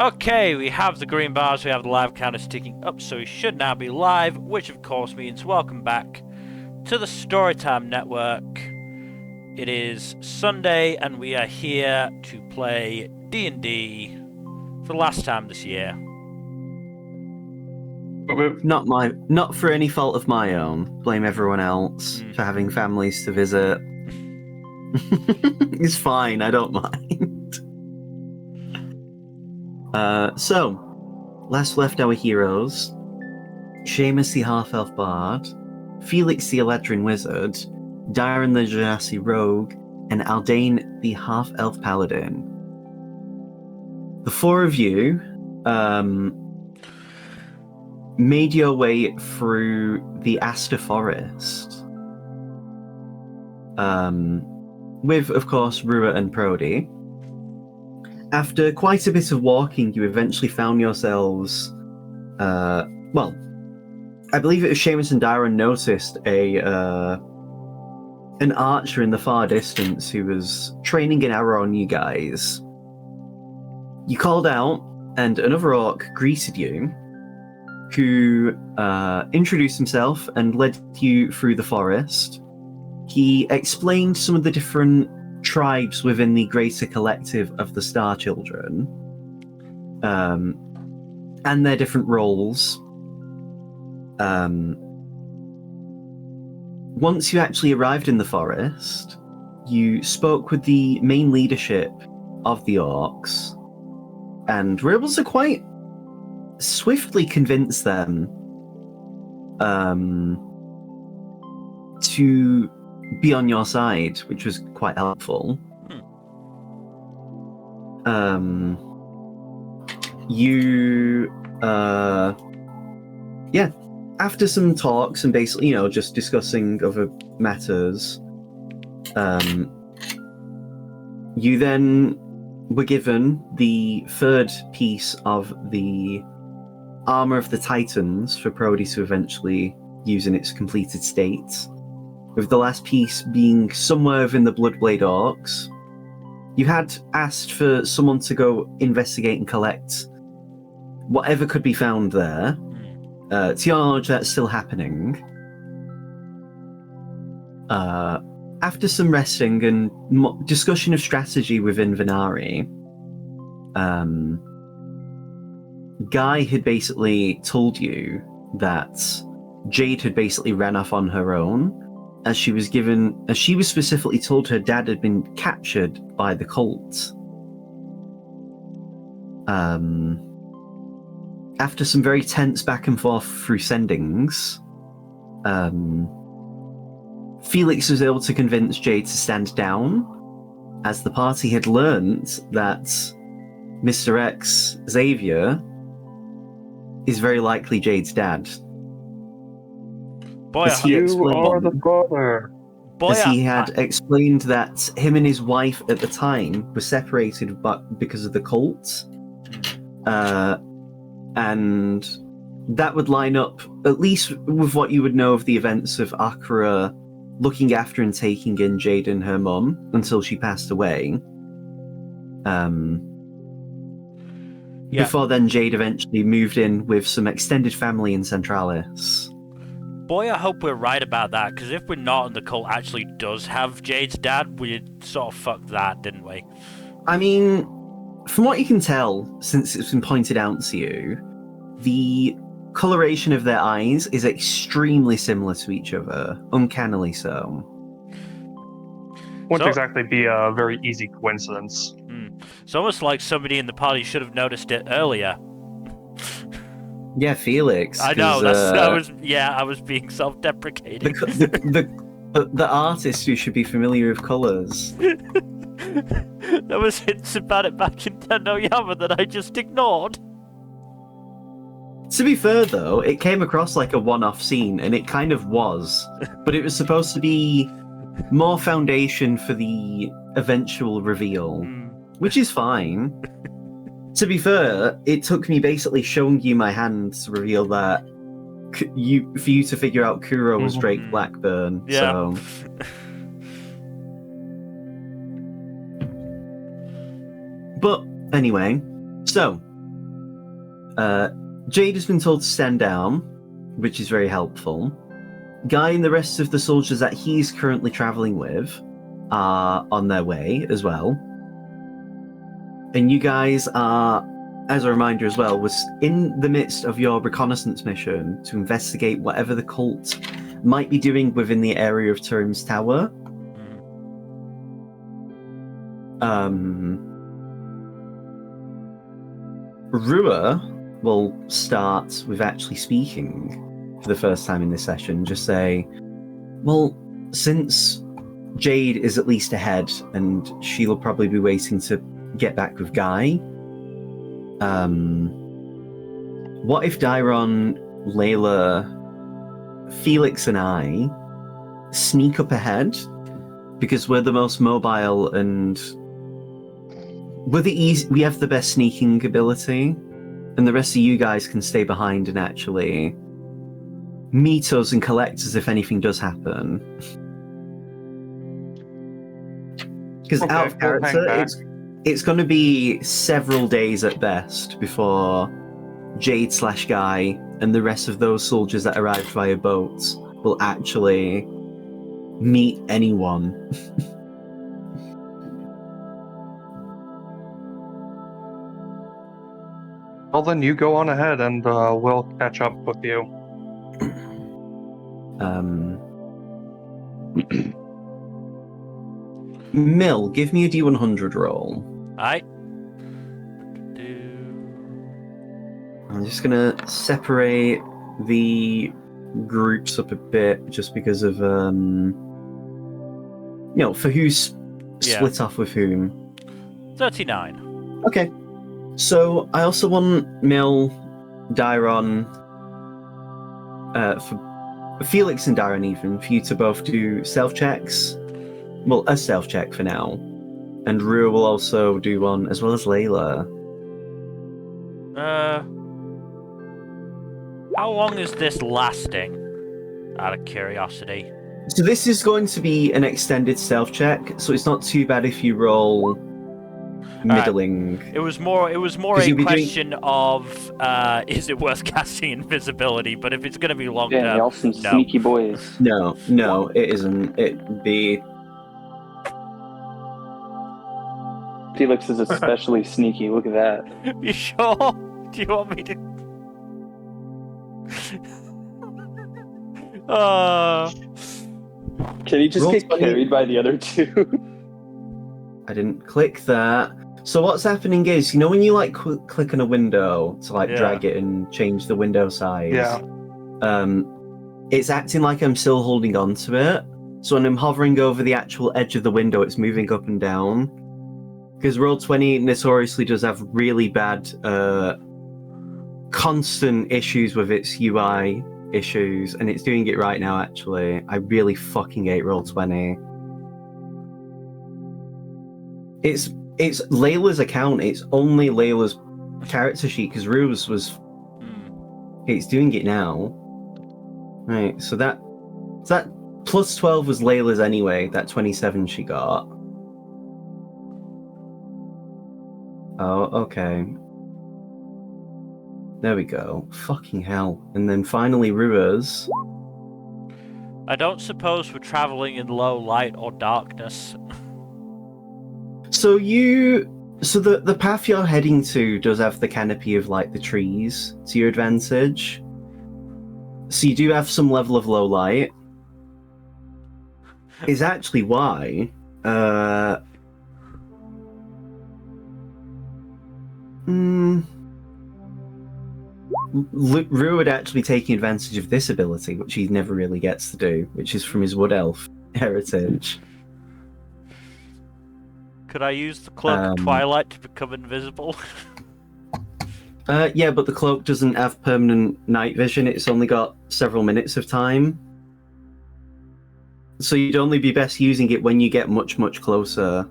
Okay, we have the green bars, we have the live counters ticking up, so we should now be live, which of course means welcome back to the Storytime Network. It is Sunday, and we are here to play D&D for the last time this year. Not for any fault of my own. Blame everyone else for having families to visit. It's fine, I don't mind. So, last left our heroes: Seamus the half-elf bard, Felix the Eladrin wizard, Darren the Genasi rogue, and Aldane the half-elf paladin. The four of you made your way through the Aster Forest, with, of course, Rua and Prody. After quite a bit of walking, you eventually found yourselves, I believe it was Seamus and Darren noticed an archer in the far distance who was training an arrow on you guys. You called out, and another orc greeted you, who introduced himself and led you through the forest. He explained some of the different tribes within the greater collective of the Star Children, and their different roles. Once you actually arrived in the forest, you spoke with the main leadership of the orcs, and were able to quite swiftly convince them to be on your side, which was quite helpful. After some talks and basically, just discussing other matters, you then were given the third piece of the armor of the Titans for Prody to eventually use in its completed state, with the last piece being somewhere within the Bloodblade Orcs. You had asked for someone to go investigate and collect whatever could be found there. To your knowledge, that's still happening. After some resting and discussion of strategy within Venari, Guy had basically told you that Jade had basically ran off on her own, as she was specifically told her dad had been captured by the cult. After some very tense back and forth through sendings, Felix was able to convince Jade to stand down, as the party had learned that Mr. X, Xavier, is very likely Jade's dad. You are the father. As he had explained that him and his wife at the time were separated because of the cult. And that would line up, at least with what you would know of the events of Akra looking after and taking in Jade and her mum until she passed away. Before then, Jade eventually moved in with some extended family in Centralis. Boy, I hope we're right about that, because if we're not and the cult actually does have Jade's dad, we sort of fucked that, didn't we? I mean, from what you can tell, since it's been pointed out to you, the coloration of their eyes is extremely similar to each other, uncannily so. Wouldn't exactly be a very easy coincidence. It's almost like somebody in the party should have noticed it earlier. Yeah, Felix. I know. I was being self-deprecating. The artist who should be familiar with colours. There was hints about it back in Tenno Yama that I just ignored. To be fair, though, it came across like a one-off scene, and it kind of was. But it was supposed to be more foundation for the eventual reveal, which is fine. To be fair, it took me basically showing you my hand to reveal that for you to figure out Kuro was Drake Blackburn. Yeah. So. But anyway, so Jade has been told to stand down, which is very helpful. Guy and the rest of the soldiers that he's currently traveling with are on their way as well. And you guys are, as a reminder as well, was in the midst of your reconnaissance mission to investigate whatever the cult might be doing within the area of Turim's Tower. Rua will start with actually speaking for the first time in this session. Just say, well, since Jade is at least ahead and she'll probably be waiting to get back with Guy, what if Dairon, Layla, Felix and I sneak up ahead because we're the most mobile and we have the best sneaking ability, and the rest of you guys can stay behind and actually meet us and collect us if anything does happen. Because out of character, it's going to be several days at best before Jade/Guy and the rest of those soldiers that arrived via boats will actually meet anyone. Well, then you go on ahead and we'll catch up with you. Mill, give me a D100 roll. Aye. I'm just gonna separate the groups up a bit just because of for who's split off with whom. 39. Okay. So I also want Mill, Dairon, for Felix and Dairon even, for you to both do stealth checks. Well, a stealth check for now. And Rua will also do one, as well as Layla. How long is this lasting? Out of curiosity. So this is going to be an extended stealth check, so it's not too bad if you roll middling. It was more a question of is it worth casting invisibility? But if it's going to be long term, y'all some sneaky boys. No, it isn't. It'd be. Felix is especially sneaky. Look at that. You sure? Do you want me to? Can he just get carried by the other two? I didn't click that. So what's happening is, when you click on a window to drag it and change the window size. Yeah. It's acting like I'm still holding on to it. So when I'm hovering over the actual edge of the window, it's moving up and down. Because Roll20 notoriously does have really bad, constant issues with its UI issues, and it's doing it right now, actually. I really fucking hate Roll20. It's Layla's account. It's only Layla's character sheet, because Rue's was... It's doing it now. Right, so that plus 12 was Layla's anyway, that 27 she got. Oh, okay. There we go. Fucking hell. And then finally Rua's. I don't suppose we're traveling in low light or darkness. So the path you're heading to does have the canopy of the trees to your advantage. So you do have some level of low light. Is actually why Rue would actually taking advantage of this ability, which he never really gets to do, which is from his wood elf heritage. Could I use the cloak of Twilight to become invisible? Yeah, but the cloak doesn't have permanent night vision. It's only got several minutes of time. So you'd only be best using it when you get much, much closer.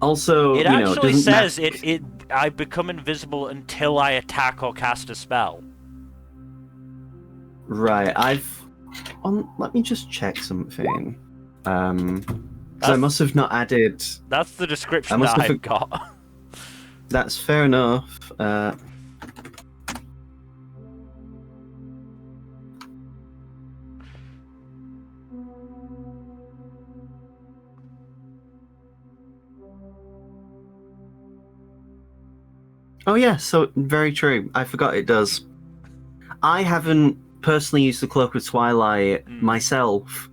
Also, it actually says I become invisible until I attack or cast a spell. Right, let me just check something. I must have not added... That's the description that I've got. That's fair enough. Oh yeah, so very true. I forgot it does. I haven't personally used the Cloak of Twilight myself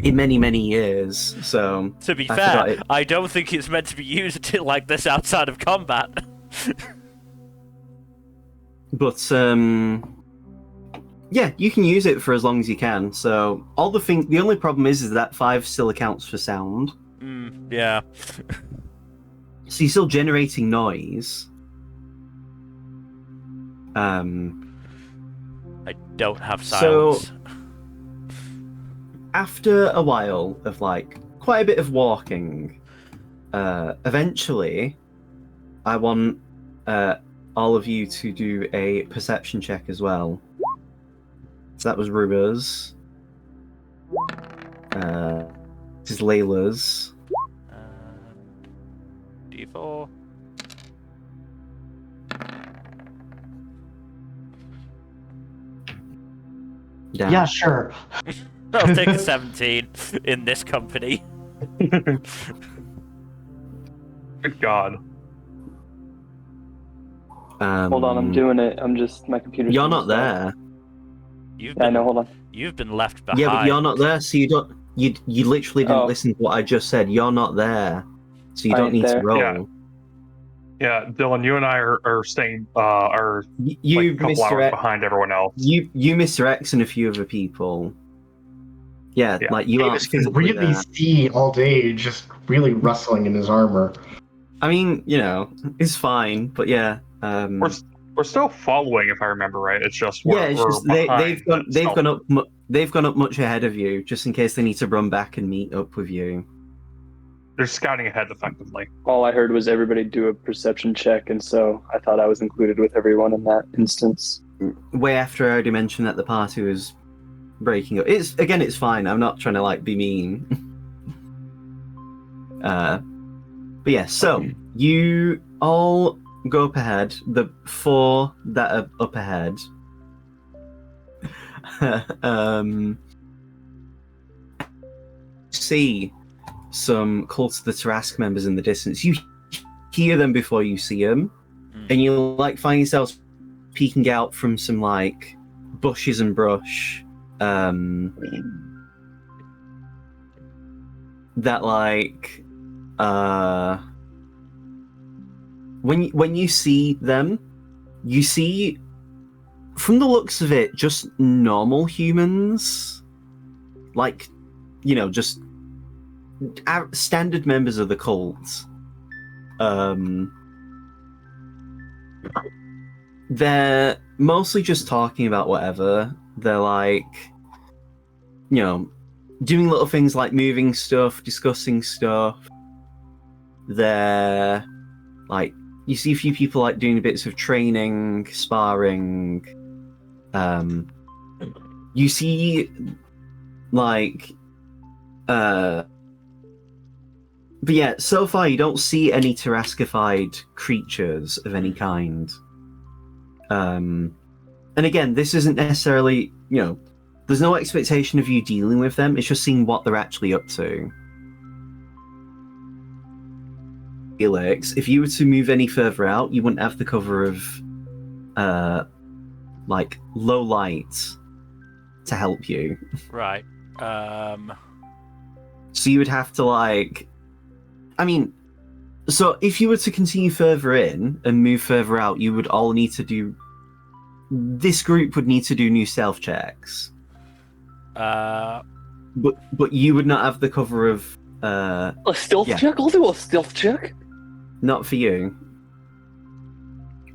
in many, many years, so To be I fair, forgot it. I don't think it's meant to be used like this outside of combat. But yeah, you can use it for as long as you can. So the only problem is that 5 still accounts for sound. Yeah. So you're still generating noise. I don't have So silence. after a while of like quite a bit of walking, eventually I want all of you to do a perception check as well. So that was Ruba's. This is Layla's. D4. Dan. Yeah, sure. I'll take a 17 in this company. Good God. Hold on, I'm doing it. I'm just my computer's. You're not there. I know. Hold on. You've been left behind. Yeah, but you're not there, so you don't. You literally didn't Oh. listen to what I just said. You're not there, so you I don't ain't need to there. roll. Yeah, Dylan, you and I are staying are You, like a couple Mr. hours X, behind everyone else. you, Mr. X, and a few other people. Yeah, Yeah. like you aren't Davis can physically really there. see all day, just really rustling in his armor. I mean, it's fine, but yeah. We're still following, if I remember right. It's just Yeah, it's we're just behind. they've gone up much ahead of you, just in case they need to run back and meet up with you. They're scouting ahead effectively. All I heard was everybody do a perception check, and so I thought I was included with everyone in that instance. Way after I already mentioned that the party was breaking up. It's fine. I'm not trying to like be mean. But yeah, so you all go up ahead. The 4 that are up ahead. See some Cult of the Tarask members in the distance. You hear them before you see them, and you like find yourselves peeking out from some like bushes and brush. That like when you see them, you see from the looks of it just normal humans, like just standard members of the cult. They're mostly just talking about whatever. They're like doing little things like moving stuff, discussing stuff. They're like, you see a few people like doing bits of training, sparring. You see like but yeah, so far you don't see any Taraskified creatures of any kind. And again, this isn't necessarily, there's no expectation of you dealing with them. It's just seeing what they're actually up to. Felix, if you were to move any further out, you wouldn't have the cover of like low light to help you. Right. So you would have to so if you were to continue further in and move further out, you would all need to do. This group would need to do new stealth checks. But you would not have the cover of. A stealth Yeah. check? I'll do a stealth check. Not for you.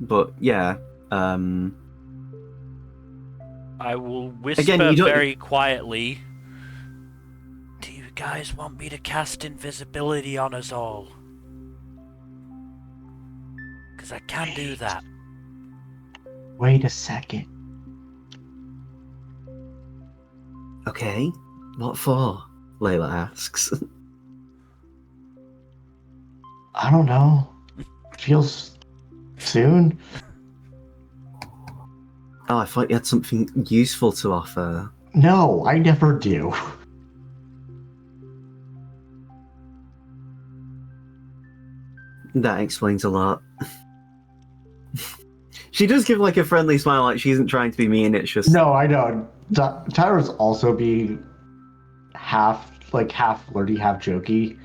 But yeah. I will whisper Again, you don't- very quietly. Do you guys want me to cast invisibility on us all? Because I can do that. Wait a second. Okay. What for? Layla asks. I don't know. Feels soon. Oh, I thought you had something useful to offer. No, I never do. That explains a lot. She does give like a friendly smile, like she isn't trying to be mean. It's just No, I know. Tyra's also being half flirty, half jokey.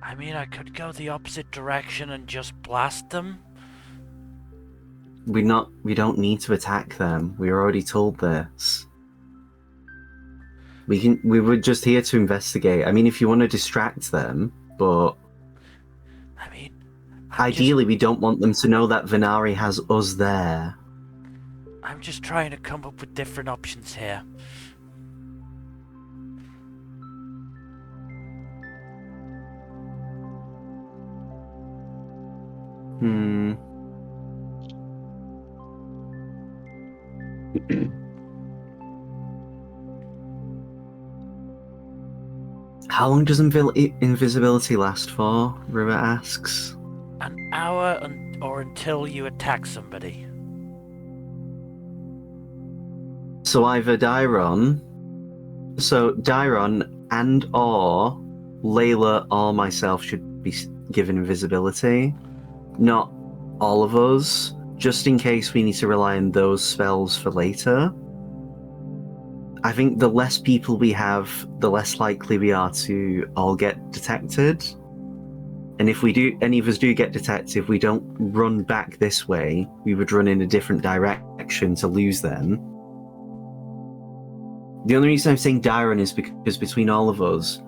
I mean, I could go the opposite direction and just blast them. We don't need to attack them. We were already told this. We were just here to investigate. I mean, if you want to distract them, but I mean, ideally we don't want them to know that Venari has us there. I'm just trying to come up with different options here. How long does invisibility last for? River asks. An hour or until you attack somebody. So either Dairon and or Layla or myself should be given invisibility. Not all of us, just in case we need to rely on those spells for later. I think the less people we have, the less likely we are to all get detected. And if any of us do get detected, we don't run back this way, we would run in a different direction to lose them. The only reason I'm saying Dairon is because between all of us,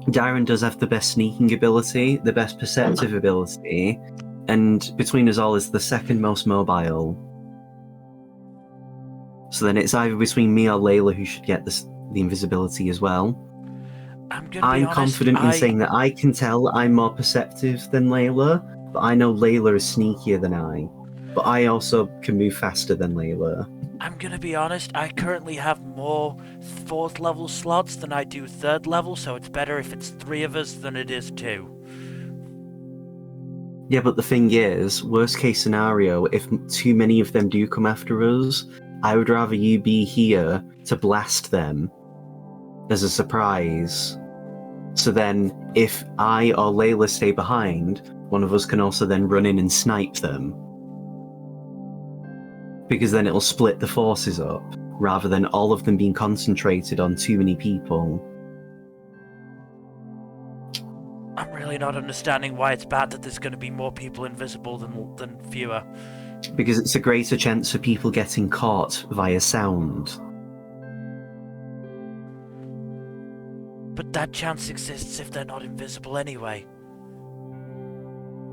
Dairon does have the best sneaking ability, the best perceptive ability, and between us all is the second most mobile. So then it's either between me or Layla who should get the invisibility as well. I'm confident in saying that I can tell I'm more perceptive than Layla, but I know Layla is sneakier than I. But I also can move faster than Layla. I'm gonna be honest, I currently have more 4th level slots than I do 3rd level, so it's better if it's 3 of us than it is 2. Yeah, but the thing is, worst case scenario, if too many of them do come after us, I would rather you be here to blast them as a surprise. So then, if I or Layla stay behind, one of us can also then run in and snipe them. Because then it'll split the forces up, rather than all of them being concentrated on too many people. I'm really not understanding why it's bad that there's going to be more people invisible than fewer. Because it's a greater chance for people getting caught via sound. But that chance exists if they're not invisible anyway.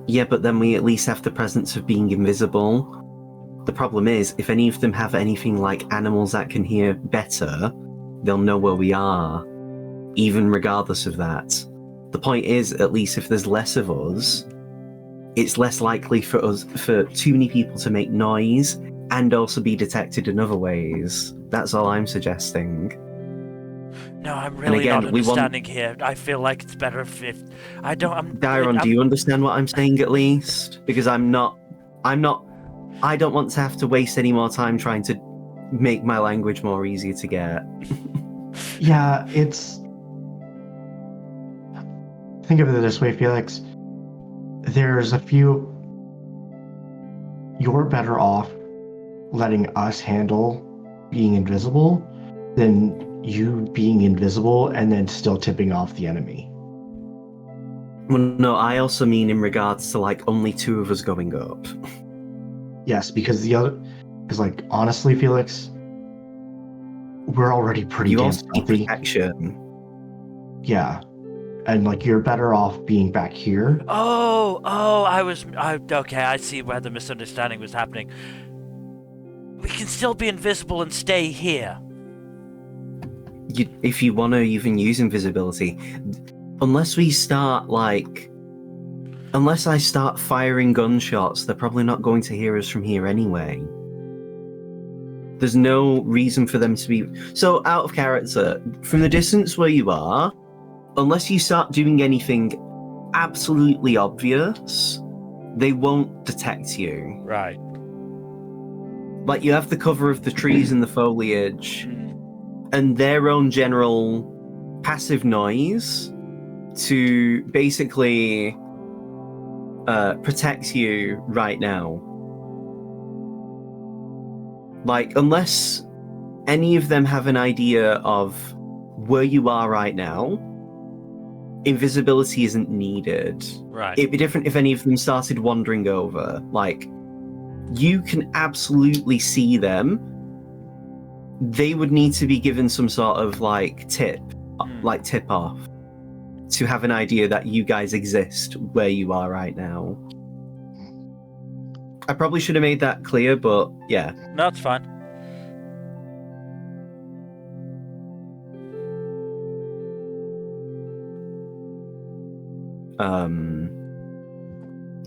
Yeah, but then we at least have the presence of being invisible. The problem is, if any of them have anything like animals that can hear better, they'll know where we are, even regardless of that. The point is, at least if there's less of us, it's less likely for too many people to make noise and also be detected in other ways. That's all I'm suggesting. No, I'm really not understanding here. I feel like it's better if I don't. Dairon, do you understand what I'm saying at least? Because I don't want to have to waste any more time trying to make my language more easy to get. Yeah, think of it this way, Felix. There's a few. You're better off letting us handle being invisible than you being invisible and then still tipping off the enemy. Well, no, I also mean in regards to like only 2 of us going up. Yes, because honestly, Felix, we're already pretty damn stealthy. Protection. Yeah. And you're better off being back here. Okay, I see where the misunderstanding was happening. We can still be invisible and stay here. If you want to even use invisibility, unless I start firing gunshots, they're probably not going to hear us from here anyway. There's no reason for them to be... So, out of character, from the distance where you are, unless you start doing anything absolutely obvious, they won't detect you. Right. You have the cover of the trees and the foliage, and their own general passive noise to basically protect you right now. Like, unless any of them have an idea of where you are right now, invisibility isn't needed. Right. It'd be different if any of them started wandering over. Like, you can absolutely see them. They would need to be given some sort of like tip off to have an idea that you guys exist where you are right now. I probably should have made that clear, but yeah. No, it's fine.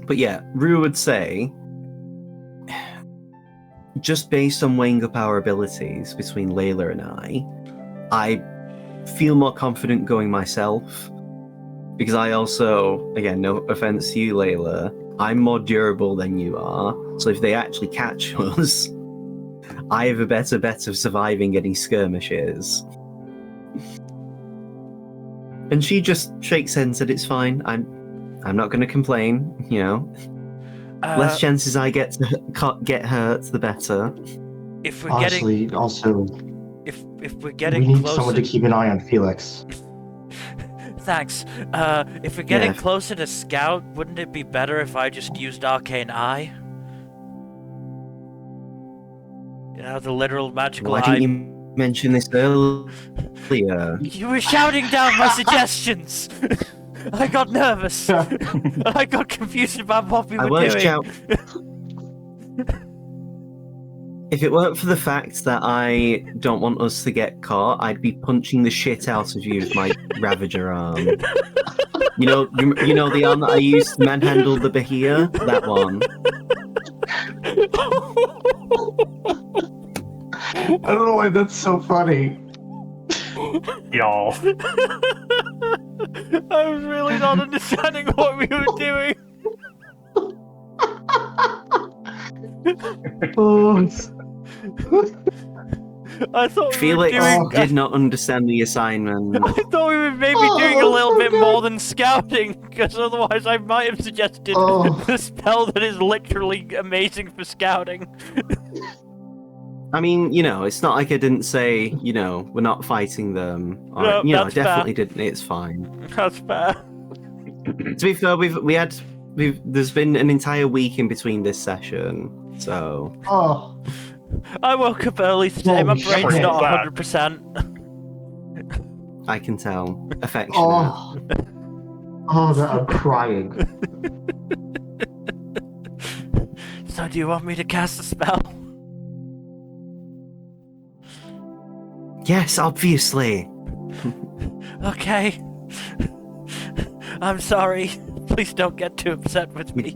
But yeah, Rue would say, just based on weighing up our abilities between Layla and I feel more confident going myself. Because I also, again, no offense to you, Layla, I'm more durable than you are. So if they actually catch us, I have a better bet of surviving any skirmishes. And she just shakes head and said, "It's fine. I'm not going to complain. You know, less chances I get to get hurt, the better." If we're Honestly, also, if we're we getting need closer, someone to keep an eye on Felix. Thanks. If we're getting closer to Scout, wouldn't it be better if I just used Arcane Eye? You know, the literal magical Why eye. didn't you mention this earlier? You were shouting down my suggestions! I got nervous. I got confused about what we were doing. If it weren't for the fact that I don't want us to get caught, I'd be punching the shit out of you with my Ravager arm. You know the arm that I used to manhandle the Bahia? That one. I don't know why that's so funny. Y'all. I was really not understanding what we were doing. I thought Felix we were doing... did not understand the assignment. I thought we were maybe doing a little bit more than scouting, because otherwise I might have suggested the spell that is literally amazing for scouting. I mean, you know, it's not like I didn't say, you know, we're not fighting them. No, you know, I that's definitely fair. didn't. It's fine. That's fair. To be fair, there's been an entire week in between this session, so. Oh, I woke up early today, my Holy brain's shit. not 100%. I can tell. Affectionate. I'm crying. So do you want me to cast a spell? Yes, obviously. Okay. I'm sorry. Please don't get too upset with me.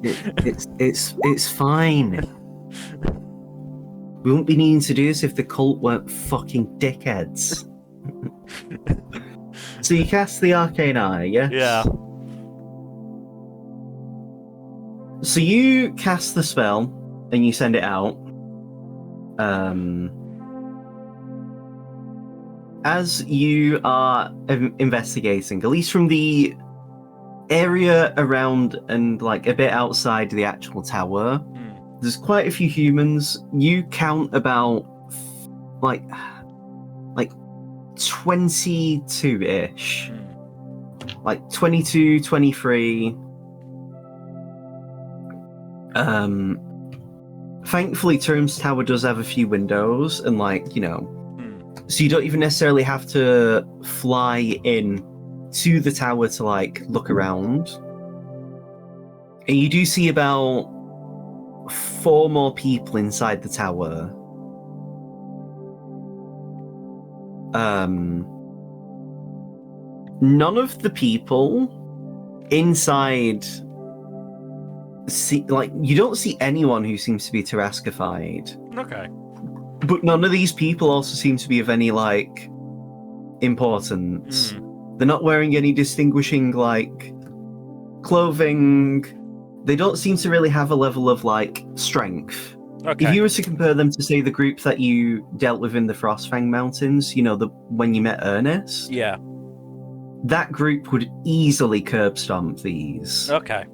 It's fine. We wouldn't be needing to do this if the cult weren't fucking dickheads. So you cast the Arcane Eye, yes? Yeah. So you cast the spell and you send it out. As you are investigating, at least from the area around and like a bit outside the actual tower, there's quite a few humans. You count about like 22-ish. Like 22, 23. Thankfully, Term's Tower does have a few windows, and like, you know, so you don't even necessarily have to fly in to the tower to like look around. And you do see about 4 more people inside the tower. None of the people inside you don't see anyone who seems to be Tarascified. Okay. But none of these people also seem to be of any like importance. They're not wearing any distinguishing like clothing. They don't seem to really have a level of like strength Okay. If you were to compare them to, say, the group that you dealt with in the Frostfang Mountains, when you met Ernest, Yeah. that group would easily curb stomp these. Okay.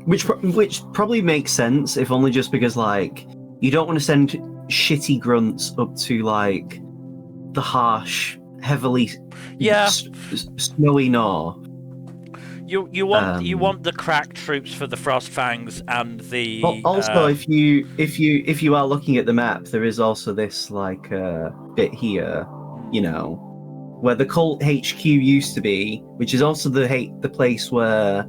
Which probably makes sense, if only just because, like, you don't want to send shitty grunts up to, like, the harsh, heavily snowy north. You want the crack troops for the Frostfangs and the. Also, if you are looking at the map, there is also this like bit here, where the cult HQ used to be, which is also the place where,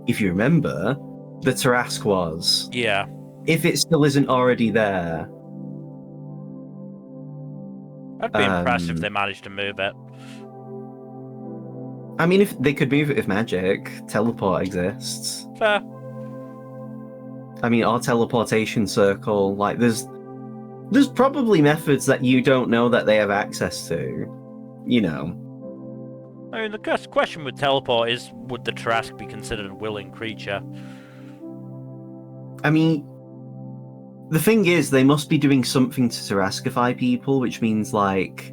if you remember, the Tarask was. Yeah. If it still isn't already there. I'd be impressed if they managed to move it. I mean, if they could move it with magic, teleport exists. Fair. I mean, our teleportation circle, like, there's probably methods that you don't know that they have access to, I mean, the question with teleport is, would the Tarask be considered a willing creature? I mean, the thing is, they must be doing something to Taraskify people, which means, like,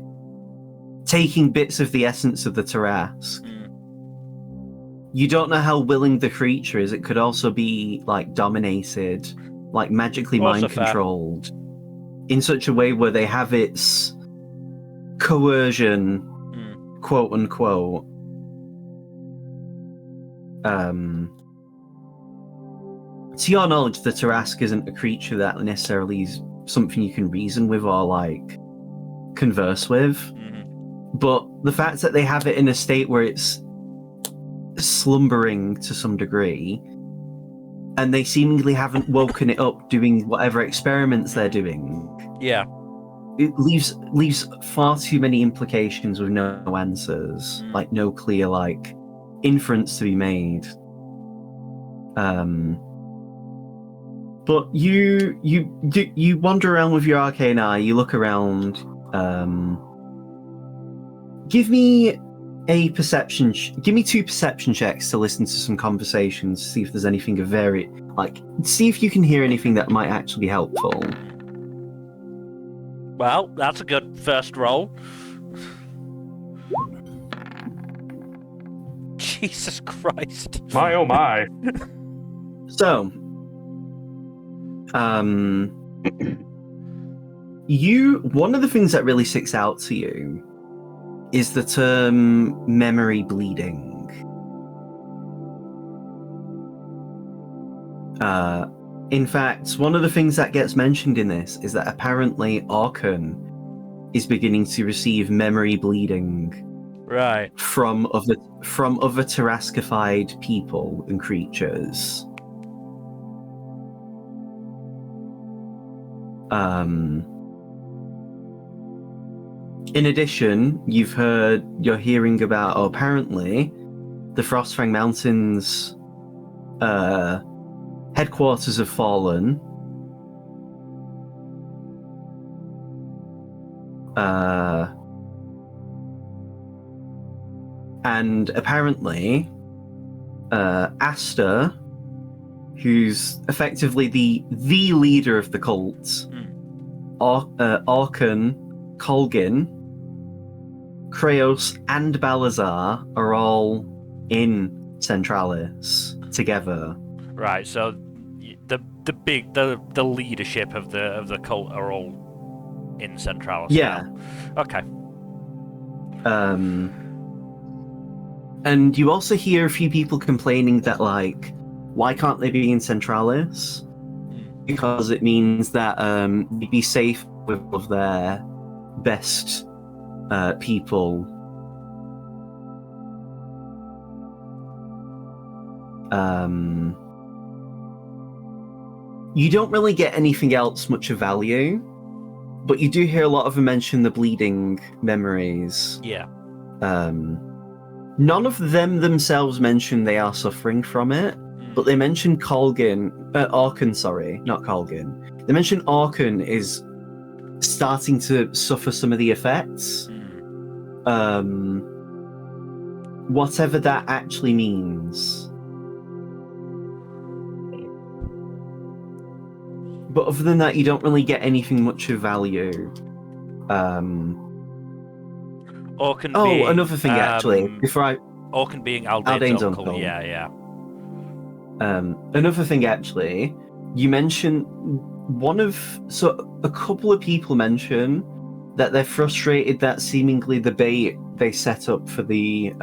taking bits of the essence of the Tarask. You don't know how willing the creature is. It could also be, like, dominated, like, magically mind-controlled, in such a way where they have its coercion, quote-unquote. To your knowledge, the Tarask isn't a creature that necessarily is something you can reason with or, like, converse with. But the fact that they have it in a state where it's slumbering to some degree, and they seemingly haven't woken it up doing whatever experiments they're doing. Yeah. It leaves far too many implications with no answers, like no clear like inference to be made. But you wander around with your arcane eye. You look around. Give me a perception. Give me 2 perception checks to listen to some conversations. See if there's anything of see if you can hear anything that might actually be helpful. Well, that's a good first roll. Jesus Christ. My oh my. So, one of the things that really sticks out to you is the term memory bleeding. In fact, one of the things that gets mentioned in this is that apparently Orkan is beginning to receive memory bleeding from other Taraskified people and creatures. In addition, you're hearing about, apparently, the Frostfang Mountains headquarters have fallen. And apparently, Asta, who's effectively the leader of the cult, Orkan, Colgin, Kraos, and Balazar are all in Centralis together. Right, so the leadership of the cult are all in Centralis. Yeah. Now. Okay. And you also hear a few people complaining that, like, why can't they be in Centralis? Because it means that they'd be safe with all of their best people. You don't really get anything else much of value, but you do hear a lot of them mention the bleeding memories. Yeah. None of them themselves mention they are suffering from it, but they mention Orkan, sorry, not Colgin. They mention Orkan is starting to suffer some of the effects. Mm. Whatever that actually means. But other than that, you don't really get anything much of value. Orkin Oh, being, another thing actually. Orkin being Aldane's Aldane's uncle. uncle. Yeah. Another thing actually, you mentioned a couple of people mention that they're frustrated that seemingly the bait they set up for the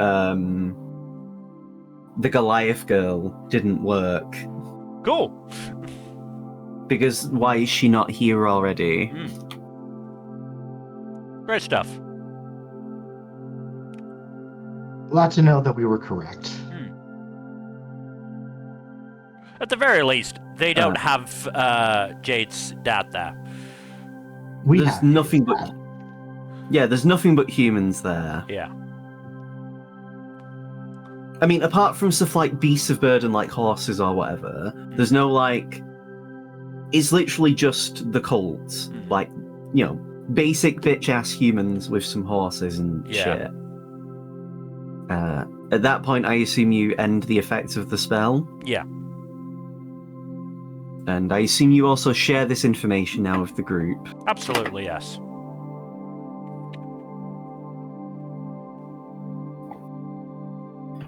Goliath girl didn't work. Cool. Because why is she not here already? Great stuff. Glad to know that we were correct. At the very least, they don't have Jade's dad there. There's nothing but humans there. Yeah. I mean, apart from stuff like beasts of burden, like horses or whatever, there's no like. It's literally just the cults, like basic bitch ass humans with some horses and shit. At that point, I assume you end the effect of the spell. Yeah. And I assume you also share this information now with the group. Absolutely, yes.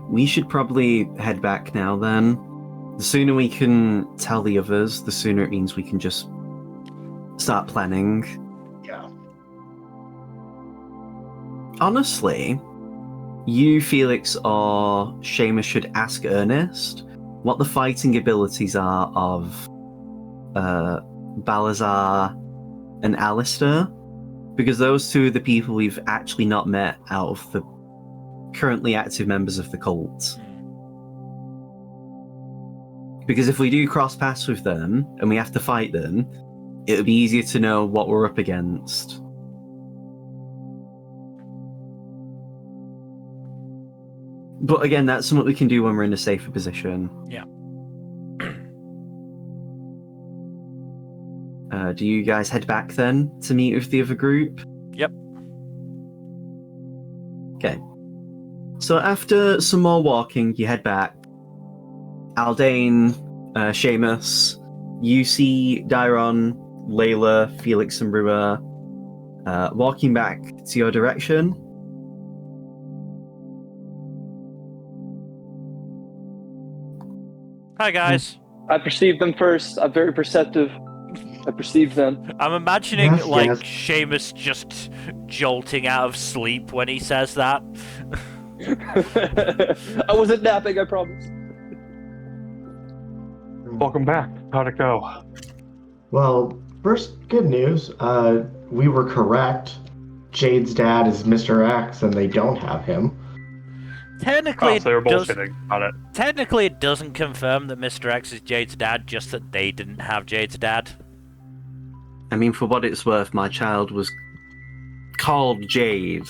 We should probably head back now then. The sooner we can tell the others, the sooner it means we can just start planning. Yeah. Honestly, you, Felix, or Seamus should ask Ernest what the fighting abilities are of Balazar and Alistair, because those two are the people we've actually not met out of the currently active members of the cult. Because if we do cross paths with them and we have to fight them, it'll be easier to know what we're up against. But again, that's something we can do when we're in a safer position. Yeah. Do you guys head back then to meet with the other group? Yep. Okay. So after some more walking, you head back. Aldane, Seamus, you see Dairon, Layla, Felix, and Rua walking back to your direction. Hi, guys. I perceived them first. I'm very perceptive. I perceived them. I'm imagining, Yes, like, yes. Seamus just jolting out of sleep when he says that. I wasn't napping, I promise. Welcome back. How'd it go? Well, first, good news. We were correct. Jade's dad is Mr. X, and they don't have him. Technically, Oh, so they were does, bullshitting on it. technically, it doesn't confirm that Mr. X is Jade's dad, just that they didn't have Jade's dad. I mean, for what it's worth, my child was called Jade.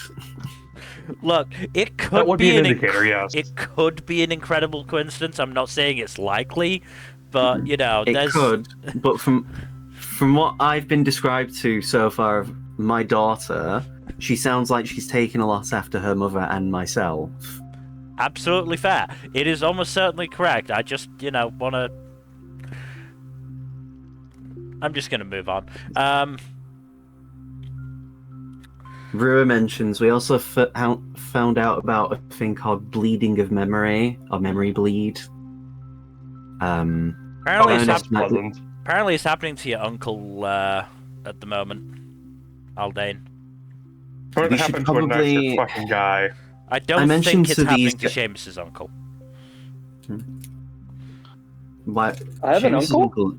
Look, it could That would be an an indicator, yes. It could be an incredible coincidence. I'm not saying it's likely, but It there's could, but from what I've been described to so far of my daughter, she sounds like she's taken a lot after her mother and myself. absolutely fair. It is almost certainly correct. I just, want to. I'm just going to move on. Rua mentions we also found out about a thing called bleeding of memory, or memory bleed. Apparently, it's Ernest met- Pleasant. apparently it's happening to your uncle at the moment, Aldane. What We should happened to an probably- extra fucking guy? I don't mentioned think it's to happening these to Seamus's uncle. What? I have an Seamus's uncle?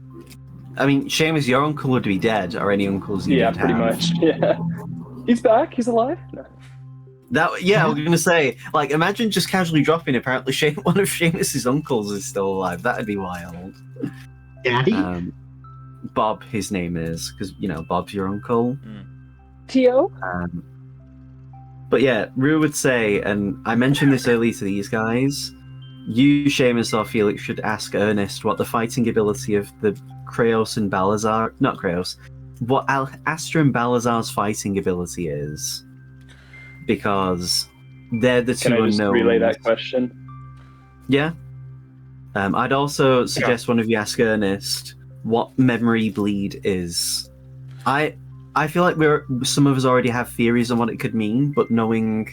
I mean, Seamus, your uncle would be dead, or any uncles you Yeah, don't pretty have. much. Yeah. He's back. He's alive. No. I was gonna say, like, imagine just casually dropping. Apparently, one of Seamus's uncles is still alive. That'd be wild. Daddy? Bob, his name is, because Bob's your uncle. Tio? But yeah, Rue would say, and I mentioned this earlier to these guys. You, Seamus, or Felix should ask Ernest what the fighting ability of the Kraos and Balazar, not Kraos, what Astra and Balazar's fighting ability is, because they're the two Can I just unknowns. relay that question? Yeah. I'd also suggest one of you ask Ernest what memory bleed is. I feel like some of us already have theories on what it could mean, but knowing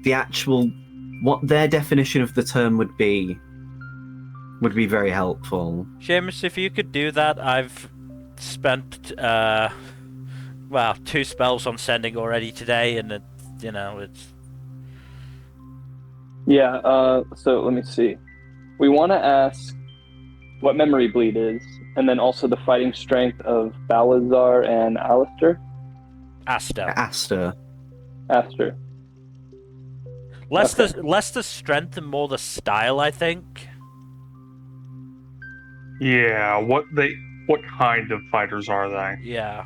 the actual what their definition of the term would be very helpful. Seamus, if you could do that, I've spent 2 spells on sending already today, and it's. Yeah. So let me see. We want to ask what memory bleed is, and then also the fighting strength of Balazar and Alistair. Aster. Less the strength and more the style, I think. Yeah, what kind of fighters are they? Yeah.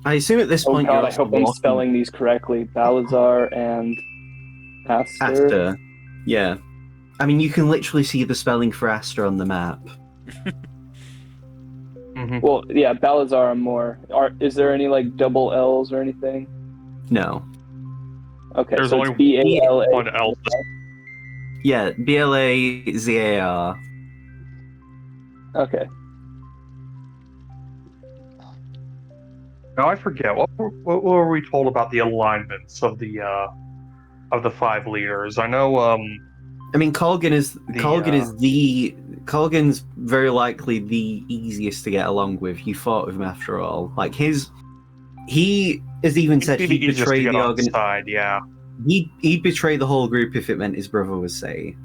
I assume at this Oh point god, you're I hope I'm spelling these correctly. Balazar and Aster. Aster. Yeah. I mean, you can literally see the spelling for Aster on the map. Mm-hmm. Well, yeah, Balazar and more. Is there any like double L's or anything? No. Okay, There's so only it's B-A-L-A. one L. Yeah, Blazar. Okay. Now I forget what were we told about the alignments of the 5 leaders. I know. I mean, Colgan's very likely the easiest to get along with. You fought with him after all. Like he has even said He'd be he'd the easiest betray to get the on side. Yeah. He'd betray the whole group if it meant his brother was safe.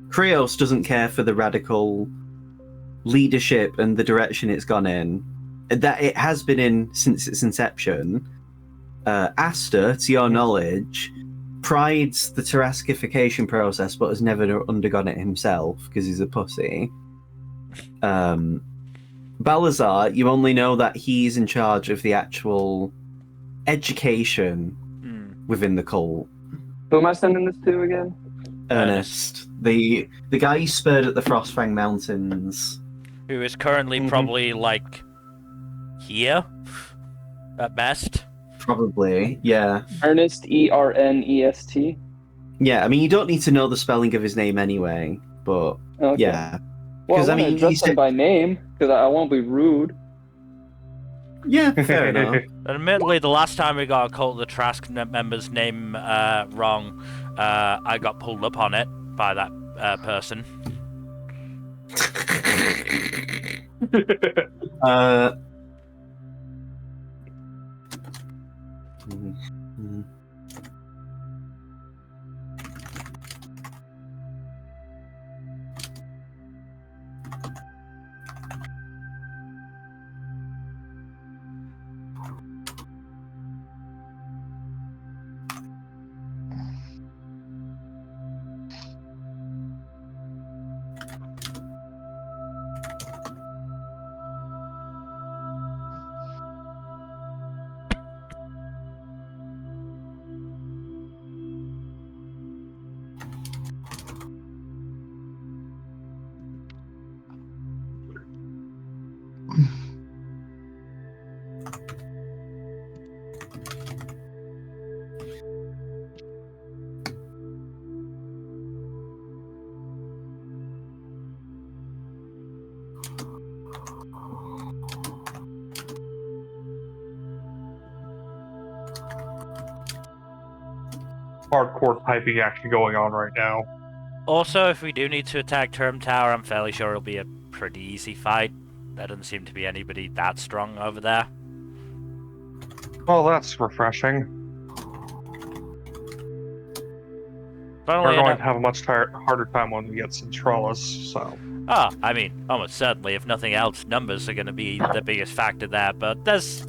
Krios doesn't care for the radical leadership and the direction it's gone in. That it has been in since its inception. Aster, to your knowledge, prides the Taraskification process, but has never undergone it himself because he's a pussy. Balazar, you only know that he's in charge of the actual education within the cult. Who am I sending this to again? Ernest, the guy you spurred at the Frostfang Mountains, Who is currently probably like here at best. probably, yeah. Ernest, E-R-N-E-S-T. Yeah, I mean, you don't need to know the spelling of his name anyway, but Okay. yeah. Well, I I want to mean, address him by name because I won't be rude. Yeah, fair enough. Admittedly, the last time we got a Cult of the Trask member's name wrong, I got pulled up on it by that person. Hardcore typing actually going on right now. Also, if we do need to attack Term Tower, I'm fairly sure it'll be a pretty easy fight. There doesn't seem to be anybody that strong over there. Well, that's refreshing. Not We're only going to have a much harder time when we get Centralis, so... Oh, I mean, almost certainly, if nothing else, numbers are going to be the biggest factor there, but there's,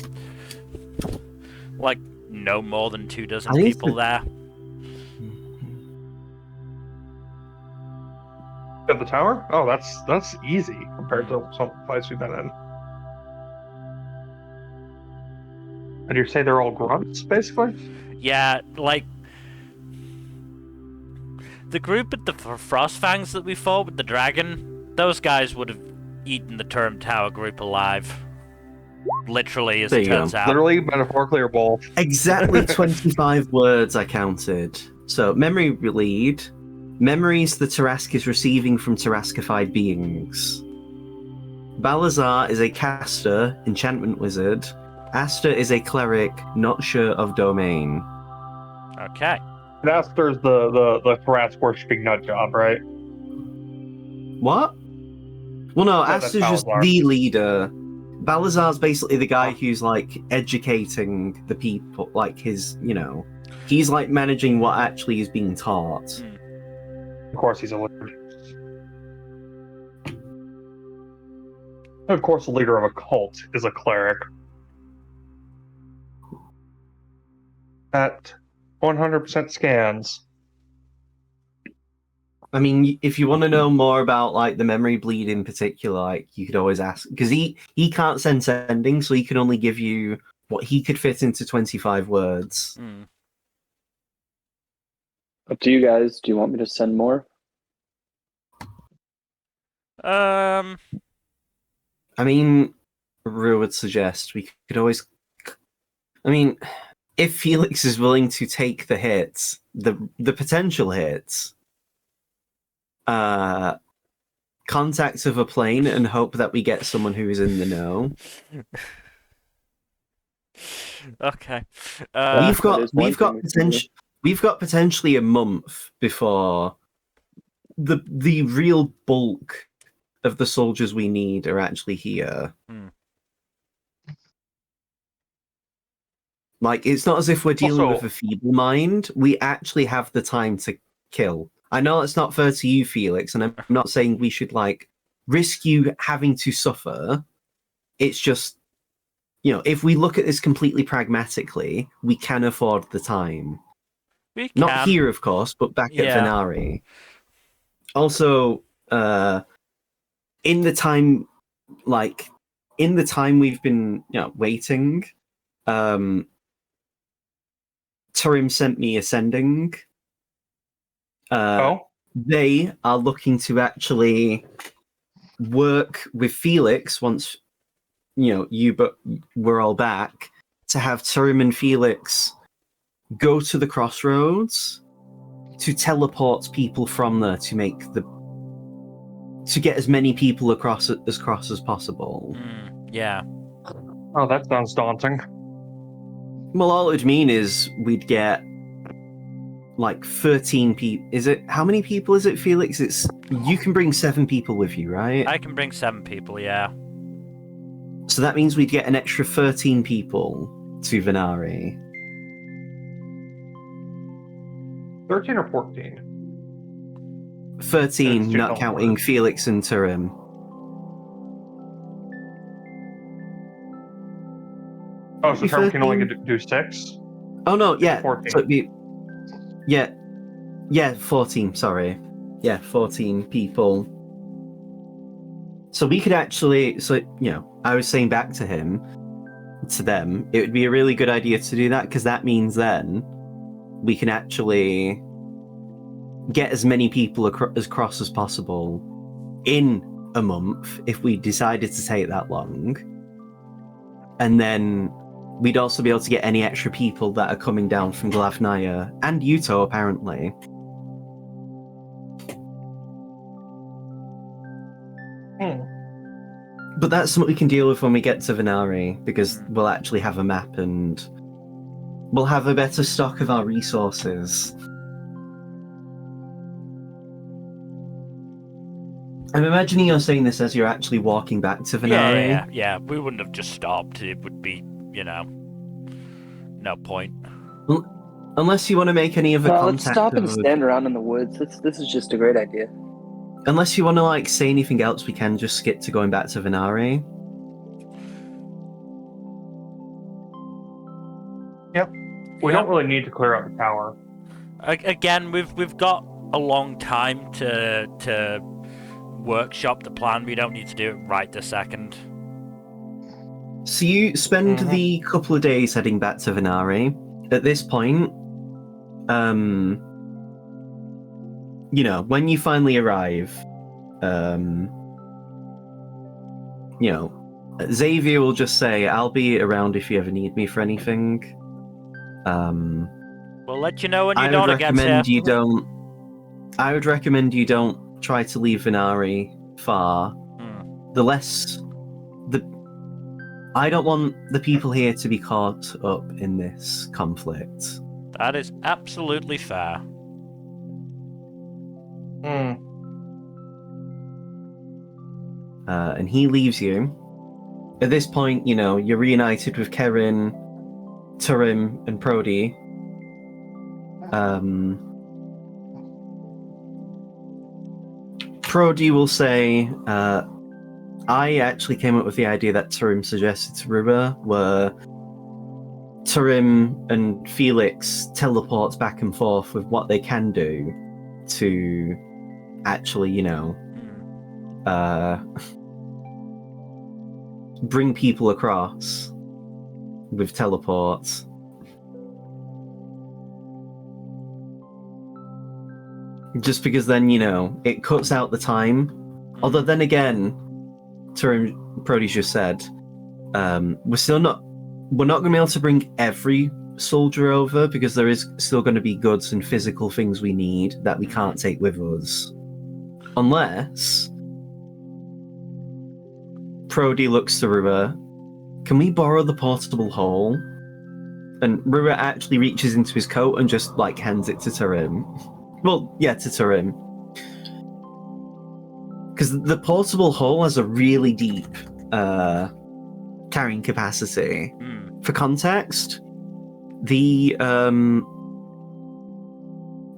like, no more than 2 dozen people there. At the tower? Oh, that's easy compared to some fights we've been in. And you say they're all grunts, basically? Yeah, like, the group at the Frostfangs that we fought with the dragon, those guys would have eaten the Term Tower group alive. Literally, as There it you go. turns out. Literally, metaphorically, or both. Exactly 25 words I counted. So, memory bleed. Memories the Tarask is receiving from Taraskified beings. Balazar is a caster, enchantment wizard. Asta is a cleric, not sure of domain. Okay. Aster's the Thrask worshipping nut job, right? What? Well, no, Yeah, that's Asta's just Balazar. the leader. Balazar's basically the guy who's like educating the people, like his, he's like managing what actually is being taught. Of course, he's a wizard. Of course, the leader of a cult is a cleric. At 100% scans. I mean, if you want to know more about like the memory bleed in particular, like you could always ask, because he can't send sending, so he can only give you what he could fit into 25 words. Up to you guys. Do you want me to send more? I mean, Rue would suggest we could always. I mean, if Felix is willing to take the hits, the potential hits, contact of a plane and hope that we get someone who is in the know. Okay. We've got potentially a month before the real bulk of the soldiers we need are actually here. Like, it's not as if we're dealing with a feeble mind. We actually have the time to kill. I know it's not fair to you, Felix, and I'm not saying we should, like, risk you having to suffer. It's just, if we look at this completely pragmatically, we can afford the time. We can. Not here, of course, but back at Venari. Also, in the time we've been, waiting, Turim sent me a sending. They are looking to actually work with Felix once, we're all back, to have Turim and Felix go to the crossroads to teleport people from there to get as many people across as possible. Yeah. Oh, that sounds daunting. Well, all it would mean is we'd get like 13 people. How many people is it, Felix? You can bring 7 people with you, right? I can bring 7 people, yeah. So that means we'd get an extra 13 people to Venari. 13 or 14? 13, not counting Felix and Turim. Oh, so Turim can only do 6? Oh no, yeah. 14. So it'd be, yeah, 14. Sorry, yeah, 14 people. So we could actually, I was saying back to them, it would be a really good idea to do that, because that means then we can actually get as many people across as possible in a month if we decided to take that long. And then we'd also be able to get any extra people that are coming down from Glavnaya and Yuto, apparently. But that's something we can deal with when we get to Venari, because we'll actually have a map and we'll have a better stock of our resources. I'm imagining you're saying this as you're actually walking back to Venari. Yeah. We wouldn't have just stopped. It would be, no point. Unless you want to make any other contact. Let's stop and stand around in the woods. This is just a great idea. Unless you want to say anything else, we can just skip to going back to Venari. Yep. We don't really need to clear out the tower. Again, we've got a long time to workshop the plan. We don't need to do it right this second. So you spend the couple of days heading back to Venari. At this point, when you finally arrive, Xavier will just say, "I'll be around if you ever need me for anything." We'll let you know when your I would daughter gets here. recommend you don't. I would recommend you don't try to leave Venari far. The less, I don't want the people here to be caught up in this conflict. That is absolutely fair. And he leaves you. At this point, you're reunited with Karen, Turim, and Prody. Prody will say, I actually came up with the idea that Turim suggested to Ruba, where Turim and Felix teleport back and forth with what they can do to actually, bring people across with teleports. Just because then, it cuts out the time. Although then again, Turim Prody just said, we're not going to be able to bring every soldier over because there is still going to be goods and physical things we need that we can't take with us. Unless Prody looks to Ruba, can we borrow the portable hole? And Ruba actually reaches into his coat and just hands it to Turim. Well, yeah, to Turim. Because the portable hole has a really deep carrying capacity. For context, the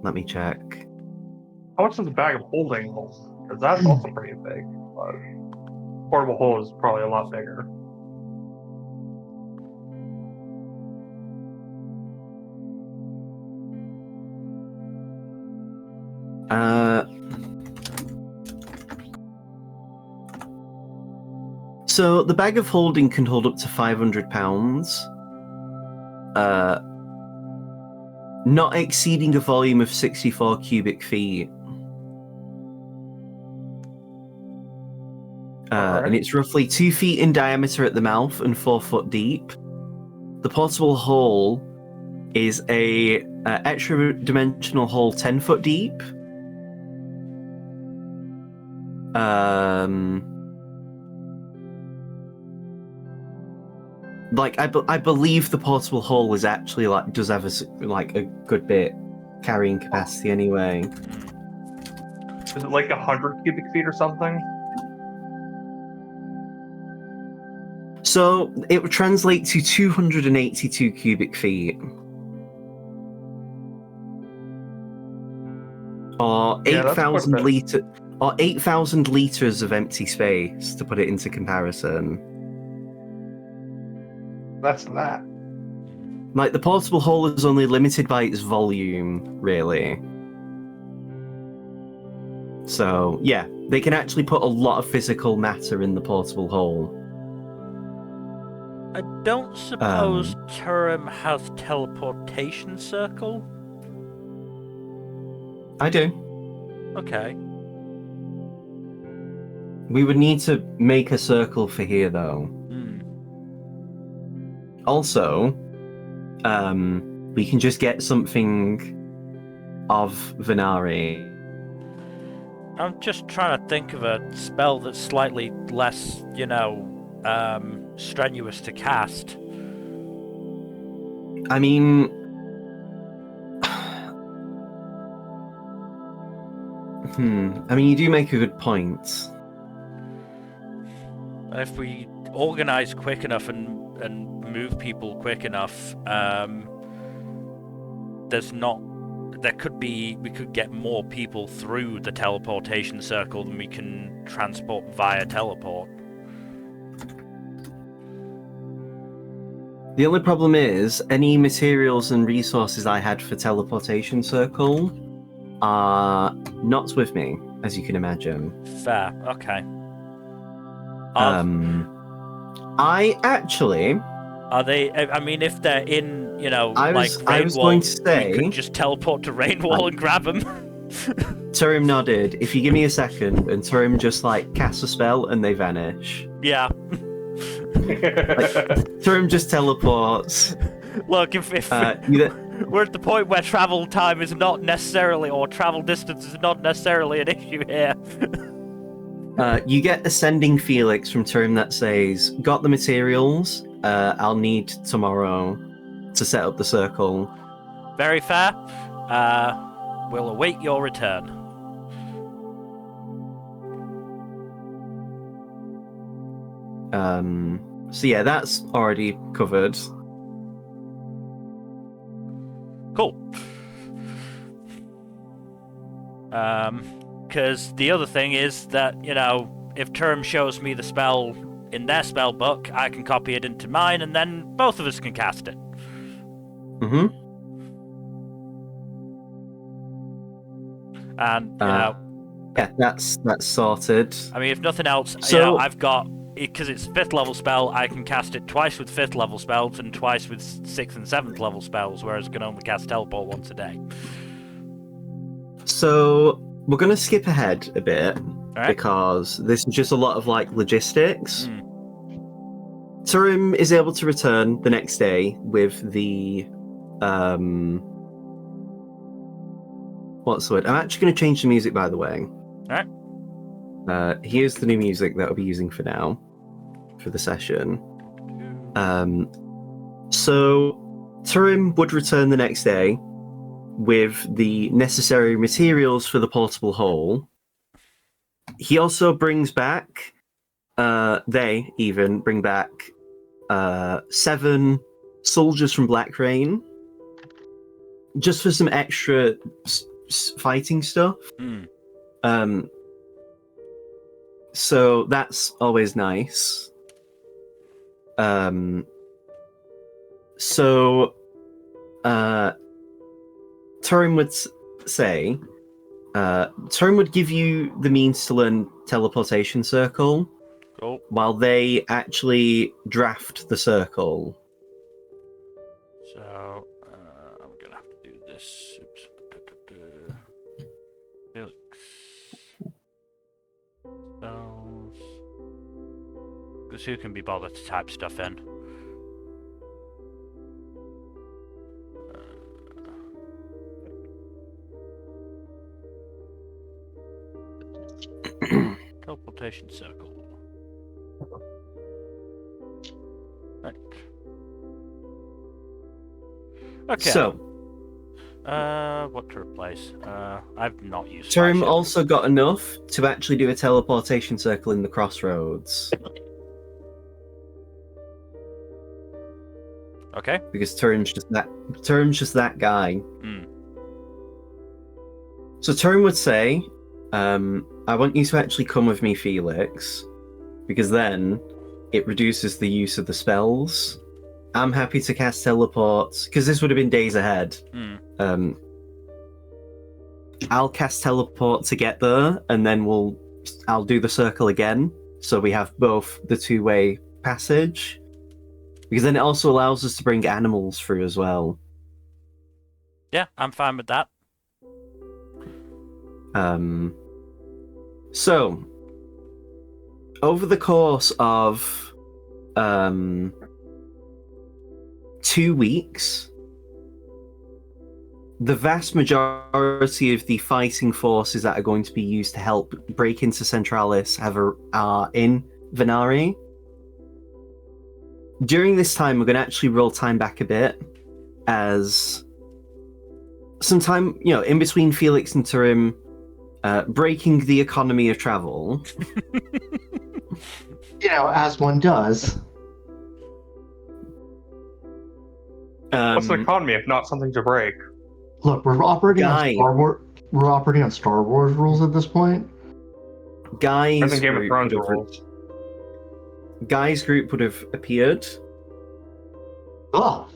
let me check. How much does a bag of holding hold? Because that's also pretty big. But portable hole is probably a lot bigger. So the bag of holding can hold up to 500 pounds, not exceeding a volume of 64 cubic feet. And it's roughly 2 feet in diameter at the mouth and 4 foot deep. The portable hole is a extra-dimensional hole 10 foot deep. I believe the portable hole is actually does have a good bit carrying capacity anyway. Is it 100 cubic feet or something? So it would translate to 282 cubic feet. Or 8,000 liters of empty space, to put it into comparison. That's that. The portable hole is only limited by its volume, really. So, yeah, they can actually put a lot of physical matter in the portable hole. I don't suppose Turim has teleportation circle? I do. Okay. We would need to make a circle for here, though. Also, we can just get something of Venari. I'm just trying to think of a spell that's slightly less, strenuous to cast. I mean, you do make a good point. If we organize quick enough and move people quick enough, we could get more people through the teleportation circle than we can transport via teleport. The only problem is, any materials and resources I had for teleportation circle are not with me, as you can imagine. Fair, okay. I actually... Are they... I mean, if they're in, I was going to say... we could just teleport to Rainwall and grab them. Turim nodded. If you give me a second, and Turim just, casts a spell and they vanish. Yeah. Turim just teleports. Look, if we're at the point where travel time is not necessarily, or travel distance is not necessarily an issue here. You get ascending Felix from Turim that says, "Got the materials. I'll need tomorrow to set up the circle." Very fair. We'll await your return. So yeah, that's already covered. Cool. Because the other thing is that, if Turim shows me the spell in their spell book, I can copy it into mine, and then both of us can cast it. Mm-hmm. And, yeah, that's sorted. I mean, if nothing else, So- I've got, because it's 5th level spell, I can cast it twice with 5th level spells and twice with 6th and 7th level spells, whereas I can only cast teleport once a day. So we're gonna skip ahead a bit Alright. because this is just a lot of logistics. Hmm. Turim is able to return the next day with the what's the word? I'm actually going to change the music, by the way. Alright. Here's the new music that I'll be using for now, for the session. So Turim would return the next day with the necessary materials for the portable hole. He also brings back, they even bring back 7 soldiers from Black Rain, just for some extra fighting stuff. Hmm. So that's always nice. So Turim would say, Turim would give you the means to learn teleportation circle, Cool. while they actually draft the circle. So, I'm gonna have to do this. Oops. Felix. Spells. Because who can be bothered to type stuff in? Teleportation circle. Right. Okay. So what to replace? I've not used. Turim Flash also got enough to actually do a teleportation circle in the crossroads, yet. Okay. because Turim's just that guy. Hmm. So Turim would say, I want you to actually come with me, Felix, because then it reduces the use of the spells. I'm happy to cast teleports, because this would have been days ahead. Hmm. I'll cast teleport to get there, and then I'll do the circle again, so we have both the two-way passage. Because then it also allows us to bring animals through as well. Yeah, I'm fine with that. So, over the course of 2 weeks, the vast majority of the fighting forces that are going to be used to help break into Centralis are in Venari. During this time, we're going to actually roll time back a bit, as sometime, in between Felix and Turim breaking the economy of travel. As one does. What's an economy if not something to break? Look, we're operating Guy. on Star Wars. We're operating on Star Wars rules at this point. Guy's I think Game of group Thrones would have- rules. Guy's group would have appeared, Oh,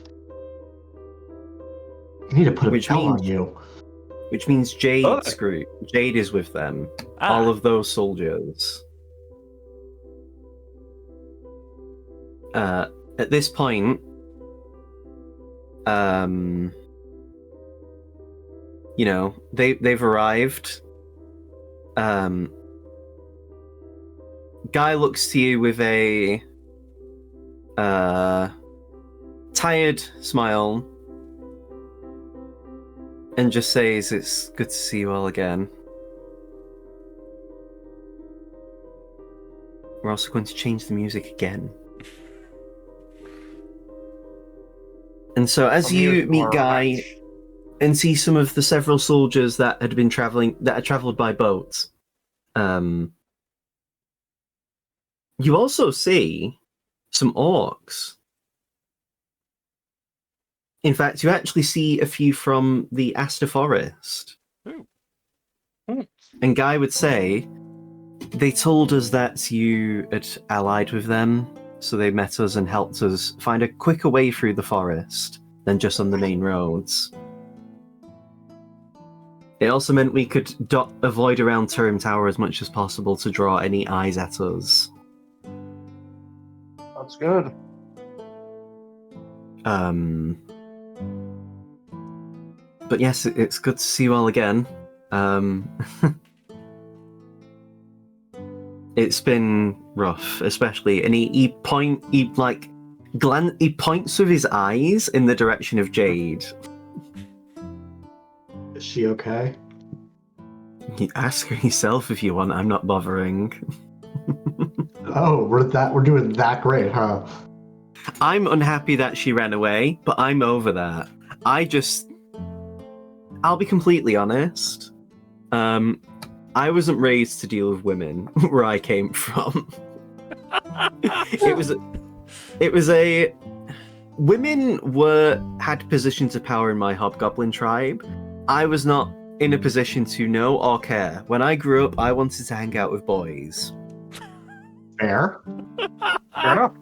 I need to put a Which bell on means- you. which means Jade's Oh. group. Jade is with them. Ah, All of those soldiers. At this point, they've arrived. Guy looks to you with a tired smile and just says, "It's good to see you all again. We're also going to change the music again." And so as you meet Guy and see some of the several soldiers that had traveled by boat, you also see some orcs. In fact, you actually see a few from the Aster Forest. And Guy would say, they told us that you had allied with them, so they met us and helped us find a quicker way through the forest than just on the main roads. It also meant we could avoid around Turim Tower as much as possible to draw any eyes at us. That's good. But yes, it's good to see you all again. It's been rough, especially, and he points with his eyes in the direction of Jade. Is she okay? You ask her yourself if you want. I'm not bothering. Oh, we're doing that great, huh? I'm unhappy that she ran away, but I'm over that. I'll be completely honest. I wasn't raised to deal with women where I came from. Women had positions of power in my hobgoblin tribe. I was not in a position to know or care. When I grew up, I wanted to hang out with boys. Fair. Fair enough.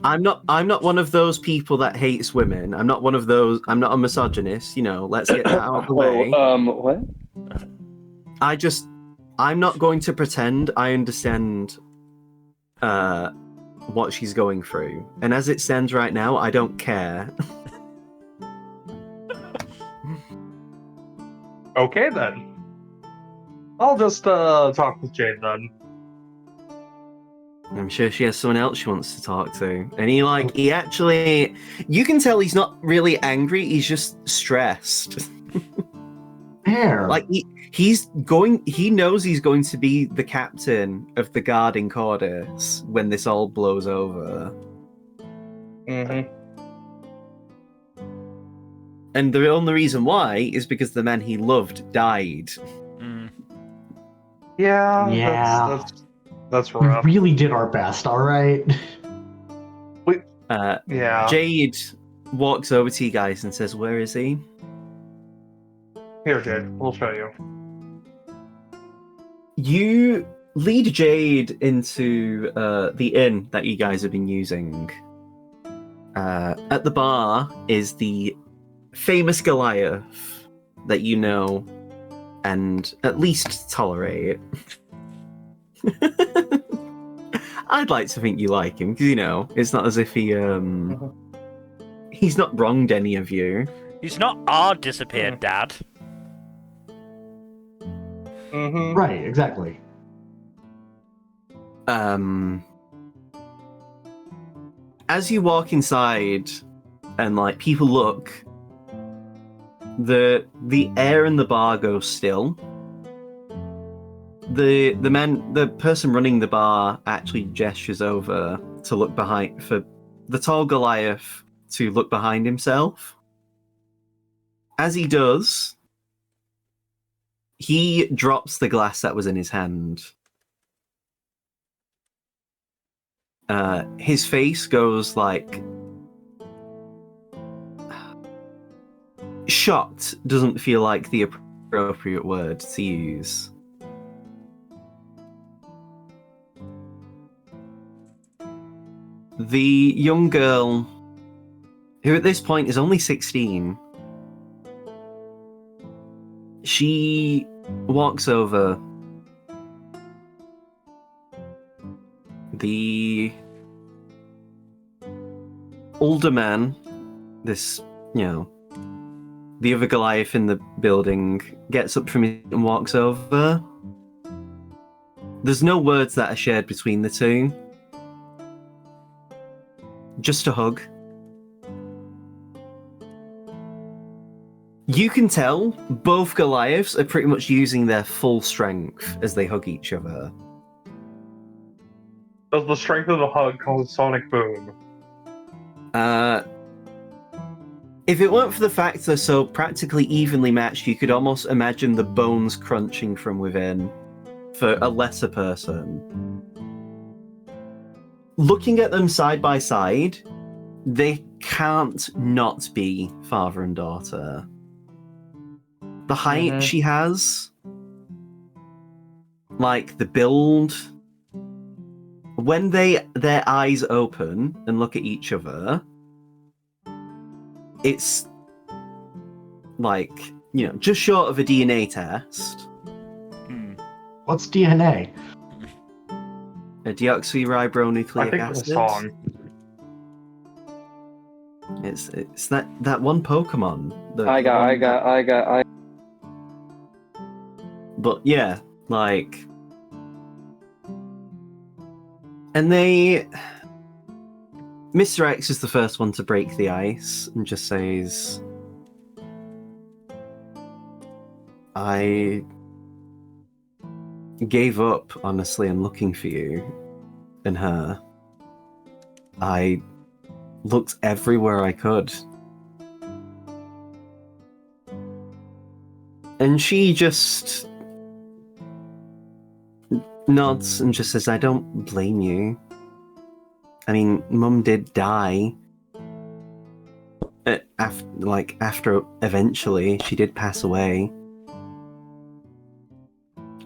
I'm not one of those people that hates women. I'm not a misogynist, let's get that out of the way. What? I'm not going to pretend I understand what she's going through. And as it stands right now, I don't care. Okay then. I'll just talk with Jade then. I'm sure she has someone else she wants to talk to. And he actually, you can tell he's not really angry, he's just stressed. Fair. He knows he's going to be the captain of the guard in Cordis when this all blows over. Mm-hmm. And the only reason why is because the man he loved died. Yeah. That's rough. We really did our best, all right? Yeah. Jade walks over to you guys and says, "Where is he?" Here, Jade. We'll show you. You lead Jade into the inn that you guys have been using. At the bar is the famous Goliath that you know and at least tolerate. I'd like to think you like him, because, it's not as if he's not wronged any of you. He's not our disappeared dad. Mm-hmm. Right, exactly. As you walk inside and people look, the air in the bar goes still. The person running the bar actually gestures over to look behind for the tall Goliath to look behind himself. As he does, he drops the glass that was in his hand. His face goes shocked doesn't feel like the appropriate word to use. The young girl, who at this point is only 16, she walks over. The older man, the other Goliath in the building, gets up from it and walks over. There's no words that are shared between the two. just a hug. You can tell both Goliaths are pretty much using their full strength as they hug each other. Does the strength of the hug cause a sonic boom? If it weren't for the fact they're so practically evenly matched, you could almost imagine the bones crunching from within for a lesser person. Looking at them side by side, they can't not be father and daughter. The height she has, like the build, when their eyes open and look at each other, it's like, just short of a DNA test. What's DNA? A deoxyribonucleic I think acid. it's a song. It's that one Pokemon. I got. But yeah, like, and Mr. X is the first one to break the ice and just says, I gave up, honestly, on looking for you and her. I looked everywhere I could. And she just nods and just says, I don't blame you. I mean, Mum did die. After eventually, she did pass away.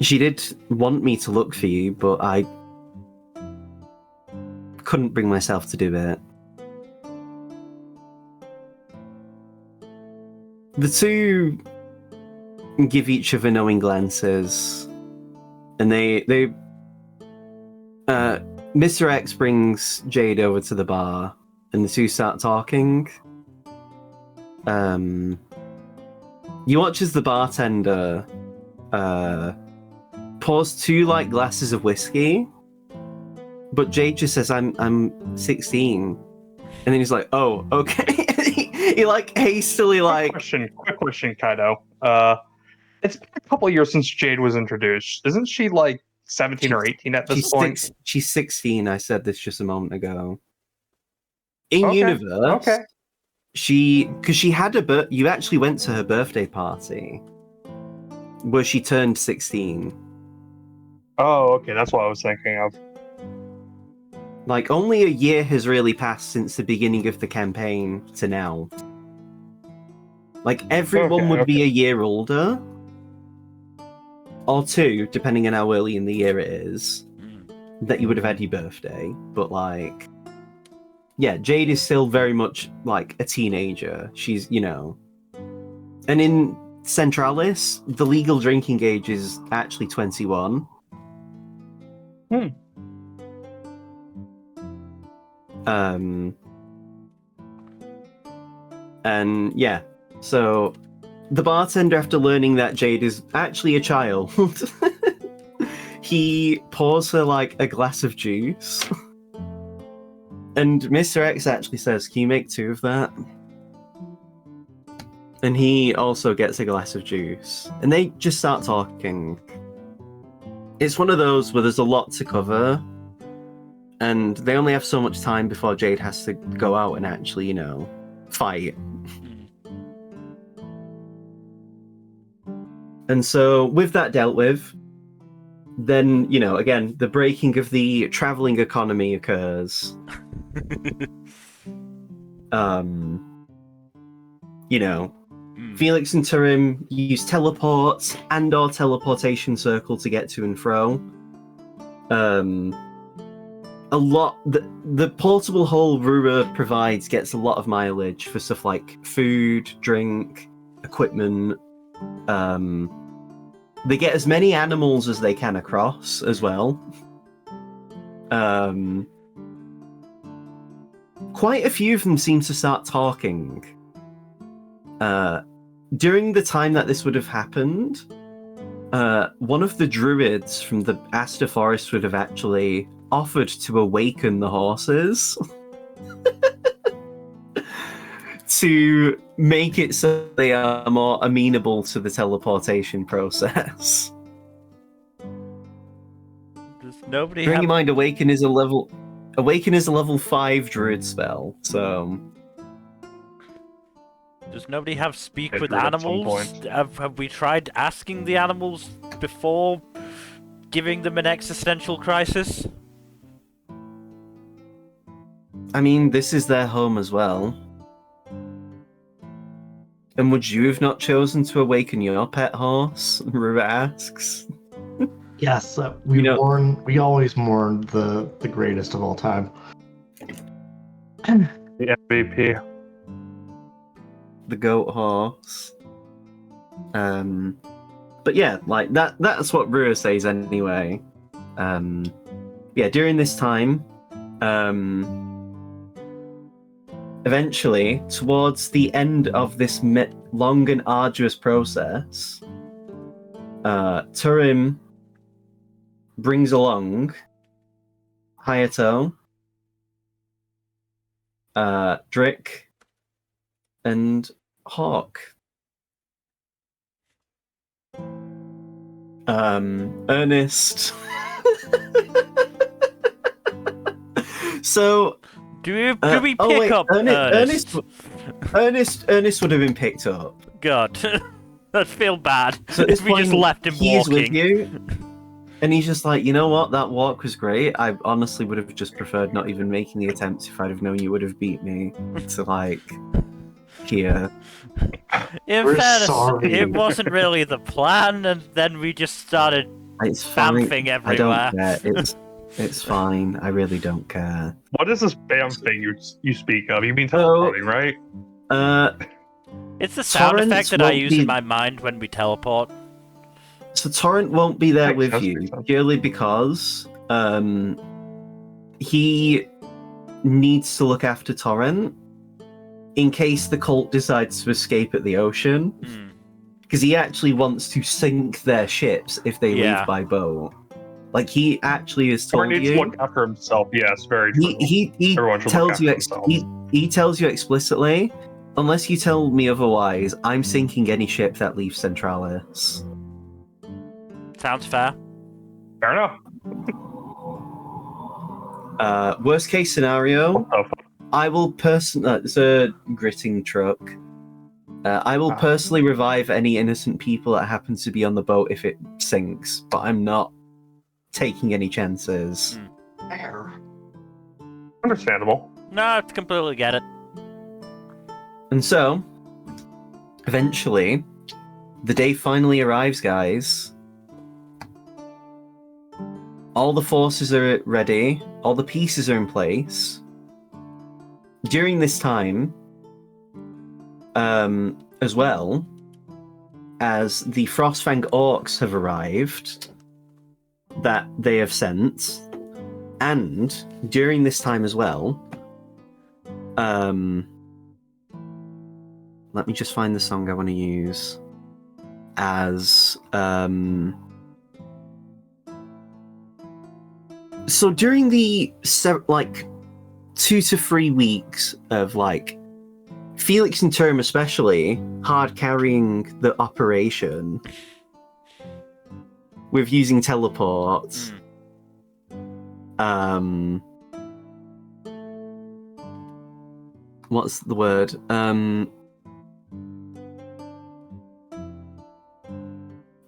She did want me to look for you, but I couldn't bring myself to do it. The two give each other knowing glances, and Mr. X brings Jade over to the bar, and the two start talking. You watch as the bartender pours 2 glasses of whiskey, but Jade just says, "I'm 16," and then he's like, "Oh, okay." he hastily Quick question, Kaido. It's been a couple of years since Jade was introduced. Isn't she 17 or 18 at this point? She's 16. I said this just a moment ago. In Okay, universe, okay. because she had you actually went to her birthday party where she turned 16. Oh, okay, that's what I was thinking of. Only a year has really passed since the beginning of the campaign to now. Everyone would be a year older. Or 2, depending on how early in the year it is, that you would have had your birthday. But yeah, Jade is still very much a teenager. She's, And in Centralis, the legal drinking age is actually 21. And yeah, so the bartender, after learning that Jade is actually a child, he pours her a glass of juice. And Mr. X actually says, "Can you make 2 of that?" And he also gets a glass of juice. And they just start talking. It's one of those where there's a lot to cover, and they only have so much time before Jade has to go out and actually, fight. And so, with that dealt with, then, again, the breaking of the traveling economy occurs. Felix and Turim use teleports and/or teleportation circle to get to and fro. The portable hull Rura provides gets a lot of mileage for stuff like food, drink, equipment. They get as many animals as they can across as well. Quite a few of them seem to start talking. During the time that this would have happened, one of the druids from the Aster Forest would have actually offered to awaken the horses. to make it so they are more amenable to the teleportation process. Does nobody Bearing have... in mind, Awaken is a level 5 druid spell, so Does nobody have speak It with drew at some animals? point. Have we tried asking the animals before giving them an existential crisis? I mean, this is their home as well. And would you have not chosen to awaken your pet horse? Rua asks. Yes, we always mourn the greatest of all time. The MVP. The goat horse. But yeah, like that's what Rua says anyway. Yeah, during this time, eventually, towards the end of this long and arduous process, Turim brings along Hayato, Drick, and Hawk. Ernest. So Do we pick up Ernest would have been picked up. God, I'd feel bad So at this if we just point, left him he is with walking. you, and he's just like, you know what, that walk was great. I honestly would have just preferred not even making the attempt if I'd have known you would have beat me to like here. In We're fairness, sorry. it wasn't really the plan, and then we just started It's fine. bamfing I everywhere. don't care. It's fine. I really don't care. What is this BAM thing you speak of? You mean Oh. teleporting, right? It's the sound Torrents effect that I won't use be- in my mind when we teleport. So Torrent won't be there Makes with sense, you makes sense. purely because he needs to look after Torrent in case the cult decides to escape at the ocean. Hmm. Because he actually wants to sink their ships if they Yeah. leave by boat. Like he actually has Or told needs to you. look after himself. Yes, very true. He Everyone should look tells after you themselves. he tells you explicitly, unless you tell me otherwise, I'm sinking any ship that leaves Centralis. Sounds fair. Fair enough. Worst case scenario, What the fuck? I will it's a gritting truck. I will personally revive any innocent people that happen to be on the boat if it sinks, but I'm not taking any chances. Fair. Understandable. No, I completely get it. And so, eventually, the day finally arrives, guys. All the forces are ready, all the pieces are in place. During this time, as well, as the Frostfang orcs have arrived that they have sent, and during this time as well, let me just find the song I want to use as so during the 2 to 3 weeks of like Felix and Term especially hard carrying the operation with using teleports. What's the word?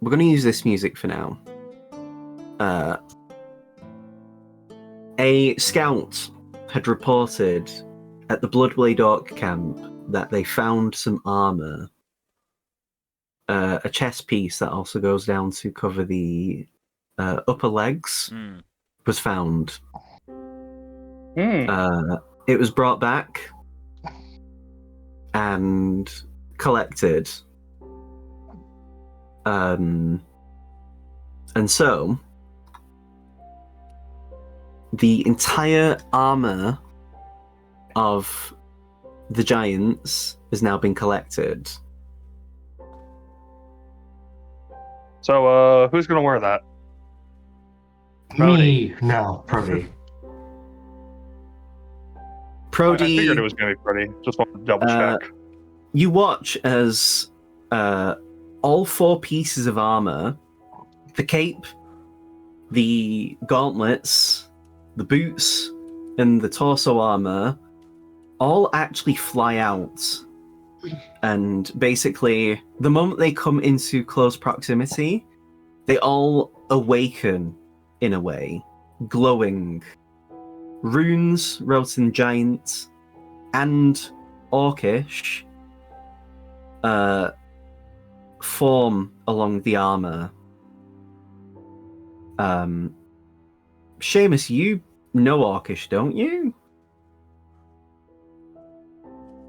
We're going to use this music for now. A scout had reported at the Bloodblade Orc camp that they found some armor. A chest piece that also goes down to cover the upper legs was found. It was brought back and collected. And so the entire armor of the giants has now been collected. So, who's gonna wear that? Me, no, Prody. I figured it Prody, was gonna be pretty. Just wanted to double check. you watch as all 4 pieces of armor, the cape, the gauntlets, the boots, and the torso armor, all actually fly out. And basically, the moment they come into close proximity, they all awaken in a way, glowing. Runes, Roten Giant, and Orcish form along the armor. Seamus, you know Orcish, don't you?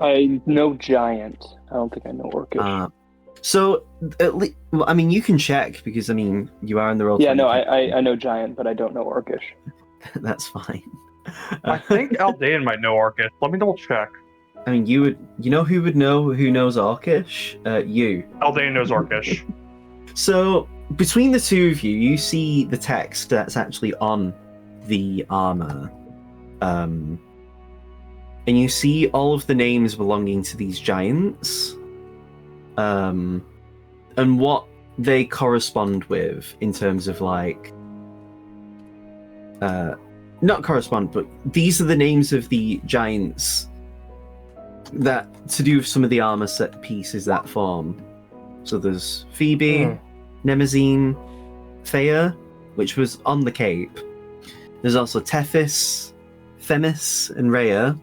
I know Giant. I don't think I know Orcish. So, well, I mean, you can check because, I mean, you are in the role. Yeah, no, I know Giant, but I don't know Orcish. That's fine. I think Aldean might know Orcish. Let me double check. I mean, you know who would know who knows Orcish? You. Aldean knows Orcish. So, between the two of you, you see the text that's actually on the armor. And you see all of the names belonging to these giants. And what they correspond with in terms of, like... not correspond, but these are the names of the giants that to do with some of the armor set pieces that form. So there's Phoebe, Nemazine, Thea, which was on the cape. There's also Tethys, Themis, and Rhea,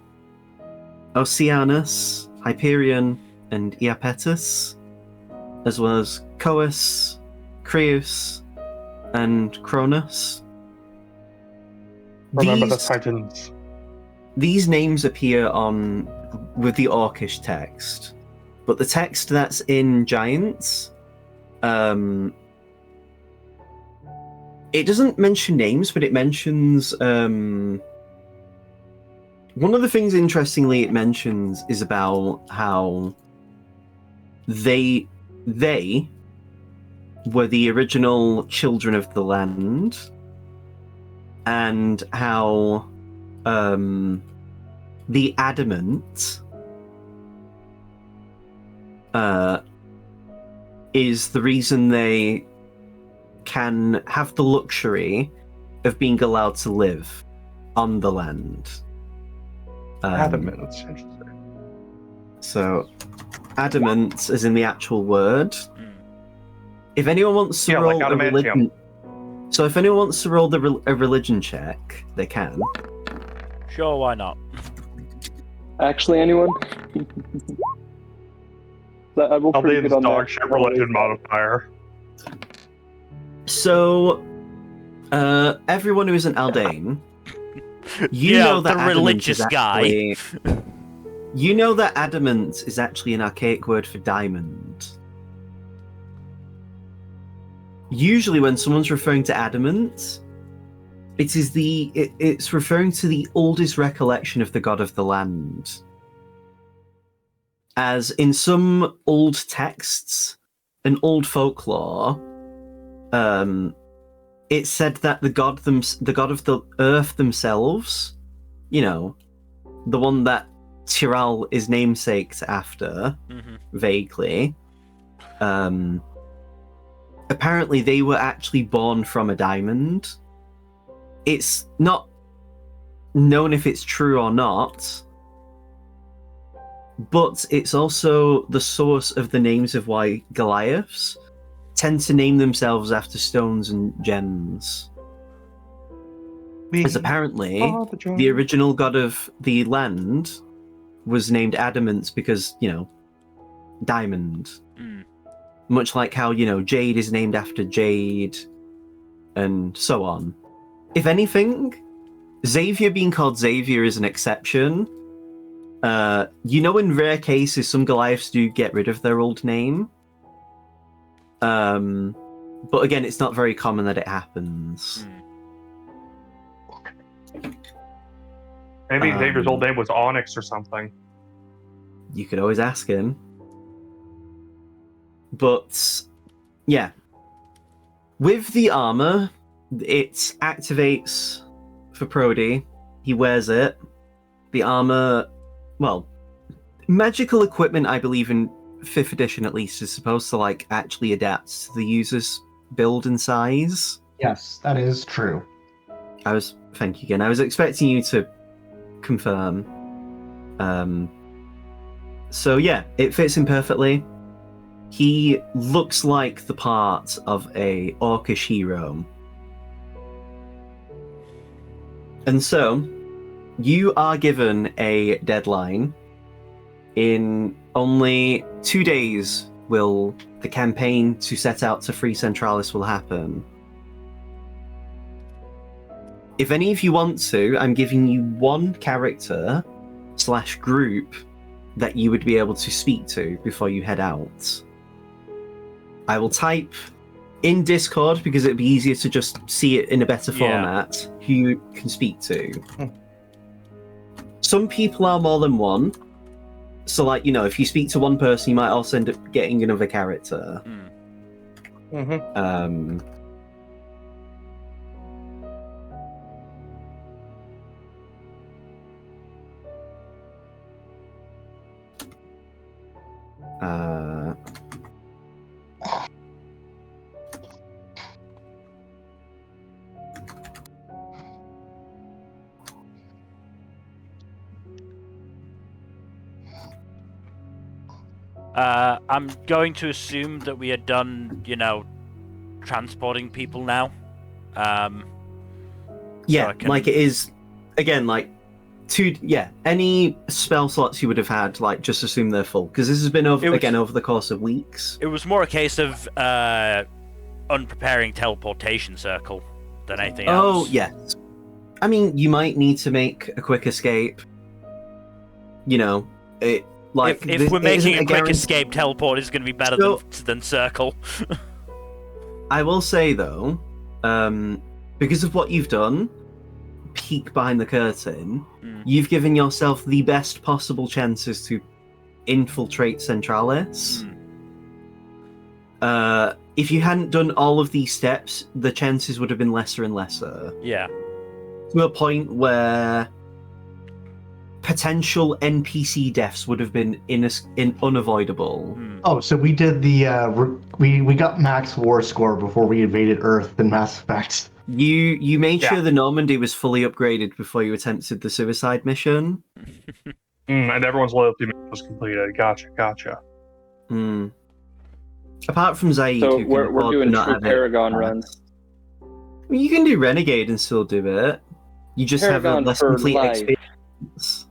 Oceanus, Hyperion, and Iapetus, as well as Cous, Creus, and Cronus. Remember the Titans. These names appear on with the Orcish text, but the text that's in Giants, it doesn't mention names, but it mentions one of the things interestingly it mentions is about how they were the original children of the land, and how the adamant is the reason they can have the luxury of being allowed to live on the land. Adamant, that's interesting. So, adamant is in the actual word. If anyone wants to roll like a religion, so if anyone wants to roll a religion check, they can. Sure, why not? Actually, anyone? I will pretty good Aldean's on dog that. shit religion modifier. So, everyone who isn't Aldean, you Yeah, know that the adamant religious is guy. actually, you know that adamant is actually an archaic word for diamond. Usually, when someone's referring to adamant, it's referring to the oldest recollection of the god of the land. As in some old texts and old folklore, it said that the god of the earth themselves, you know, the one that Tyrell is namesaked after, vaguely, apparently they were actually born from a diamond. It's not known if it's true or not, but it's also the source of the names of why Goliaths tend to name themselves after stones and gems. As apparently, the original god of the land was named Adamant because, you know, diamond. Much like how, you know, Jade is named after Jade, and so on. If anything, Xavier being called Xavier is an exception. You know, in rare cases, some Goliaths do get rid of their old name. But again, it's not very common that it happens. Maybe Xavier's old name was Onyx or something. You could always ask him. But, yeah. With the armor, it activates for Prody. He wears it. The armor, well, magical equipment, I believe in 5th edition at least, is supposed to like actually adapt to the user's build and size. Yes, that is true. Thank you again. I was expecting you to confirm. So yeah, it fits him perfectly. He looks like the part of a orcish hero. And so, you are given a deadline. In only 2 days will the campaign to set out to free Centralis will happen. If any of you want to, I'm giving you one character / group that you would be able to speak to before you head out. I will type in Discord because it'd be easier to just see it in a better format who you can speak to. Some people are more than one. So, like, you know, if you speak to one person, you might also end up getting another character. I'm going to assume that we are done, you know, transporting people now. Yeah, like it is, again, like, any spell slots you would have had, like, just assume they're full. Because this has been, over the course of weeks. It was more a case of unpreparing teleportation circle than anything else. Oh, yes. I mean, you might need to make a quick escape. You know, it... Like, if we're making a quick escape, teleport is going to be better than circle. I will say, though, because of what you've done, peek behind the curtain, you've given yourself the best possible chances to infiltrate Centralis. If you hadn't done all of these steps, the chances would have been lesser and lesser. Yeah. To a point where potential NPC deaths would have been unavoidable. Oh, so we did the we got max war score before we invaded Earth in Mass Effect. You made sure the Normandy was fully upgraded before you attempted the suicide mission. And everyone's loyalty was completed. Gotcha. Apart from Zaid, So who we're doing true Paragon runs. You can do Renegade and still do it. You just Paragon have a less for complete life. experience.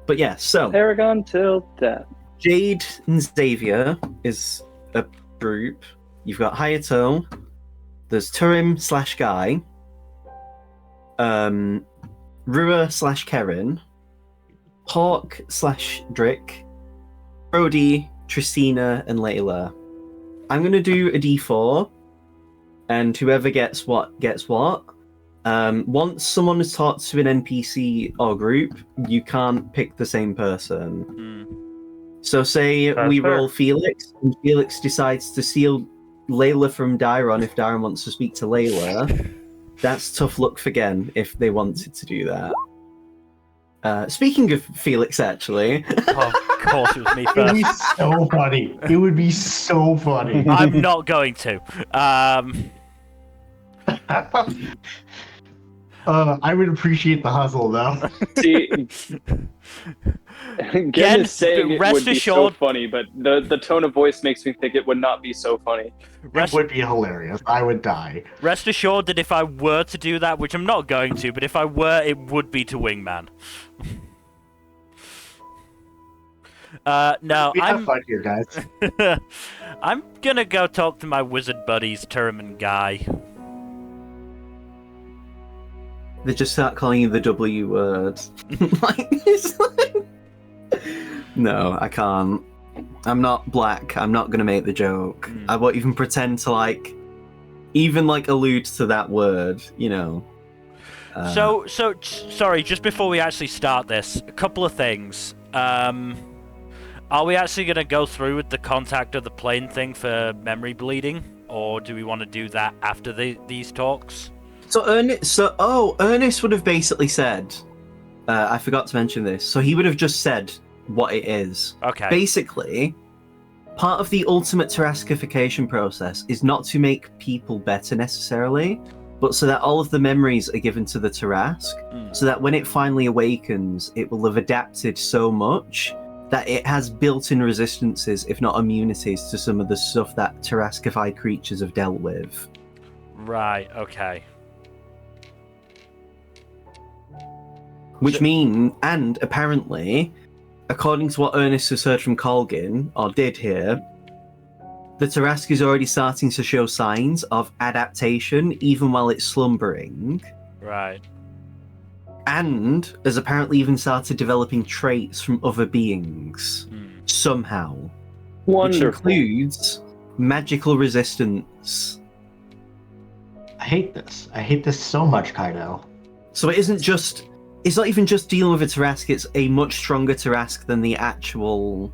But yeah, so Paragon till death. Jade and Xavier is a group. You've got Hayato. There's Turim / Guy. Rua / Karen. Hawk / Drick. Brody, Tristina, and Layla. I'm gonna do a D4, and whoever gets what gets what. Once someone is talked to an NPC or group, you can't pick the same person. So say we roll Felix, and Felix decides to seal Layla from Dairon if Dairon wants to speak to Layla. That's tough luck for Gen if they wanted to do that. Speaking of Felix, actually... Of course it was me first. It would be so funny. It would be so funny. I'm not going to. I would appreciate the hustle, though. See, Gen is saying it rest would be assured- so funny, but the tone of voice makes me think it would not be so funny. It would be hilarious. I would die. Rest assured that if I were to do that, which I'm not going to, but if I were, it would be to Wingman. No, We have fun here, guys. I'm gonna go talk to my wizard buddies, Turim and Guy. They just start calling you the W word. It's like... No, I can't. I'm not black. I'm not gonna make the joke. I won't even pretend to even allude to that word. You know. So sorry. Just before we actually start this, a couple of things. Are we actually gonna go through with the contact of the plane thing for memory bleeding, or do we want to do that after these talks? So Ernest would have basically said, I forgot to mention this. So he would have just said, what it is. Okay. Basically, part of the ultimate Taraskification process is not to make people better necessarily, but so that all of the memories are given to the Tarask, so that when it finally awakens, it will have adapted so much that it has built-in resistances, if not immunities, to some of the stuff that Taraskified creatures have dealt with. Right, okay. Which and apparently, according to what Ernest has heard from Colgin, or did hear, the Tarask is already starting to show signs of adaptation even while it's slumbering. Right. And has apparently even started developing traits from other beings. Somehow. Wonderful. Which includes magical resistance. I hate this. I hate this so much, Kaido. So it's not even just dealing with a Tarask, it's a much stronger Tarask than the actual...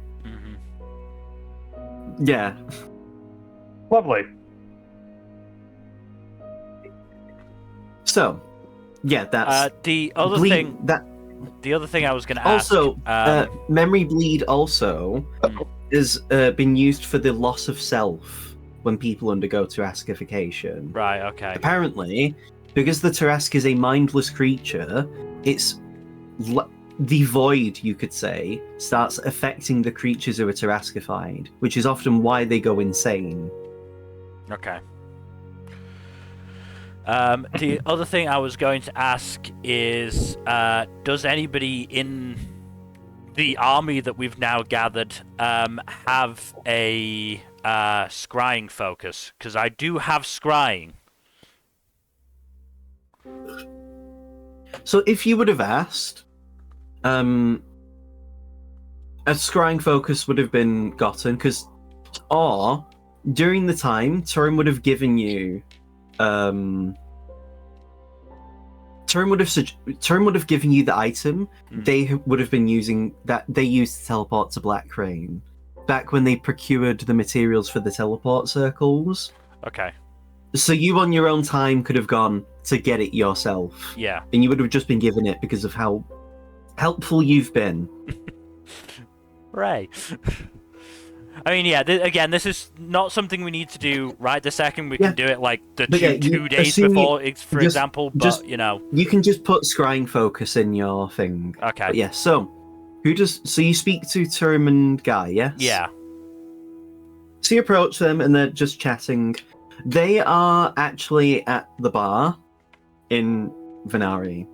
Yeah. Lovely. So, yeah, that's... the other thing I was going to ask... Also, Memory Bleed also has been used for the loss of self when people undergo Taraskification. Right, okay. Apparently, because the Tarask is a mindless creature, it's... the void, you could say, starts affecting the creatures who are Taraskified, which is often why they go insane. Okay. The other thing I was going to ask is, does anybody in the army that we've now gathered have a scrying focus? Because I do have scrying. So if you would have asked, a scrying focus would have been gotten, or during the time, Turin would have given you, Turin would have given you the item they would have been using, that they used to teleport to Black Crane, back when they procured the materials for the teleport circles. Okay. So you on your own time could have gone to get it yourself. Yeah. And you would have just been given it because of how helpful you've been. Right. I mean, yeah, again, this is not something we need to do right this second. We can do it like two days before, for example, but, you know. You can just put scrying focus in your thing. Okay. But yeah, so you speak to Turim and Guy, yes? Yeah. So you approach them and they're just chatting. They are actually at the bar in Venari.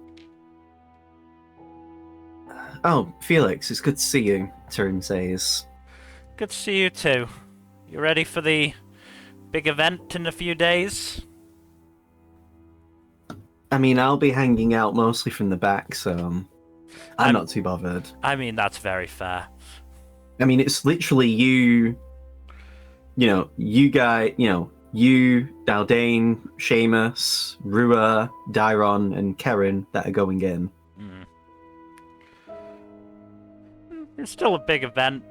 Oh, Felix, it's good to see you, Turim says. Good to see you too. You ready for the big event in a few days? I mean, I'll be hanging out mostly from the back, so I'm not too bothered. I mean, that's very fair. I mean, it's literally you Daldane, Seamus, Rua, Dairon, and Karen that are going in. It's still a big event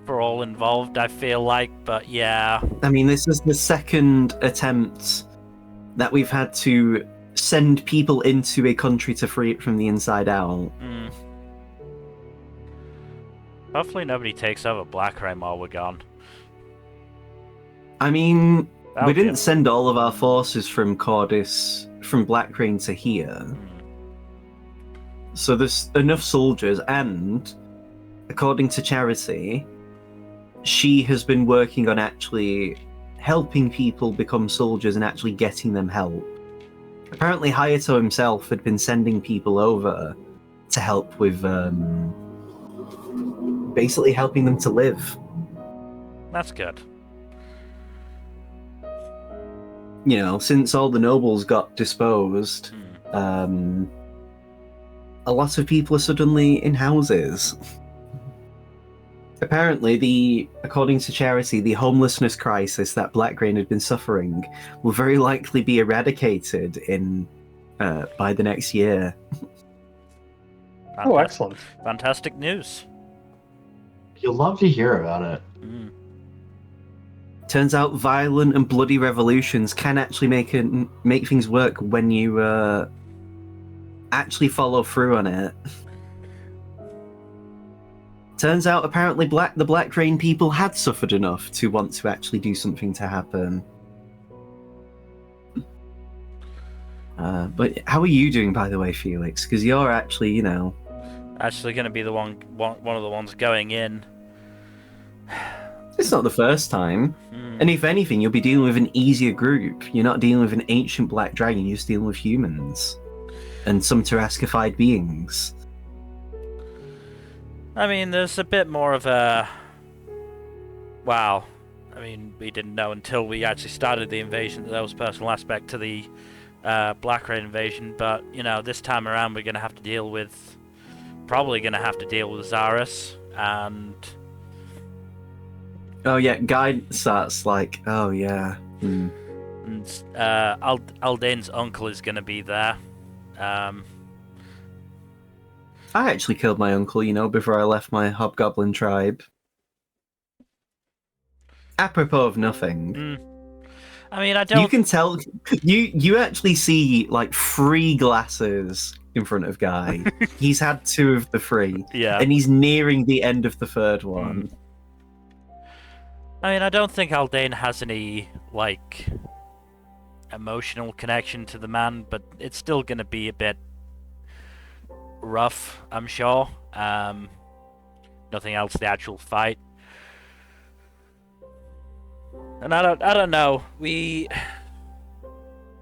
for all involved, I feel like, but yeah. I mean, this is the second attempt that we've had to send people into a country to free it from the inside out. Hopefully nobody takes over Black Rain while we're gone. I mean, we didn't send all of our forces from Black Rain to here. So there's enough soldiers, and according to Charity, she has been working on actually helping people become soldiers and actually getting them help. Apparently Hayato himself had been sending people over to help with basically helping them to live. That's good. You know, since all the nobles got disposed, a lot of people are suddenly in houses. Apparently, according to Charity, the homelessness crisis that Black Rain had been suffering will very likely be eradicated by the next year. Oh, excellent. Fantastic news. You'll love to hear about it. Turns out violent and bloody revolutions can actually make things work when you actually follow through on it. Turns out, apparently, the Black Rain people had suffered enough to want to actually do something to happen. But how are you doing, by the way, Felix? Because you're actually, Actually going to be the one of the ones going in. It's not the first time. Hmm. And if anything, you'll be dealing with an easier group. You're not dealing with an ancient black dragon, you're just dealing with humans. And some Tarascified beings. I mean, there's a bit more of a... Wow. I mean, we didn't know until we actually started the invasion that there was a personal aspect to the Black Rain invasion, but, this time around we're going to have to deal with... Probably going to have to deal with Zarus, and... Oh yeah, Guy starts like, oh yeah. And Aldane's uncle is going to be there. I actually killed my uncle, before I left my hobgoblin tribe. Apropos of nothing. I mean, I don't... You can tell... You actually see, like, 3 glasses in front of Guy. He's had 2 of the 3. Yeah. And he's nearing the end of the 3rd one. I mean, I don't think Aldane has any, like, emotional connection to the man, but it's still going to be a bit rough, I'm sure. Nothing else, the actual fight. And I don't know. Who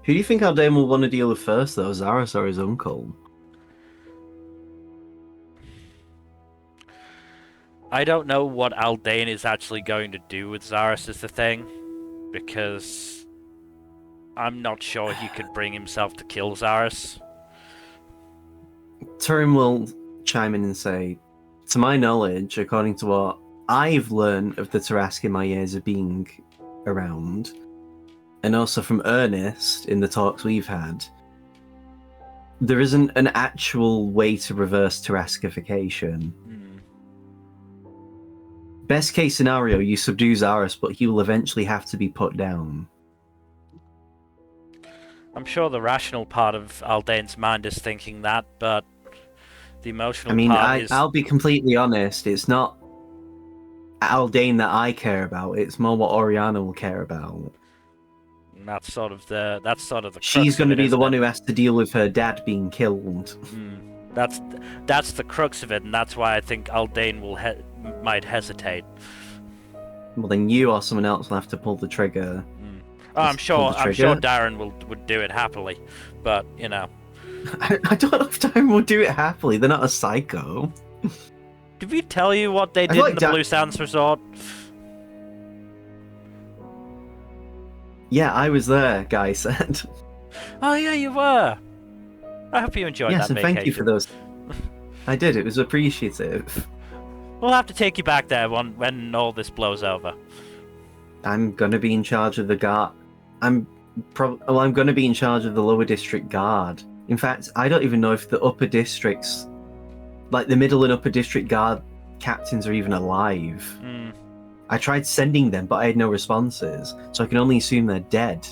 do you think Aldane will want to deal with first, though? Zarus or his uncle? I don't know what Aldane is actually going to do with Zarus is the thing, because I'm not sure he could bring himself to kill Zarus. Turin will chime in and say, to my knowledge, according to what I've learned of the Tarrasque in my years of being around, and also from Ernest in the talks we've had, there isn't an actual way to reverse Tarrascification. Best case scenario, you subdue Zarus, but he will eventually have to be put down. I'm sure the rational part of Aldane's mind is thinking that, but the emotional part is... I'll be completely honest, it's not Aldane that I care about, it's more what Oriana will care about. That's sort of the She's going to be the one who who has to deal with her dad being killed. That's the crux of it, and that's why I think Aldane might hesitate. Well, then you or someone else will have to pull the trigger. Oh, I'm sure Darren would do it happily, but I don't know if Darren will do it happily. They're not a psycho. Did we tell you what they did in the Blue Sands Resort? Yeah, I was there, Guy said. Oh yeah, you were. I hope you enjoyed that vacation. Yes, and thank you for those. I did. It was appreciative. We'll have to take you back there when all this blows over. I'm gonna be in charge of the guard. I'm gonna be in charge of the lower district guard. In fact, I don't even know if the upper districts, like the middle and upper district guard captains, are even alive. I tried sending them, but I had no responses, so I can only assume they're dead.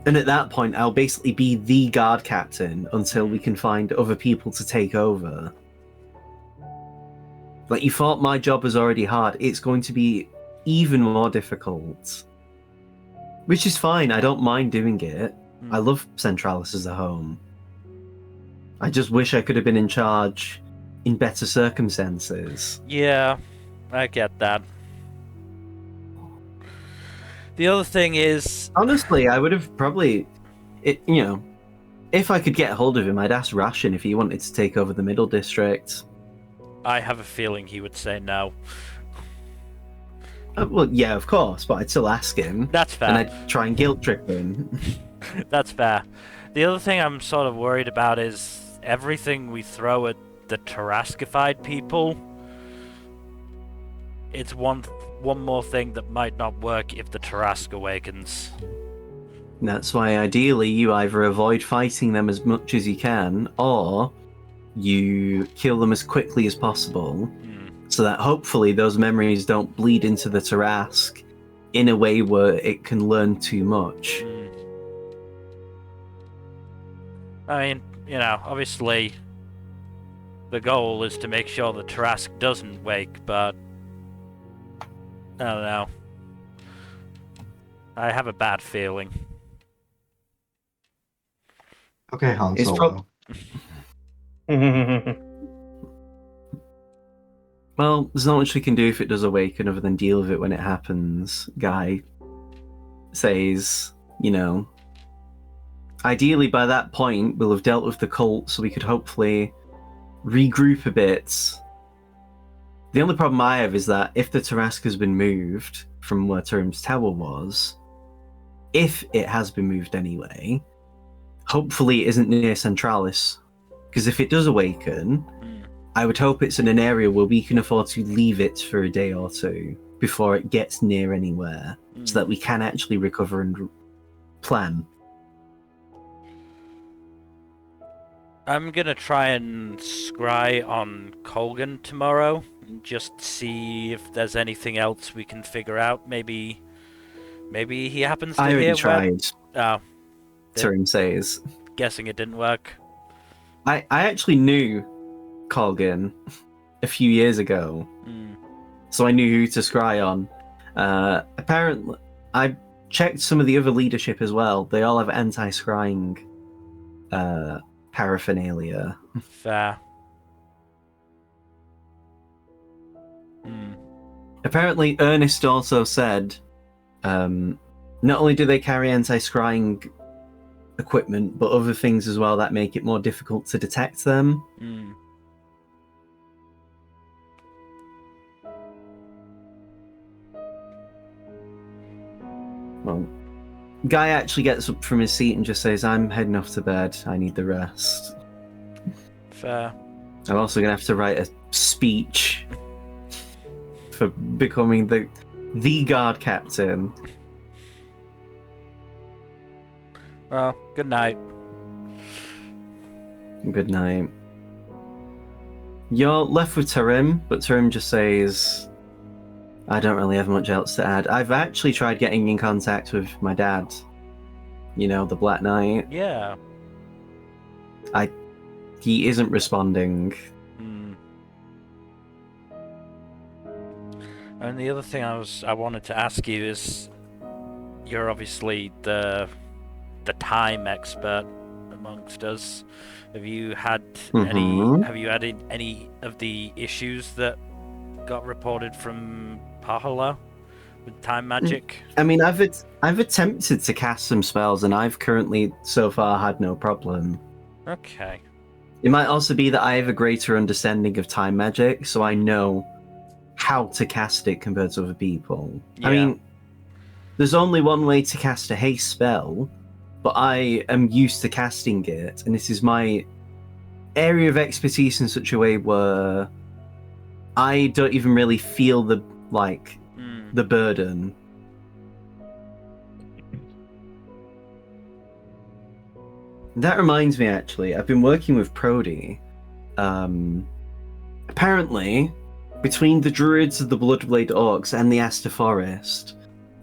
And at that point, I'll basically be the guard captain until we can find other people to take over. Like, you thought my job was already hard, it's going to be even more difficult. Which is fine, I don't mind doing it. I love Centralis as a home. I just wish I could have been in charge in better circumstances. Yeah, I get that. The other thing is... Honestly, I would have probably... if I could get hold of him, I'd ask Rashin if he wanted to take over the Middle District. I have a feeling he would say no. Well, yeah, of course, but I'd still ask him. That's fair. And I'd try and guilt trip him. That's fair. The other thing I'm sort of worried about is everything we throw at the Tarrascified people. It's one more thing that might not work if the Tarrasque awakens. That's why ideally you either avoid fighting them as much as you can, or you kill them as quickly as possible, so that hopefully those memories don't bleed into the Tarrasque in a way where it can learn too much. I mean, obviously The goal is to make sure the Tarask doesn't wake, but I don't know. I have a bad feeling. Okay, Han It's Solo. Well, there's not much we can do if it does awaken other than deal with it when it happens. Guy says, ideally by that point we'll have dealt with the cult, so we could hopefully regroup a bit. The only problem I have is that if the Tarask has been moved from where Turim's tower was, if it has been moved anyway, hopefully it isn't near Centralis. Because if it does awaken, I would hope it's in an area where we can afford to leave it for a day or two before it gets near anywhere, so that we can actually recover and plan. I'm gonna try and scry on Colgan tomorrow and just see if there's anything else we can figure out. Maybe he happens to I already hear tried, Did- Turim says. guessing it didn't work. I actually knew Colgan a few years ago, so I knew who to scry on. Apparently, I checked some of the other leadership as well. They all have anti-scrying paraphernalia. Fair. Apparently, Ernest also said, not only do they carry anti-scrying equipment, but other things as well that make it more difficult to detect them. Well, Guy actually gets up from his seat and just says, I'm heading off to bed. I need the rest. Fair. I'm also going to have to write a speech for becoming the guard captain. Well, good night. Good night. You're left with Tarim, but Tarim just says, I don't really have much else to add. I've actually tried getting in contact with my dad. The Black Knight. Yeah. He isn't responding. And the other thing I wanted to ask you is, you're obviously the time expert amongst us. Have you had any of the issues that got reported from Pahala with time magic? I mean, I've attempted to cast some spells, and I've currently so far had no problem. Okay. It might also be that I have a greater understanding of time magic, so I know how to cast it compared to other people. Yeah. I mean, there's only one way to cast a haste spell, but I am used to casting it, and this is my area of expertise in such a way where I don't even really feel the burden. That reminds me, actually, I've been working with Prody. Apparently, between the Druids of the Bloodblade Orcs and the Aster Forest,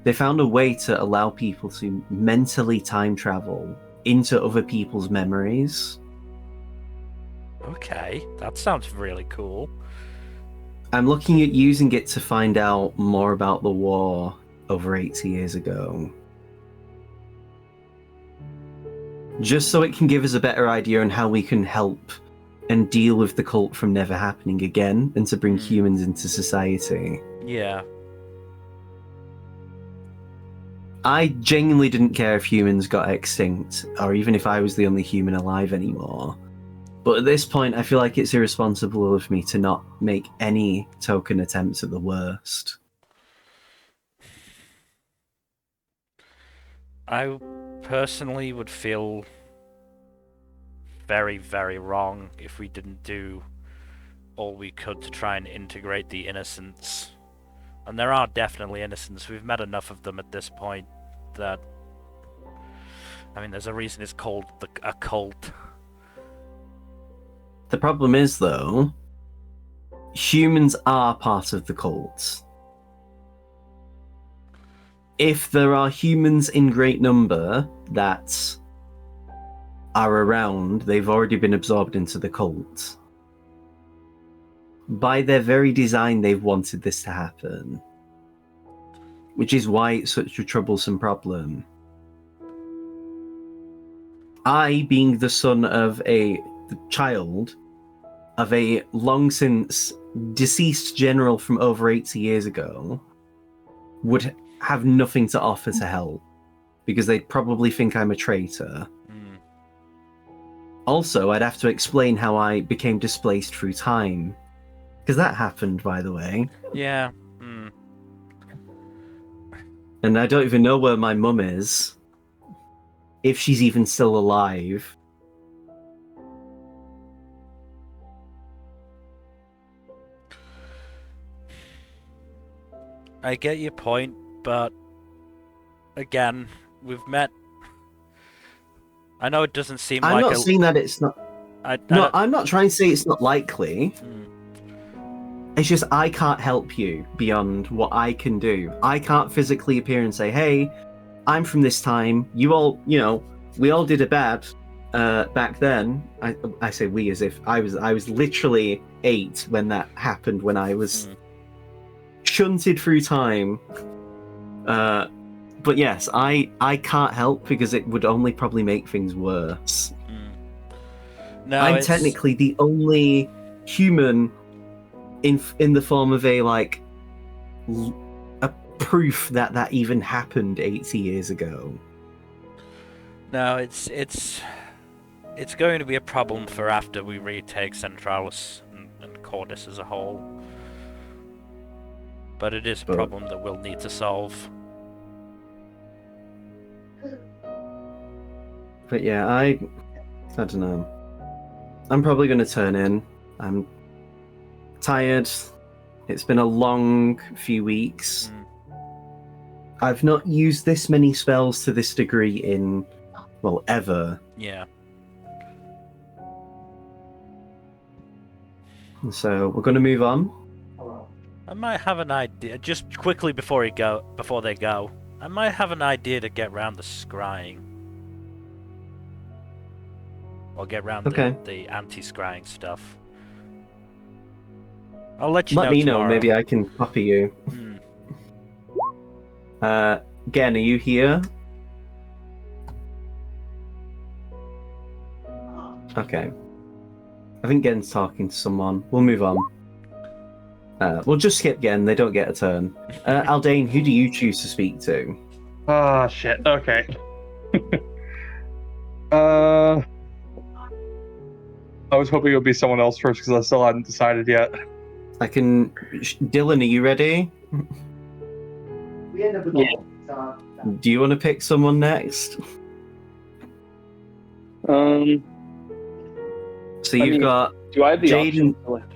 they found a way to allow people to mentally time travel into other people's memories. Okay, that sounds really cool. I'm looking at using it to find out more about the war over 80 years ago. Just so it can give us a better idea on how we can help and deal with the cult from never happening again, and to bring humans into society. Yeah. I genuinely didn't care if humans got extinct, or even if I was the only human alive anymore. But at this point, I feel like it's irresponsible of me to not make any token attempts at the worst. I personally would feel very, very wrong if we didn't do all we could to try and integrate the innocents. And there are definitely innocents. We've met enough of them at this point that... I mean, there's a reason it's called a cult. The problem is, though, humans are part of the cult. If there are humans in great number that are around, they've already been absorbed into the cult. by their very design, they've wanted this to happen. Which is why it's such a troublesome problem. I, being the son of the child of a long since deceased general from over 80 years ago, would have nothing to offer to help, because they'd probably think I'm a traitor. Also, I'd have to explain how I became displaced through time. Because that happened, by the way. Yeah. And I don't even know where my mum is. If she's even still alive. I get your point, but again, we've met. I know it doesn't seem I'm like not saying that it's not. No, I'm not trying to say it's not likely. It's just I can't help you beyond what I can do. I can't physically appear and say, "Hey, I'm from this time. You all, we all did a bad back then." I say we as if I was literally 8 when that happened. When I was shunted through time. But yes, I can't help because it would only probably make things worse. No, I'm technically the only human in the form of a proof that even happened 80 years ago. No, it's going to be a problem for after we retake Centralis and Cordis as a whole. But it is a problem that we'll need to solve. But yeah, I don't know. I'm probably going to turn in. I'm tired. It's been a long few weeks. I've not used this many spells to this degree in, well, ever. Yeah. So we're going to move on. I might have an idea. Just quickly before they go, I might have an idea to get round the scrying. Or get round the anti-scrying stuff. I'll let you know. Let me tomorrow. know. Maybe I can copy you. Gen, are you here? Okay. I think Gen's talking to someone. We'll move on. We'll just skip Gen. They don't get a turn. Aldane, who do you choose to speak to? Oh, shit. Okay. I was hoping it would be someone else first because I still hadn't decided yet. I can... Dylan, are you ready? Do you want to pick someone next? So you've got... Do I have the Jade option to select?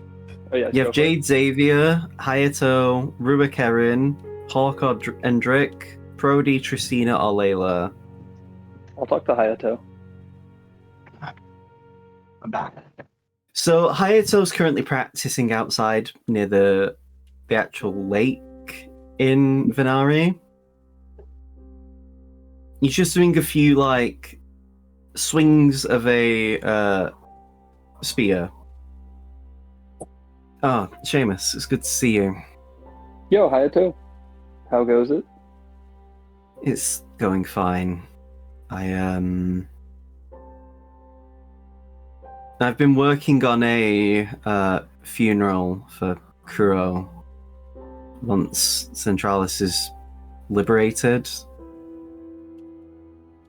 Oh, yeah, you have Jade, Xavier, Hayato, Ruba Karen, Hawk and Drick, Prody, Tristina, or Layla. I'll talk to Hayato. I'm back. So Hayato's currently practicing outside near the actual lake in Venari. He's just doing a few swings of a spear. Ah, Seamus, it's good to see you. Yo, Hayato. How goes it? It's going fine. I've been working on a funeral for Kuro once Centralis is liberated.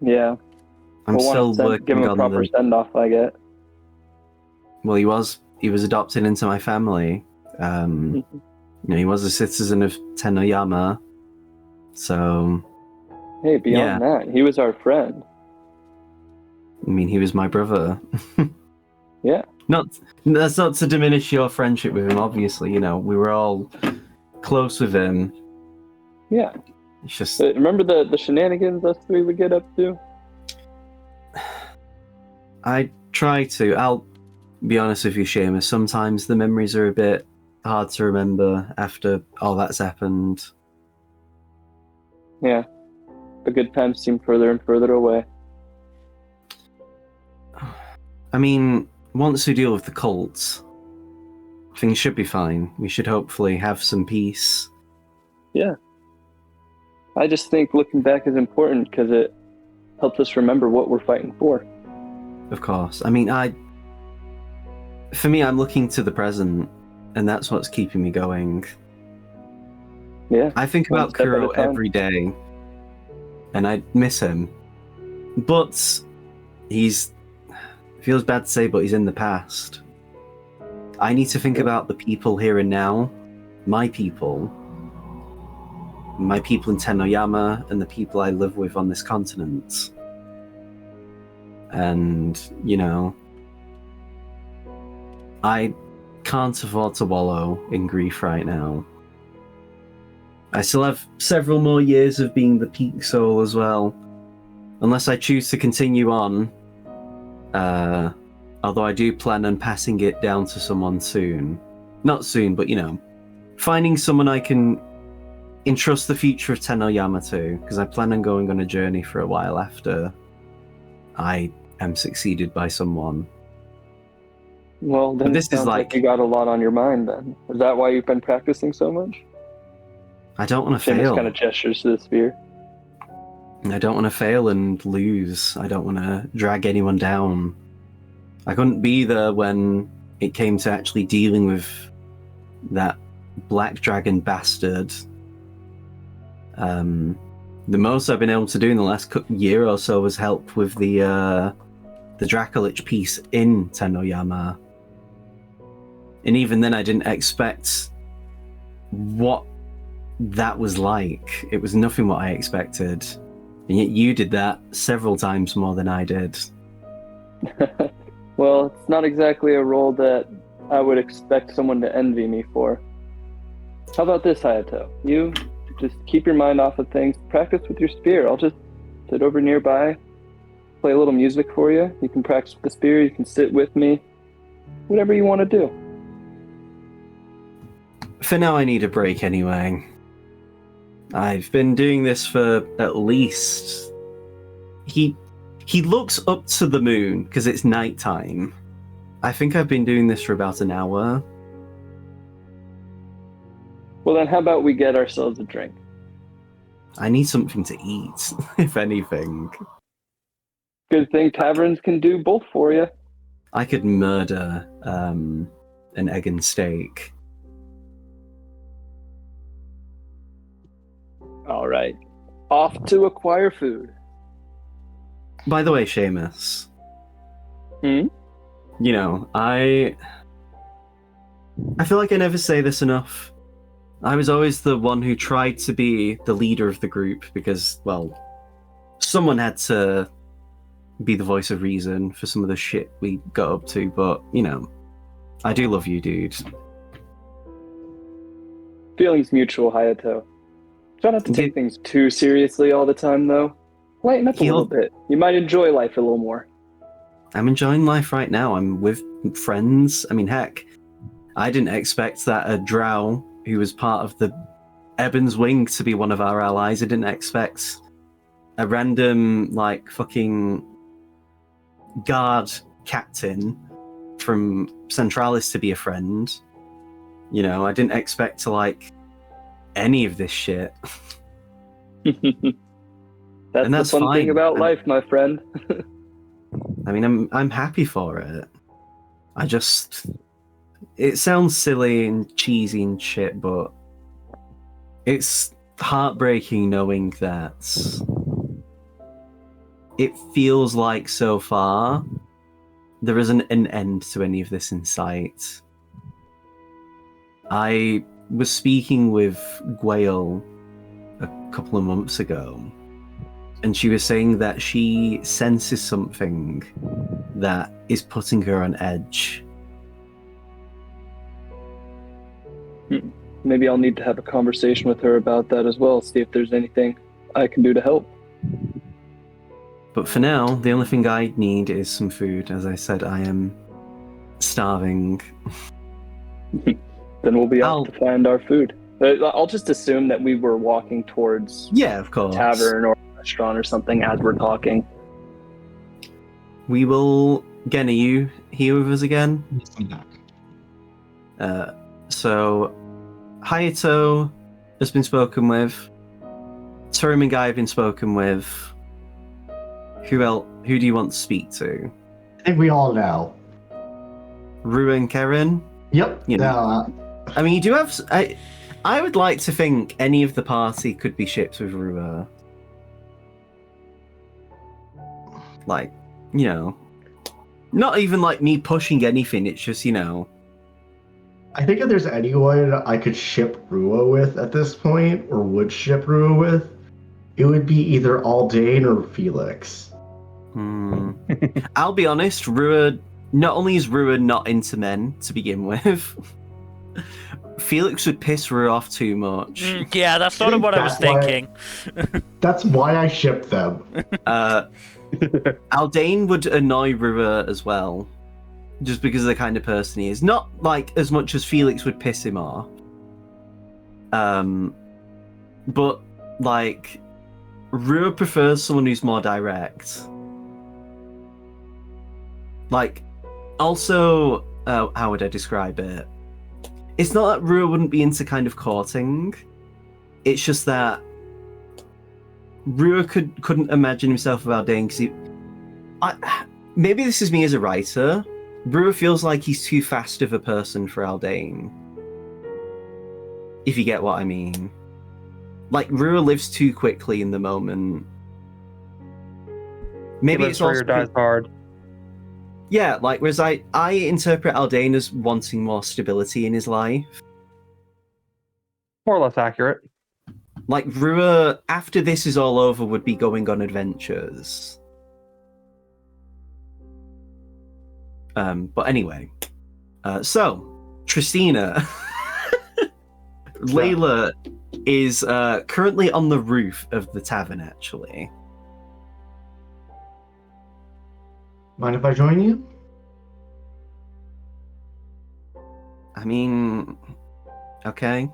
Yeah. I'm still working give him a on proper send-off, I get. Well, he was adopted into my family. He was a citizen of Tenoyama. So... Hey, beyond that, he was our friend. I mean, he was my brother. Yeah. That's not to diminish your friendship with him, obviously. We were all close with him. Yeah. It's just... Remember the shenanigans us three would get up to? I try to. I'll be honest with you, Seamus. Sometimes the memories are a bit hard to remember after all that's happened. Yeah. The good times seem further and further away. I mean, once we deal with the cults, things should be fine. We should hopefully have some peace. Yeah. I just think looking back is important because it helps us remember what we're fighting for. Of course. I mean, for me, I'm looking to the present, and that's what's keeping me going. Yeah. I think one about step at a Kuro time. every day, and I miss him. But feels bad to say, but he's in the past. I need to think about the people here and now, my people in Tenoyama, and the people I live with on this continent. And, you know, I can't afford to wallow in grief right now. I still have several more years of being the peak soul as well, unless I choose to continue on. Although I do plan on passing it down to someone soon. Not soon, but, you know, finding someone I can entrust the future of Tenoyama to, because I plan on going on a journey for a while after I am succeeded by someone. Well, then But this it sounds is like you got a lot on your mind then. Is that why you've been practicing so much? I don't want to Seamus fail. kind of gestures to the spear. I don't want to fail and lose. I don't want to drag anyone down. I couldn't be there when it came to actually dealing with that black dragon bastard. The most I've been able to do in the last year or so was help with the Dracolich piece in Tenoyama. And even then I didn't expect what that was like. It was nothing what I expected. And yet you did that several times more than I did. Well, it's not exactly a role that I would expect someone to envy me for. How about this, Hayato? You just keep your mind off of things. Practice with your spear. I'll just sit over nearby, play a little music for you. You can practice with the spear. You can sit with me. Whatever you want to do. For now, I need a break anyway. I've been doing this for at least... He looks up to the moon because it's nighttime. I think I've been doing this for about an hour. Well, then how about we get ourselves a drink? I need something to eat, if anything. Good thing taverns can do both for you. I could murder an egg and steak. All right. Off to acquire food. By the way, Seamus. Hmm? You know, I feel like I never say this enough. I was always the one who tried to be the leader of the group because, well, someone had to be the voice of reason for some of the shit we got up to, but, you know, I do love you, dude. Feelings mutual, Hayato. Try not to take things too seriously all the time, though. Lighten up a little bit. You might enjoy life a little more. I'm enjoying life right now. I'm with friends. I mean, heck, I didn't expect that a drow who was part of the Ebon's Wing to be one of our allies. I didn't expect a random, like, fucking guard captain from Centralis to be a friend. You know, I didn't expect to like any of this shit. That's the fun thing about life, my friend. I mean, I'm happy for it. It sounds silly and cheesy and shit, but it's heartbreaking knowing that it feels like so far there isn't an end to any of this in sight. I was speaking with Gwael a couple of months ago, and she was saying that she senses something that is putting her on edge. Maybe I'll need to have a conversation with her about that as well, see if there's anything I can do to help. But for now, the only thing I need is some food. As I said, I am starving. Then we'll be off to find our food. I'll just assume that we were walking towards of course, a tavern or a restaurant or something as we're talking. We will... Gen, are you here with us again? Yes, I'm back. So Hayato has been spoken with. Turim and Guy have been spoken with. Who else? Who do you want to speak to? I think we all know. Rua and Karen? Yep. You know. I mean, you do have... I would like to think any of the party could be shipped with Rua. Like, you know... Not even like me pushing anything, it's just, you know... I think if there's anyone I could ship Rua with at this point, or would ship Rua with, it would be either Aldane or Felix. I'll be honest, Rua... Not only is Rua not into men to begin with, Felix would piss Rua off too much. Yeah, that's sort of what I was thinking. That's why I shipped them. Aldane would annoy Rua as well, just because of the kind of person he is. Not like as much as Felix would piss him off. But like, Rua prefers someone who's more direct. Like, also, how would I describe it? It's not that Rua wouldn't be into kind of courting. It's just that Rua couldn't imagine himself with Aldane because maybe this is me as a writer. Rua feels like he's too fast of a person for Aldane. If you get what I mean. Like, Rua lives too quickly in the moment. Maybe it's also... dies hard. Yeah, like, whereas I interpret Aldane as wanting more stability in his life. More or less accurate. Like, Rua, after this is all over, would be going on adventures. But anyway. So, Tristina. Layla is currently on the roof of the tavern, actually. Mind if I join you? I mean, okay.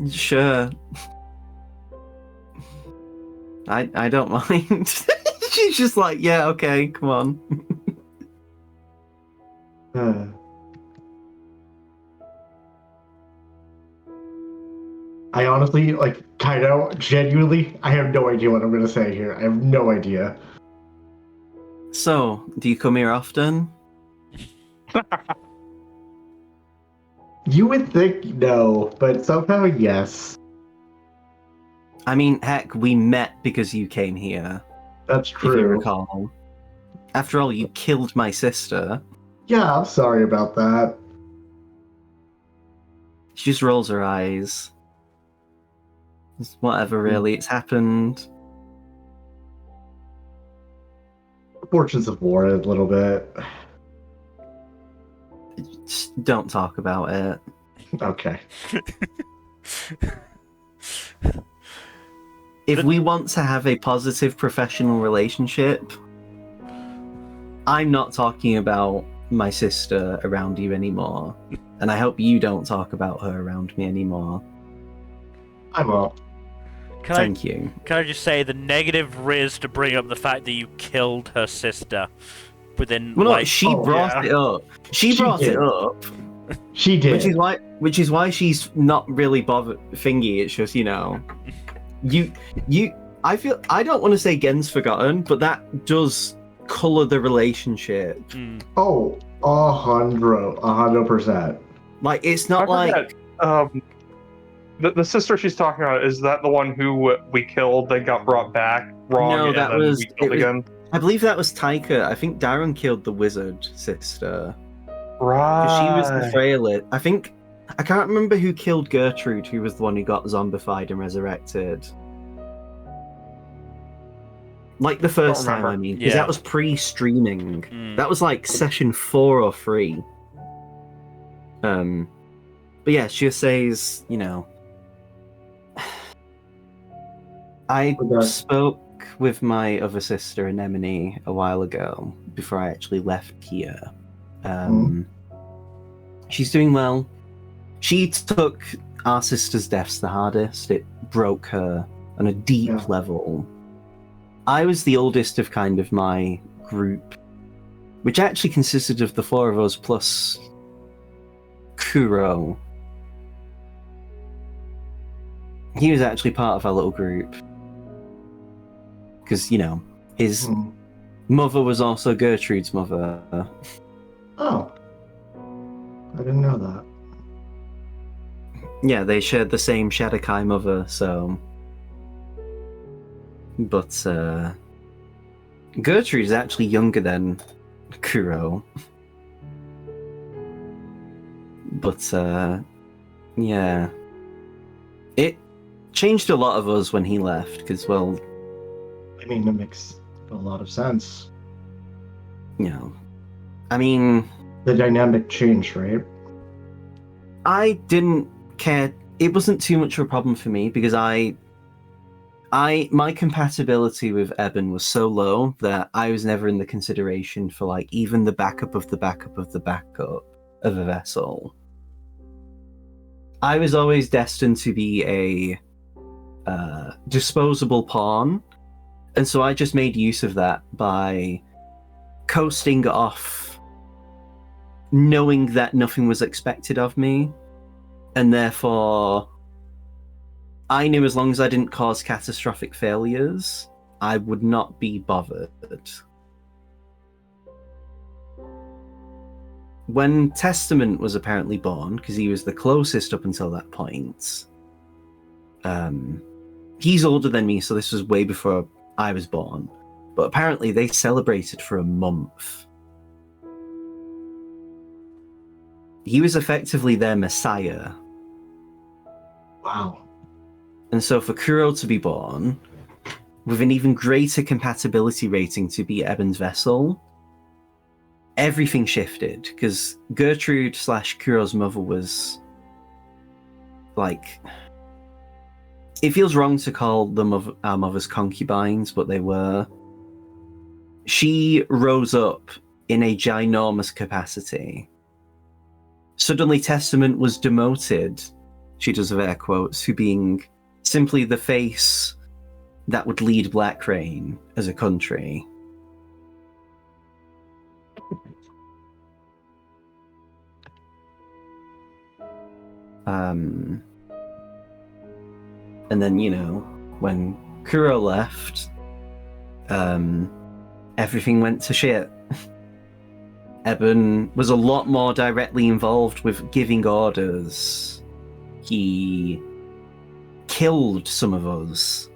Sure. I don't mind. She's just like, yeah, okay, come on. I honestly, like, Kaido, genuinely, I have no idea what I'm going to say here. I have no idea. So, do you come here often? You would think no, but somehow yes. I mean, heck, we met because you came here. That's If you true. recall. After all, you killed my sister. Yeah, I'm sorry about that. She just rolls her eyes. It's whatever, really. It's happened. Fortunes of war a little bit. Just don't talk about it. Okay. If we want to have a positive professional relationship, I'm not talking about my sister around you anymore. And I hope you don't talk about her around me anymore. I will. Thank you. Can I just say the negative riz to bring up the fact that you killed her sister within Well, no, like... she brought it up. She brought did. it up. She did. Which is why she's not really bothered thingy. It's just, you know, I feel, I don't want to say Gen's forgotten, but that does color the relationship. Oh, 100%. Like, it's not like... The sister she's talking about, is that the one who we killed and got brought back wrong? No, and that then was- we killed it was- again? I believe that was Taika. I think Darren killed the wizard sister. Right. 'Cause she was the frailest. I can't remember who killed Gertrude, who was the one who got zombified and resurrected. Like the first time, I mean. Because Yeah. that was pre-streaming. That was like session 4 or 3. But yeah, she just says, you know... I spoke with my other sister, Anemone, a while ago, before I actually left here. She's doing well. She took our sister's deaths the hardest. It broke her on a deep level. I was the oldest of kind of my group which actually consisted of the four of us plus Kuro. He was actually part of our little group. Because, you know, his mother was also Gertrude's mother. Oh. I didn't know that. Yeah, they shared the same Shadokai mother, so... But, Gertrude is actually younger than Kuro. But, yeah. It changed a lot of us when he left, because, well... I mean, it makes a lot of sense. You know... I mean... The dynamic changed, right? I didn't care. It wasn't too much of a problem for me, because my compatibility with Eben was so low that I was never in the consideration for, like, even the backup of the backup of the backup of a vessel. I was always destined to be a disposable pawn, and so I just made use of that by coasting off, knowing that nothing was expected of me, and therefore I knew as long as I didn't cause catastrophic failures, I would not be bothered. When Testament was apparently born, because he was the closest up until that point, he's older than me, so this was way before I was born, but apparently they celebrated for a month. He was effectively their messiah. Wow. And so for Kuro to be born, with an even greater compatibility rating to be Eben's vessel, everything shifted, because Gertrude / Kuro's mother was, like... It feels wrong to call our mothers concubines, but they were. She rose up in a ginormous capacity. Suddenly Testament was demoted, she does have air quotes, to being simply the face that would lead Black Rain as a country. And then, you know, when Kuro left, everything went to shit. Eben was a lot more directly involved with giving orders. He killed some of us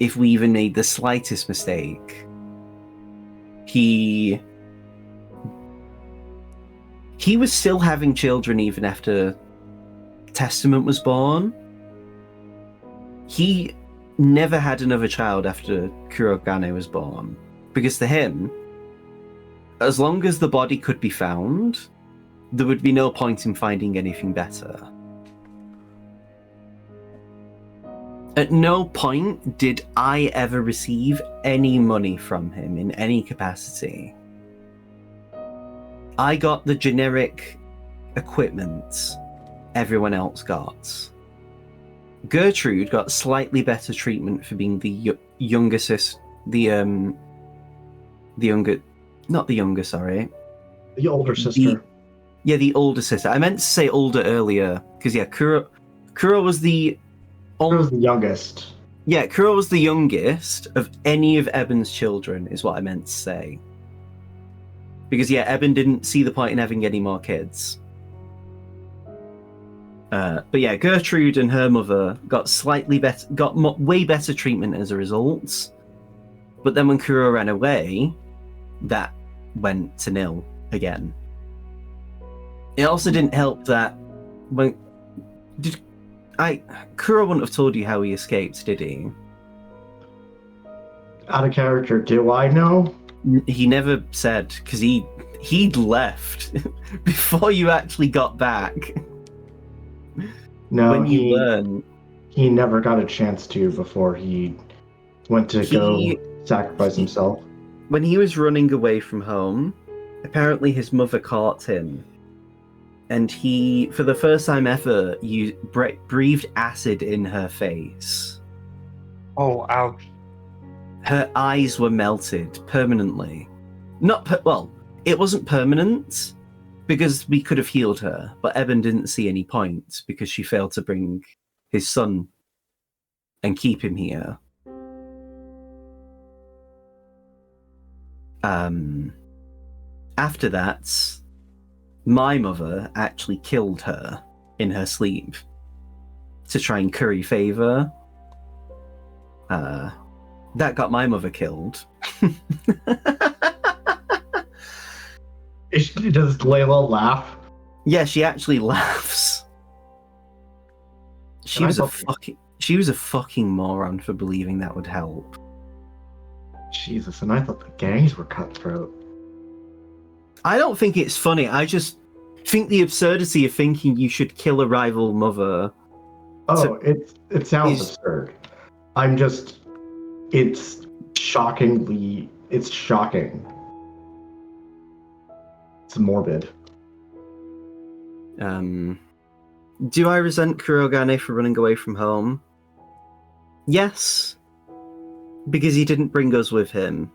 if we even made the slightest mistake. He was still having children even after Testament was born. He never had another child after Kurogane was born, because to him, as long as the body could be found, there would be no point in finding anything better. At no point did I ever receive any money from him in any capacity. I got the generic equipment everyone else got. Gertrude got slightly better treatment for being the younger sis, the older sister. The older sister. I meant to say older earlier, because Kuro was the youngest. Yeah, Kuro was the youngest of any of Eben's children, is what I meant to say. Because Eben didn't see the point in having any more kids. But yeah, Gertrude and her mother got way better treatment as a result. But then when Kuro ran away, that went to nil again. It also didn't help that Kuro wouldn't have told you how he escaped, did he? Out of character, do I know? He never said, because he'd left before you actually got back. No, when you learn, he never got a chance to before he went to go sacrifice himself. When he was running away from home, apparently his mother caught him, and he, for the first time ever, breathed acid in her face. Oh, ouch. Her eyes were melted permanently. it wasn't permanent because we could have healed her, but Eben didn't see any point because she failed to bring his son and keep him here. After that, my mother actually killed her in her sleep to try and curry favor. That got my mother killed. Does Layla laugh? Yeah, she actually laughs. She was a fucking moron for believing that would help. Jesus, and I thought the gangs were cutthroat. I don't think it's funny. I just think the absurdity of thinking you should kill a rival mother. Oh, it sounds absurd. It's shocking. It's morbid. Do I resent Kurogane for running away from home? Yes. Because he didn't bring us with him.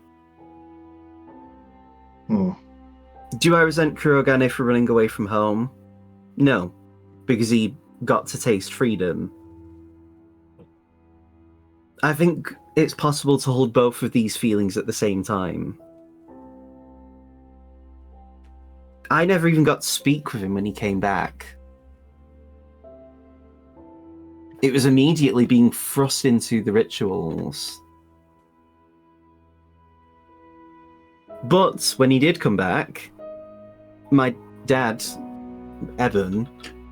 Do I resent Kurogane for running away from home? No. Because he got to taste freedom. I think it's possible to hold both of these feelings at the same time. I never even got to speak with him when he came back. It was immediately being thrust into the rituals. But when he did come back, my dad, Eben,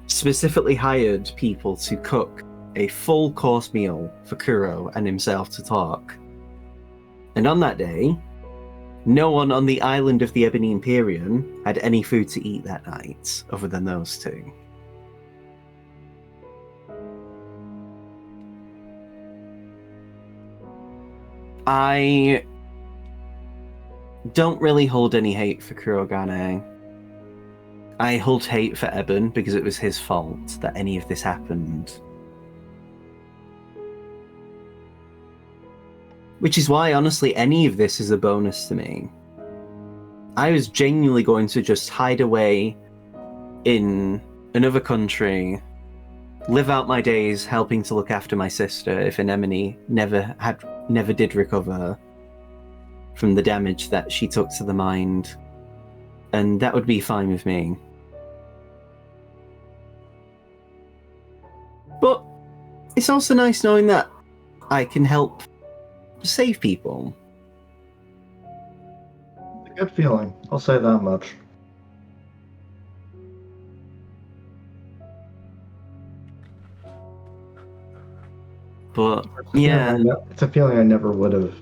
specifically hired people to cook a full course meal for Kuro and himself to talk. And on that day, no one on the island of the Ebony Imperium had any food to eat that night, other than those two. I don't really hold any hate for Kurogane. I hold hate for Eben because it was his fault that any of this happened. Which is why, honestly, any of this is a bonus to me. I was genuinely going to just hide away in another country, live out my days helping to look after my sister if Anemone never did recover from the damage that she took to the mind, and that would be fine with me. But it's also nice knowing that I can help save people. It's a good feeling, I'll say that much. But yeah, it's a feeling I never would have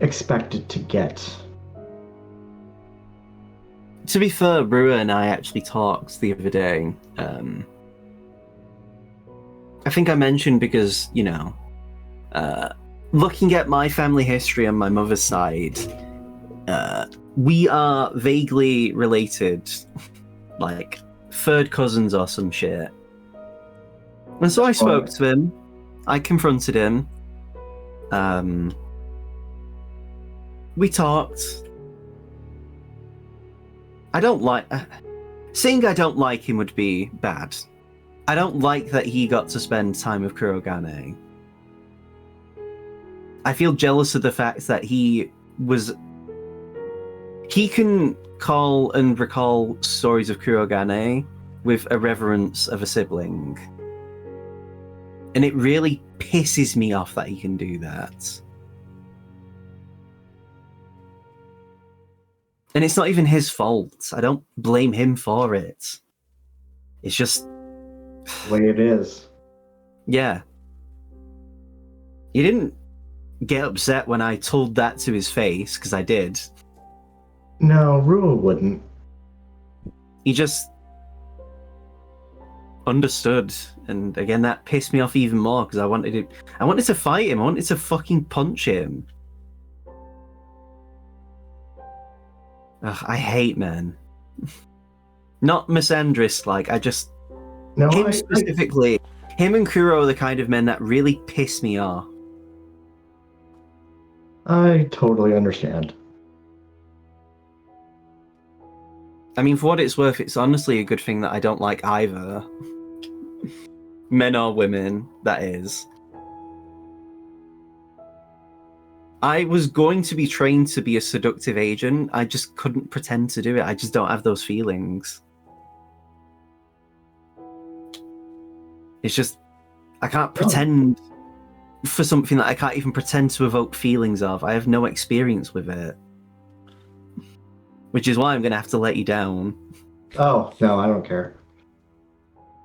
expected to get. To be fair, Rua and I actually talked the other day. I think I mentioned because, looking at my family history on my mother's side, we are vaguely related, like third cousins or some shit. And so I spoke to him. I confronted him. We talked. Saying I don't like him would be bad. I don't like that he got to spend time with Kurogane. I feel jealous of the fact that he can call and recall stories of Kurogane with a reverence of a sibling. And it really pisses me off that he can do that. And it's not even his fault. I don't blame him for it. It's just the way it is. Yeah. He didn't get upset when I told that to his face, because I did. No, Rua wouldn't. He just understood, and again that pissed me off even more because I wanted to fight him. I wanted to fucking punch him. Ugh, I hate men. Not misandrist, like him specifically. Him and Kuro are the kind of men that really piss me off. I totally understand. I mean, for what it's worth, it's honestly a good thing that I don't like either. Men or women, that is. I was going to be trained to be a seductive agent. I just couldn't pretend to do it. I just don't have those feelings. It's just, I can't pretend for something that I can't even pretend to evoke feelings of. I have no experience with it. Which is why I'm going to have to let you down. Oh, no, I don't care.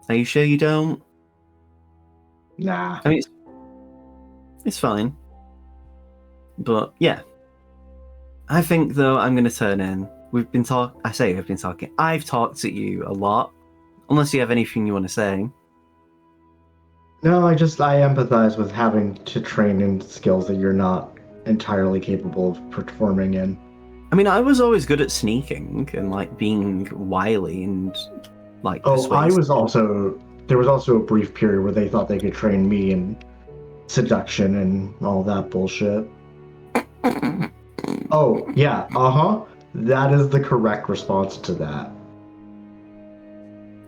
Are you sure you don't? Nah. I mean, it's fine. But, yeah. I think, though, I'm going to turn in. I've been talking. I've talked at you a lot. Unless you have anything you want to say. No, I empathize with having to train in skills that you're not entirely capable of performing in. I mean, I was always good at sneaking and, like, being wily and, like, persuasive. There was also a brief period where they thought they could train me in seduction and all that bullshit. Oh, yeah, that is the correct response to that.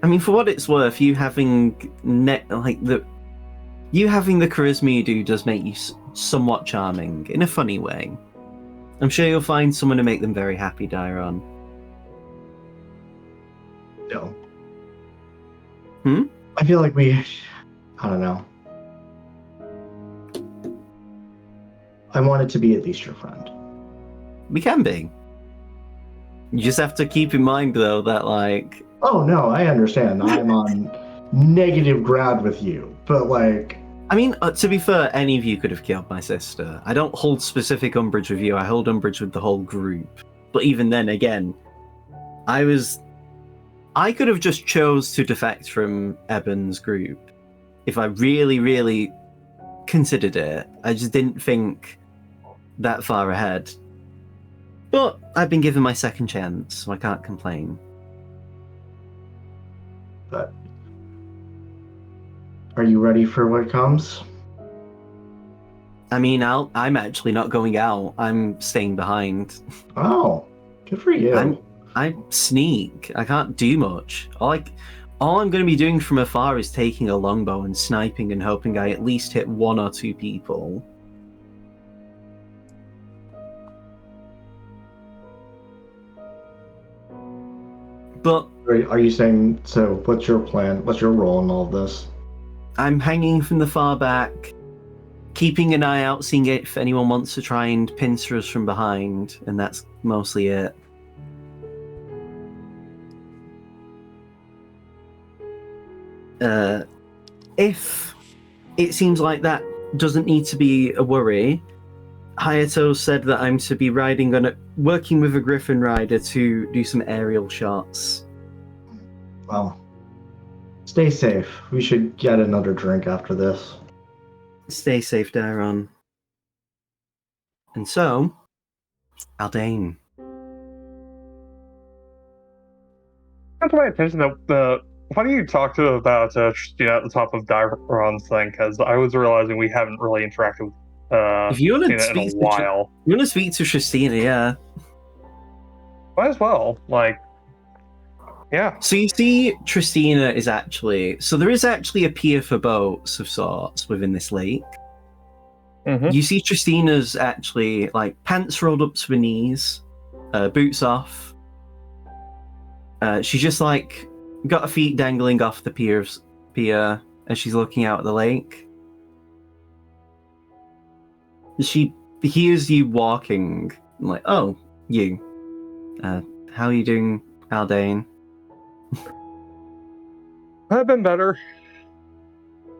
I mean, for what it's worth, you having the charisma you do does make you somewhat charming in a funny way. I'm sure you'll find someone to make them very happy, Dairon. No. Hmm? I feel like I don't know. I want it to be at least your friend. We can be. You just have to keep in mind, though, that, like... Oh, no, I understand. I'm on negative ground with you, but, like... I mean, to be fair, any of you could have killed my sister. I don't hold specific umbrage with you, I hold umbrage with the whole group. But even then, again, I could have just chose to defect from Eben's group if I really, really considered it. I just didn't think that far ahead. But I've been given my second chance, so I can't complain. But are you ready for what comes? I mean, I'm actually not going out. I'm staying behind. Oh, good for you. I sneak. I can't do much. All I'm going to be doing from afar is taking a longbow and sniping and hoping I at least hit one or two people. But Are you saying, so what's your plan? What's your role in all of this? I'm hanging from the far back, keeping an eye out, seeing if anyone wants to try and pincer us from behind, and that's mostly it. If it seems like that doesn't need to be a worry, Hayato said that I'm to be working with a Griffin rider to do some aerial shots. Well, stay safe. We should get another drink after this. Stay safe, Dairon. And so, Aldane. That's my attention that funny you talked about Tristina at the top of Dairon's thing, because I was realizing we haven't really interacted with If you want to Tristina in a while. you want to speak to Tristina, yeah. Might as well, like, yeah. So you see, Tristina is actually... So there is actually a pier for boats of sorts within this lake. Mm-hmm. You see Tristina's actually, like, pants rolled up to her knees, boots off. She's just, like, got her feet dangling off the pier as she's looking out at the lake. She hears you walking, like, oh, you. How are you doing, Aldane? I've been better.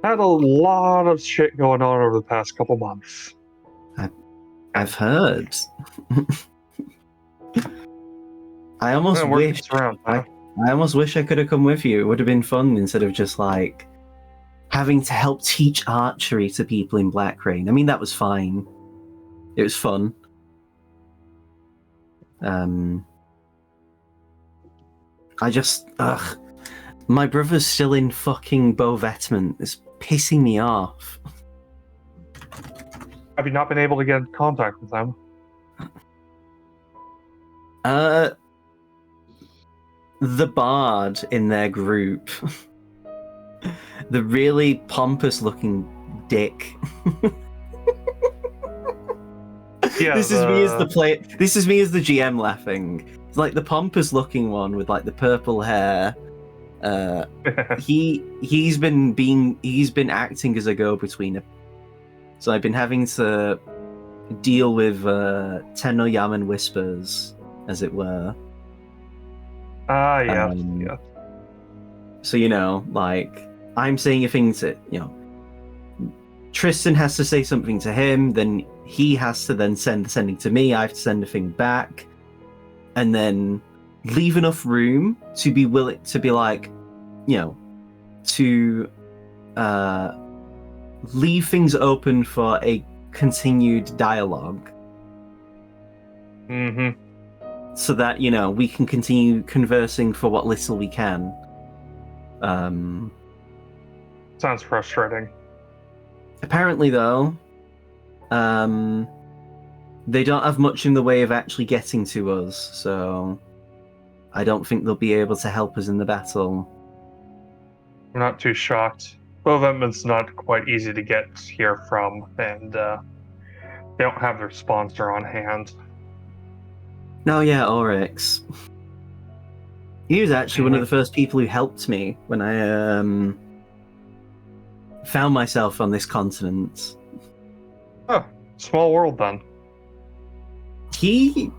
Had a lot of shit going on over the past couple months. I've heard. I almost wish I almost wish I could have come with you. It would have been fun instead of just like having to help teach archery to people in Black Rain. I mean, that was fine. It was fun. I just my brother's still in fucking Beauvais. It's pissing me off. Have you not been able to get in contact with them? the bard in their group, the really pompous-looking dick. Yeah, This is me as the play. This is me as the GM laughing. It's like the pompous-looking one with like the purple hair. He's been acting as a go-between. So I've been having to deal with Tenno-Yamen whispers, as it were. yeah. So like I'm saying a thing to Tristan has to say something to him, then he has to then sending to me. I have to send a thing back, and then leave enough room to be willing to be like, to leave things open for a continued dialogue. Mm-hmm. So that we can continue conversing for what little we can. Sounds frustrating. Apparently, though, they don't have much in the way of actually getting to us, so I don't think they'll be able to help us in the battle. I'm not too shocked. Bovement's not quite easy to get here from, and they don't have their sponsor on hand. No, yeah, Oryx. He was actually one of the first people who helped me when I found myself on this continent. Oh, small world then. He,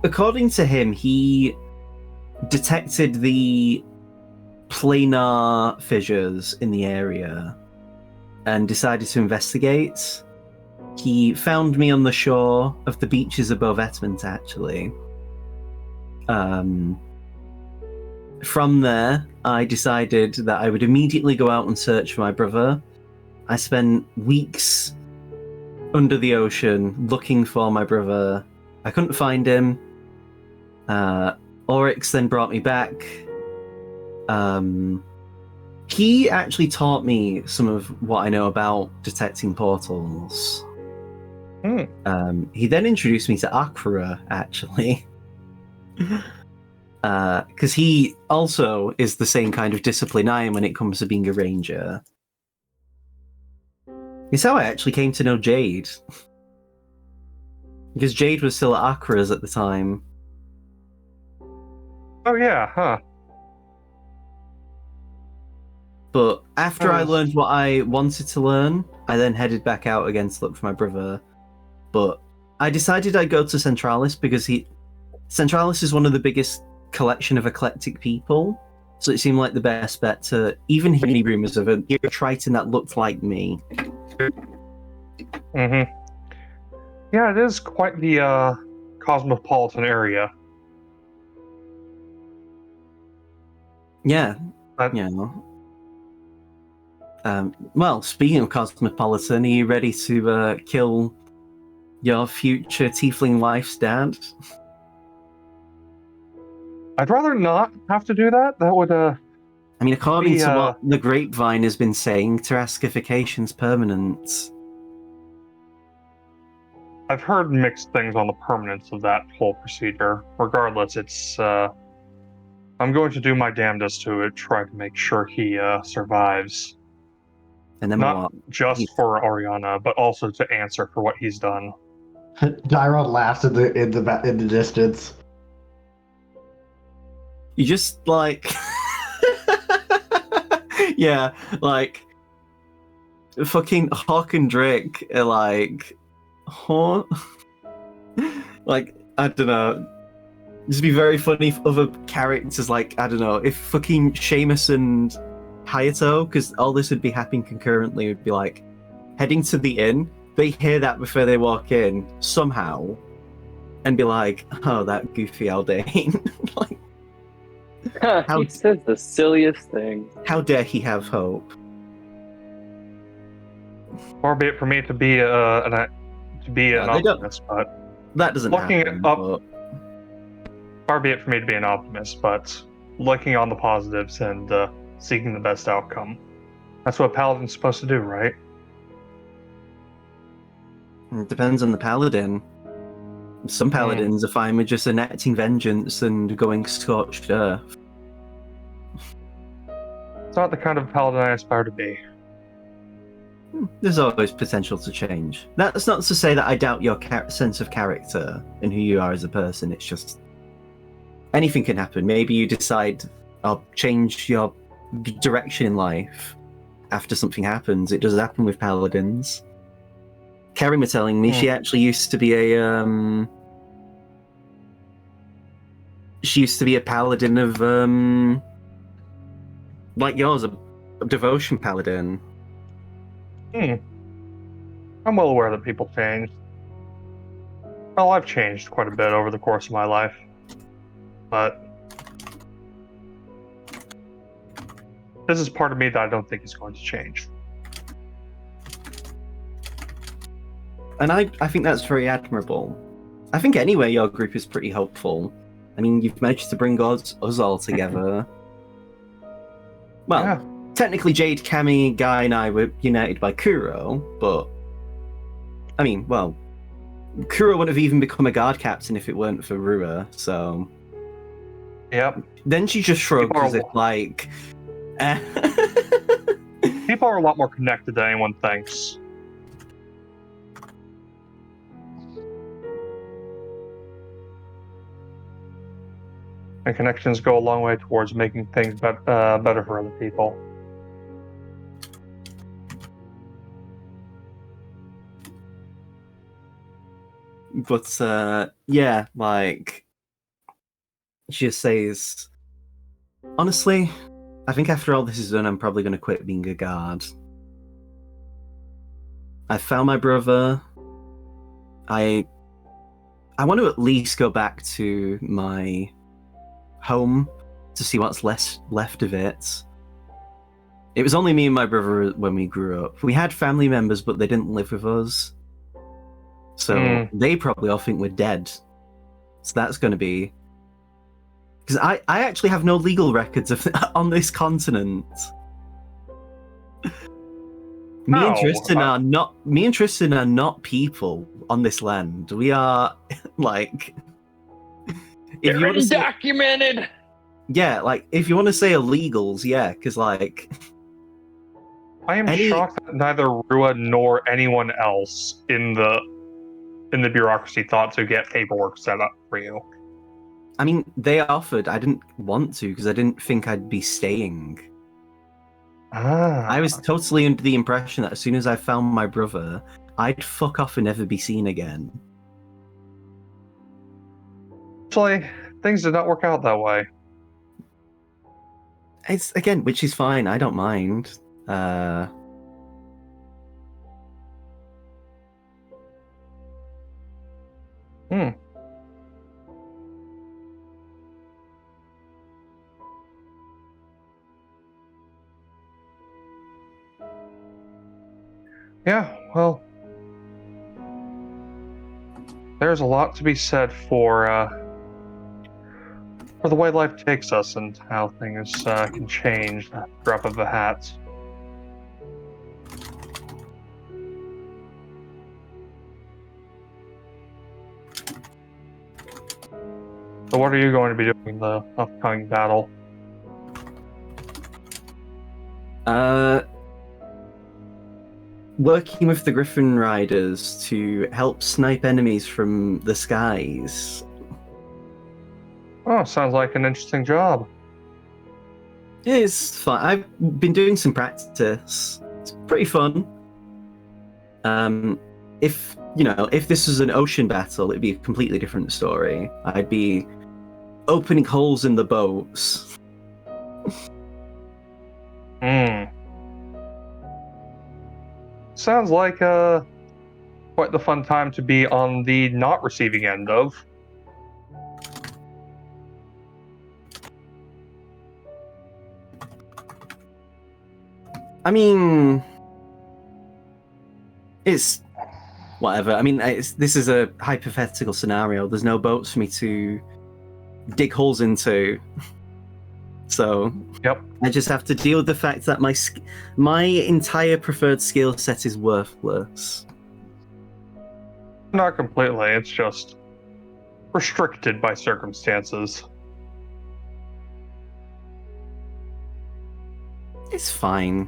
according to him, he detected the planar fissures in the area and decided to investigate. He found me on the shore of the beaches above Etmont, actually. From there, I decided that I would immediately go out and search for my brother. I spent weeks under the ocean looking for my brother. I couldn't find him. Oryx then brought me back. He actually taught me some of what I know about detecting portals. He then introduced me to Akra, actually. Because he also is the same kind of discipline I am when it comes to being a ranger. It's how I actually came to know Jade. Because Jade was still at Akra's at the time. Oh yeah, huh. But after I learned what I wanted to learn, I then headed back out again to look for my brother. But I decided I'd go to Centralis because Centralis is one of the biggest collection of eclectic people, so it seemed like the best bet to even hear any rumors of a Triton that looked like me. Mm-hmm. Yeah, it is quite the cosmopolitan area. Yeah. Well, speaking of cosmopolitan, are you ready to kill your future tiefling wife's dad? I'd rather not have to do that. That would I mean, according to what the grapevine has been saying, Terraskification's permanent. I've heard mixed things on the permanence of that whole procedure. Regardless, it's I'm going to do my damnedest to try to make sure he survives. And then not just for Oriana, but also to answer for what he's done. Dairon laughs in the distance. You just like, yeah, like fucking Hawk and Drake are like, huh? Like, I don't know. Just be very funny if other characters, like, I don't know, if fucking Seamus and Hayato, because all this would be happening concurrently, would be like heading to the inn. They hear that before they walk in somehow, and be like, "Oh, that goofy Aldane!" Like, he says the silliest thing. How dare he have hope? Far be it for me to be an optimist, but that doesn't looking happen. Up, far be it for me to be an optimist, but looking on the positives and seeking the best outcome. That's what a paladin's supposed to do, right? It depends on the paladin. Some paladins are fine with just enacting vengeance and going scorched earth. It's not the kind of paladin I aspire to be. There's always potential to change. That's not to say that I doubt your sense of character and who you are as a person. It's just anything can happen. Maybe you decide I'll change your direction in life after something happens. It does happen with paladins. Kerry was telling me she actually used to be a paladin of like yours, a devotion paladin. I'm well aware that people change. Well, I've changed quite a bit over the course of my life, but this is part of me that I don't think is going to change. And I think that's very admirable. I think anyway your group is pretty hopeful. I mean, you've managed to bring us all together. Well, Yeah. technically Jade, Cammy, Guy, and I were united by Kuro, but I mean, well, Kuro wouldn't have even become a guard captain if it weren't for Rua, so... Yep. Then she just shrugged People are- as if, like... People are a lot more connected than anyone thinks. And connections go a long way towards making things better for other people. But, yeah, like... She just says... Honestly, I think after all this is done, I'm probably going to quit being a guard. I found my brother. I want to at least go back to my home to see what's left of it. It was only me and my brother when we grew up. We had family members, but they didn't live with us. So they probably all think we're dead. So that's going to be... Because I actually have no legal records of on this continent. Me and Tristan are not people on this land. We are like if you want to say, Undocumented. yeah, like if you want to say illegals, yeah, because like I am shocked that neither Rua nor anyone else in the bureaucracy thought to get paperwork set up for you. I mean, they offered. I didn't want to because I didn't think I'd be staying. I was totally under the impression that as soon as I found my brother, I'd fuck off and never be seen again. Actually, things did not work out that way. It's again, which is fine. I don't mind. Yeah, well, there's a lot to be said for the way life takes us and how things can change at the drop of a hat. So what are you going to be doing in the upcoming battle? Working with the Griffin Riders to help snipe enemies from the skies. Oh, sounds like an interesting job. It's fun. I've been doing some practice. It's pretty fun. If this was an ocean battle, it'd be a completely different story. I'd be opening holes in the boats. Sounds like quite the fun time to be on the not receiving end of. I mean, it's whatever. I mean, this is a hypothetical scenario. There's no boats for me to dig holes into. So Yep. I just have to deal with the fact that my entire preferred skill set is worthless. Not completely, it's just restricted by circumstances. It's fine.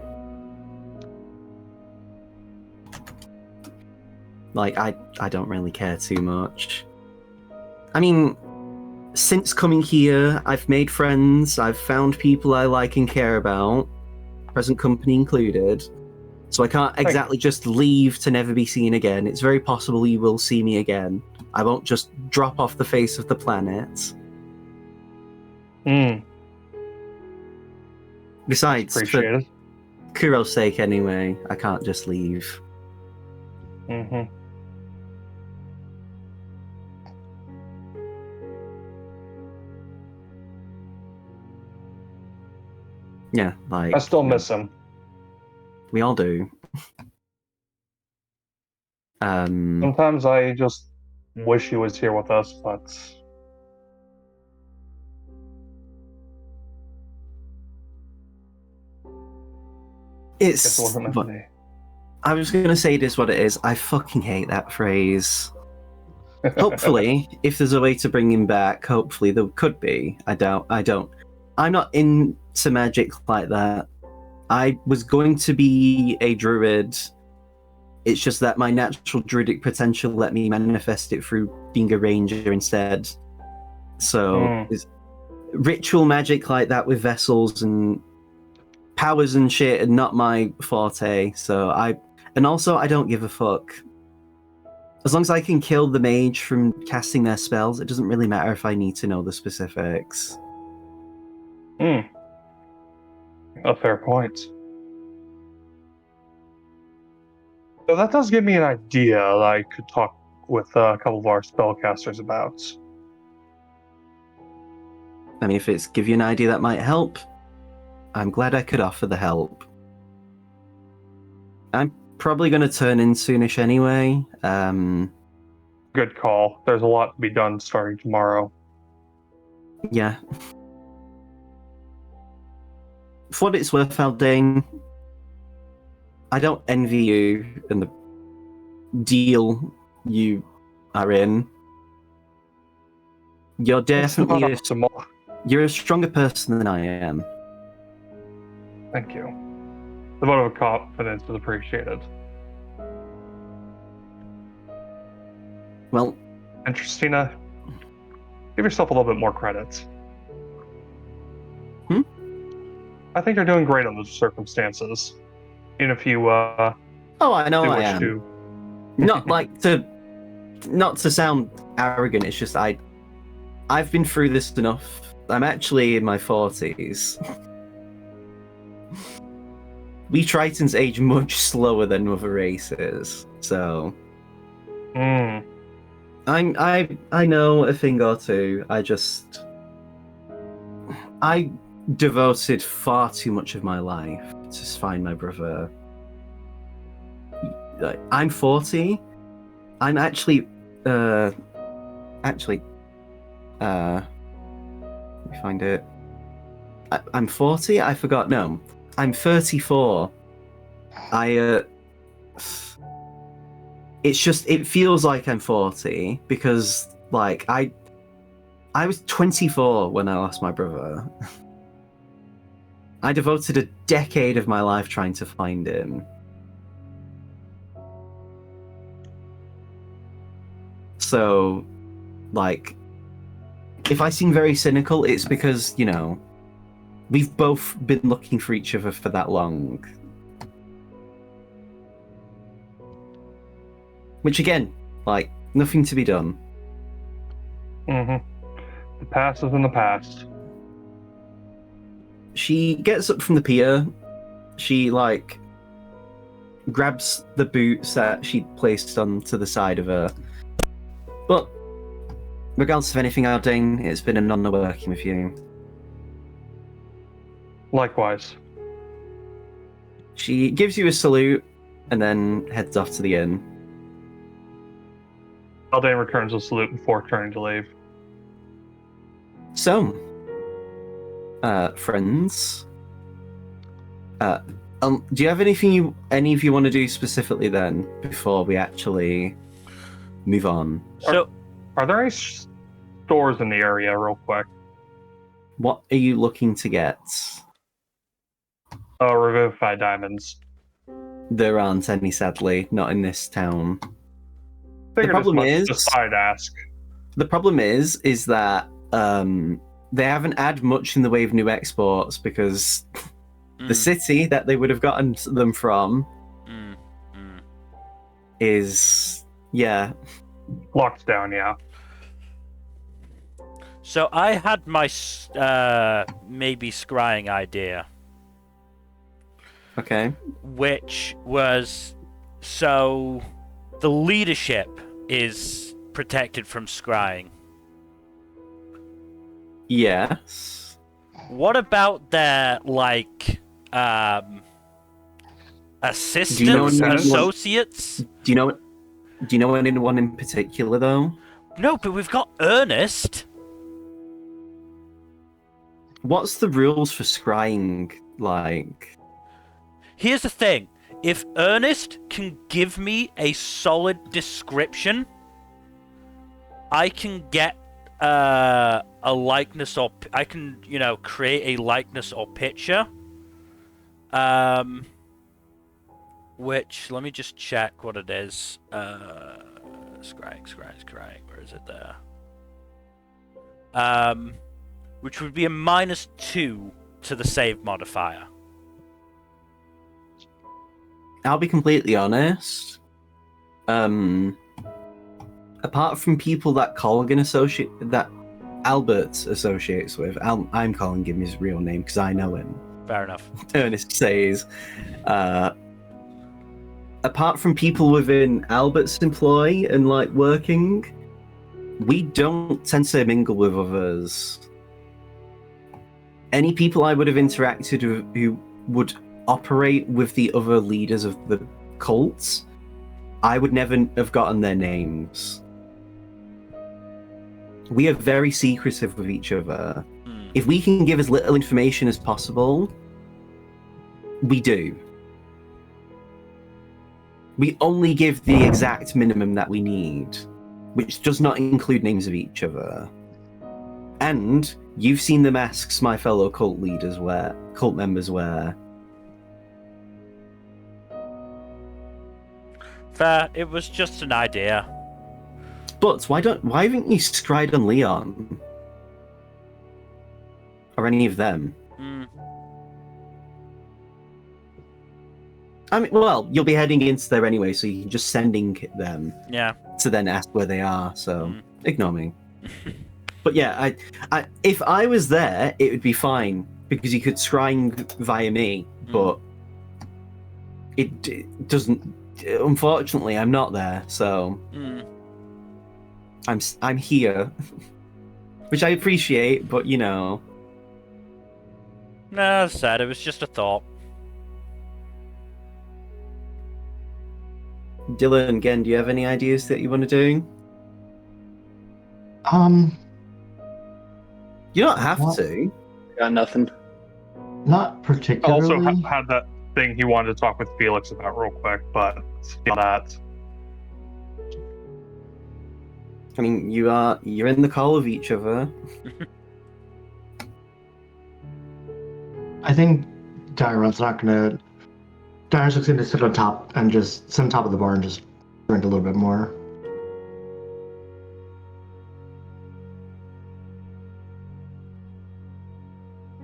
Like, I don't really care too much. I mean, since coming here, I've made friends, I've found people I like and care about, present company included. So I can't exactly just leave to never be seen again. It's very possible you will see me again. I won't just drop off the face of the planet. Besides, Appreciate it. for Kuro's sake anyway, I can't just leave. Yeah, like... I still miss him. We all do. Sometimes I just wish he was here with us, but guess it wasn't meant to be. I was going to say it is what it is. I fucking hate that phrase. Hopefully, if there's a way to bring him back, hopefully there could be. I don't. I'm not into magic like that. I was going to be a druid. It's just that my natural druidic potential let me manifest it through being a ranger instead. So, ritual magic like that with vessels and powers and shit are not my forte. So and also I don't give a fuck. As long as I can kill the mage from casting their spells, it doesn't really matter if I need to know the specifics. A fair point. So that does give me an idea that I could talk with a couple of our spellcasters about. I mean, if it's give you an idea that might help, I'm glad I could offer the help. I'm probably going to turn in soonish anyway. Good call. There's a lot to be done starting tomorrow. Yeah. For what it's worth, Aldane, I don't envy you and the deal you are in. You're definitely you're a stronger person than I am. Thank you. The vote of confidence is appreciated. Well, and Tristina, give yourself a little bit more credit. I think you're doing great under the circumstances. Even if you oh, I know I am. To... Not to sound arrogant. It's just I've been through this enough. I'm actually in my 40s. We Tritons age much slower than other races, so I know a thing or two. I devoted far too much of my life to find my brother. I'm 40. I'm actually let me find it. I'm 40. I forgot. No, I'm 34. It feels like I'm 40 because like I was 24 when I lost my brother. I devoted a decade of my life trying to find him. So, like, if I seem very cynical, it's because, you know, we've both been looking for each other for that long. Which, again, like, nothing to be done. The past is in the past. She gets up from the pier. She, like, grabs the boots that she placed onto the side of her. But, regardless of anything, Aldane, it's been an honor working with you. Likewise. She gives you a salute and then heads off to the inn. Aldane returns the salute before turning to leave. So, friends, do you have anything any of you want to do specifically then before we actually move on? Are there any stores in the area real quick. What are you looking to get? Revivified diamonds. There aren't any, sadly, not in this town. Figured problem as much, is- just I'd ask. The problem is that they haven't had much in the way of new exports because the city that they would have gotten them from is, Locked down, yeah. So I had my maybe scrying idea, okay. which was so the leadership is protected from scrying. Yes. What about their assistants, anyone- associates? Do you know anyone in particular though? No, but we've got Ernest. What's the rules for scrying like? Here's the thing. If Ernest can give me a solid description, I can get a likeness, or I can, create a likeness or picture. Which, let me just check what it is. Scrying. Where is it there? Which would be a -2 to the save modifier. I'll be completely honest. Apart from people that that Albert associates with, I'm calling him his real name because I know him. Fair enough. Ernest says, apart from people within Albert's employ and working, we don't tend to mingle with others. Any people I would have interacted with who would operate with the other leaders of the cults, I would never have gotten their names. We are very secretive with each other. If we can give as little information as possible, we do. We only give the exact minimum that we need, which does not include names of each other. And you've seen the masks my fellow cult members wear. Fair. It was just an idea. But why haven't you scryed on Leon? Or any of them? I mean, well, you'll be heading into there anyway, so you can just sending them to then ask where they are, so ignore me. But yeah, I if I was there, it would be fine, because you could scrying via me, but it doesn't. Unfortunately, I'm not there, so I'm here, which I appreciate, but No, that's sad. It was just a thought. Dylan, again, do you have any ideas that you want to do? You don't have to. Got nothing. Not particularly. Also had that thing he wanted to talk with Felix about real quick, but that. I mean, you're in the call of each other. I think Dairon's just gonna sit on top and just sit on top of the bar and just drink a little bit more.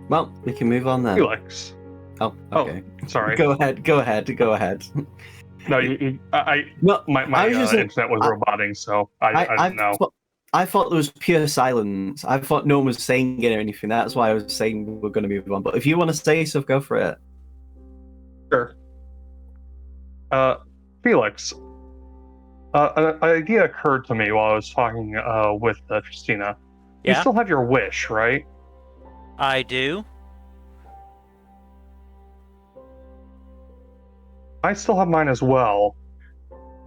Well, we can move on then. Felix. Oh, okay. Sorry. Go ahead. No, my I was internet was roboting, so I didn't know. I thought there was pure silence. I thought no one was saying it or anything. That's why I was saying we're going to move on. But if you want to say stuff, go for it. Sure. Felix, an idea occurred to me while I was talking with Christina. You still have your wish, right? I do. I still have mine as well.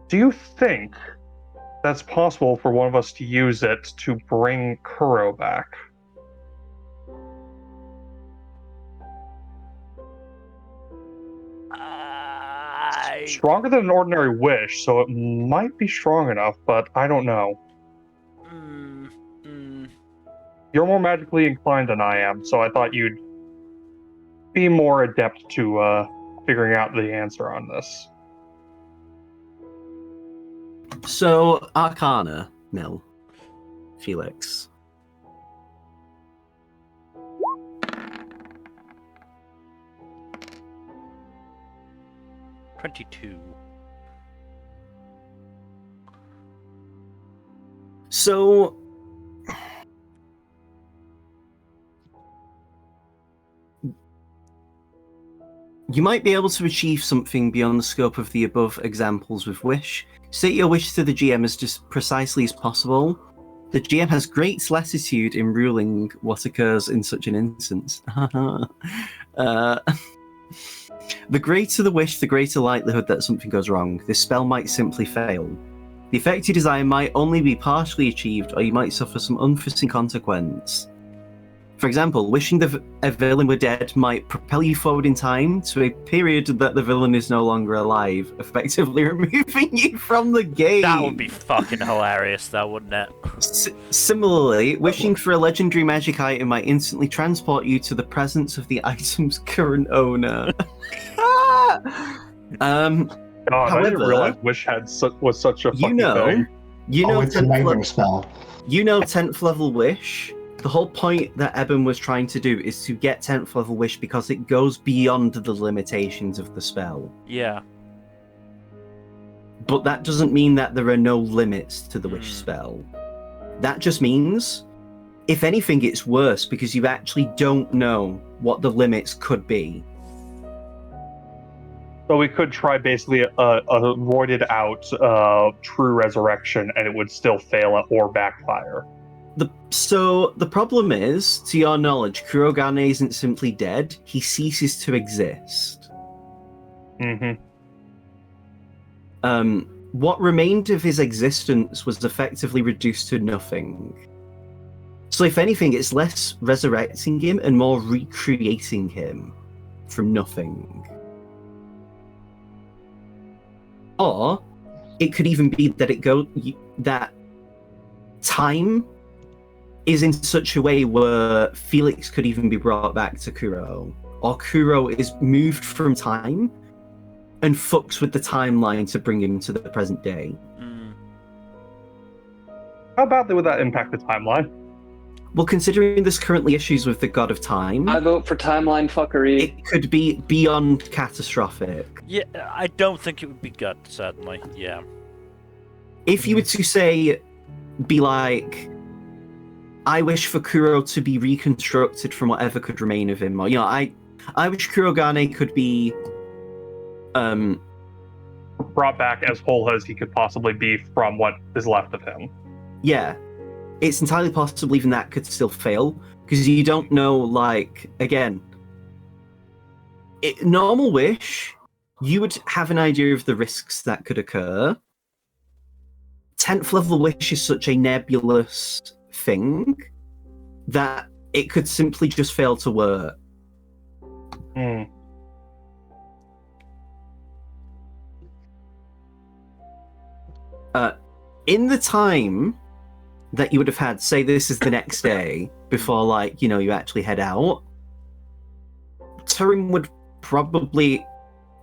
Do you think that's possible for one of us to use it to bring Kuro back? Stronger than an ordinary wish, so it might be strong enough, but I don't know. You're more magically inclined than I am, so I thought you'd be more adept to figuring out the answer on this. So, Arcana, Nil. Felix. $22. So, you might be able to achieve something beyond the scope of the above examples with Wish. State your wish to the GM as just precisely as possible. The GM has great latitude in ruling what occurs in such an instance. The greater the wish, the greater likelihood that something goes wrong. This spell might simply fail. The effect you desire might only be partially achieved, or you might suffer some unforeseen consequence. For example, wishing a villain were dead might propel you forward in time to a period that the villain is no longer alive, effectively removing you from the game. That would be fucking hilarious, though, wouldn't it? Similarly, wishing for a legendary magic item might instantly transport you to the presence of the item's current owner. God, I didn't However, realize Wish was such a fucking thing. It's a nightmare spell. You know 10th level Wish. The whole point that Eben was trying to do is to get 10th level Wish because it goes beyond the limitations of the spell. Yeah. But that doesn't mean that there are no limits to the Wish spell. That just means, if anything, it's worse because you actually don't know what the limits could be. So we could try basically a roided out true resurrection and it would still fail or backfire. So the problem is, to your knowledge, Kurogane isn't simply dead, he ceases to exist. Mm-hmm. What remained of his existence was effectively reduced to nothing. So if anything, it's less resurrecting him and more recreating him from nothing. Or it could even be that that time is in such a way where Felix could even be brought back to Kuro, or Kuro is moved from time and fucks with the timeline to bring him to the present day. How badly would that impact the timeline? Well, considering there's currently issues with the God of Time, I vote for timeline fuckery. it could be beyond catastrophic. Yeah, I don't think it would be good, certainly. Yeah. If you were to be like, I wish for Kuro to be reconstructed from whatever could remain of him, or I wish Kurogane could be brought back as whole as he could possibly be from what is left of him. Yeah, it's entirely possible even that could still fail because you don't know. Like again, normal wish, you would have an idea of the risks that could occur. 10th level wish is such a nebulous thing that it could simply just fail to work. In the time that you would have had, say this is the next day before you actually head out, Turing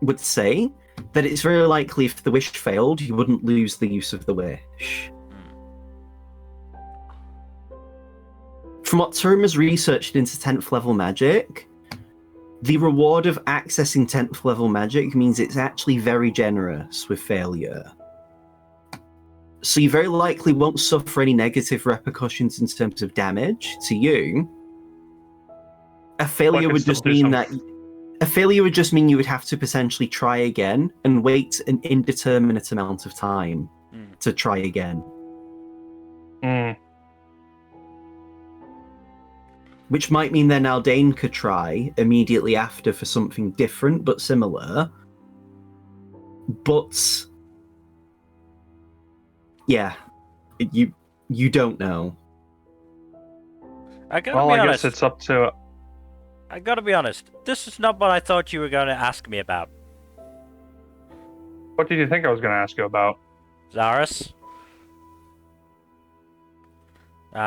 would say that it's very likely if the wish failed, you wouldn't lose the use of the wish. From what Turing has researched into 10th level magic, the reward of accessing 10th level magic means it's actually very generous with failure. So you very likely won't suffer any negative repercussions in terms of damage to you. A failure would just mean you would have to potentially try again and wait an indeterminate amount of time to try again. Which might mean then Aldain could try immediately after for something different but similar. But yeah, you don't know. I guess it's up to. I gotta be honest. This is not what I thought you were going to ask me about. What did you think I was going to ask you about? Zaris?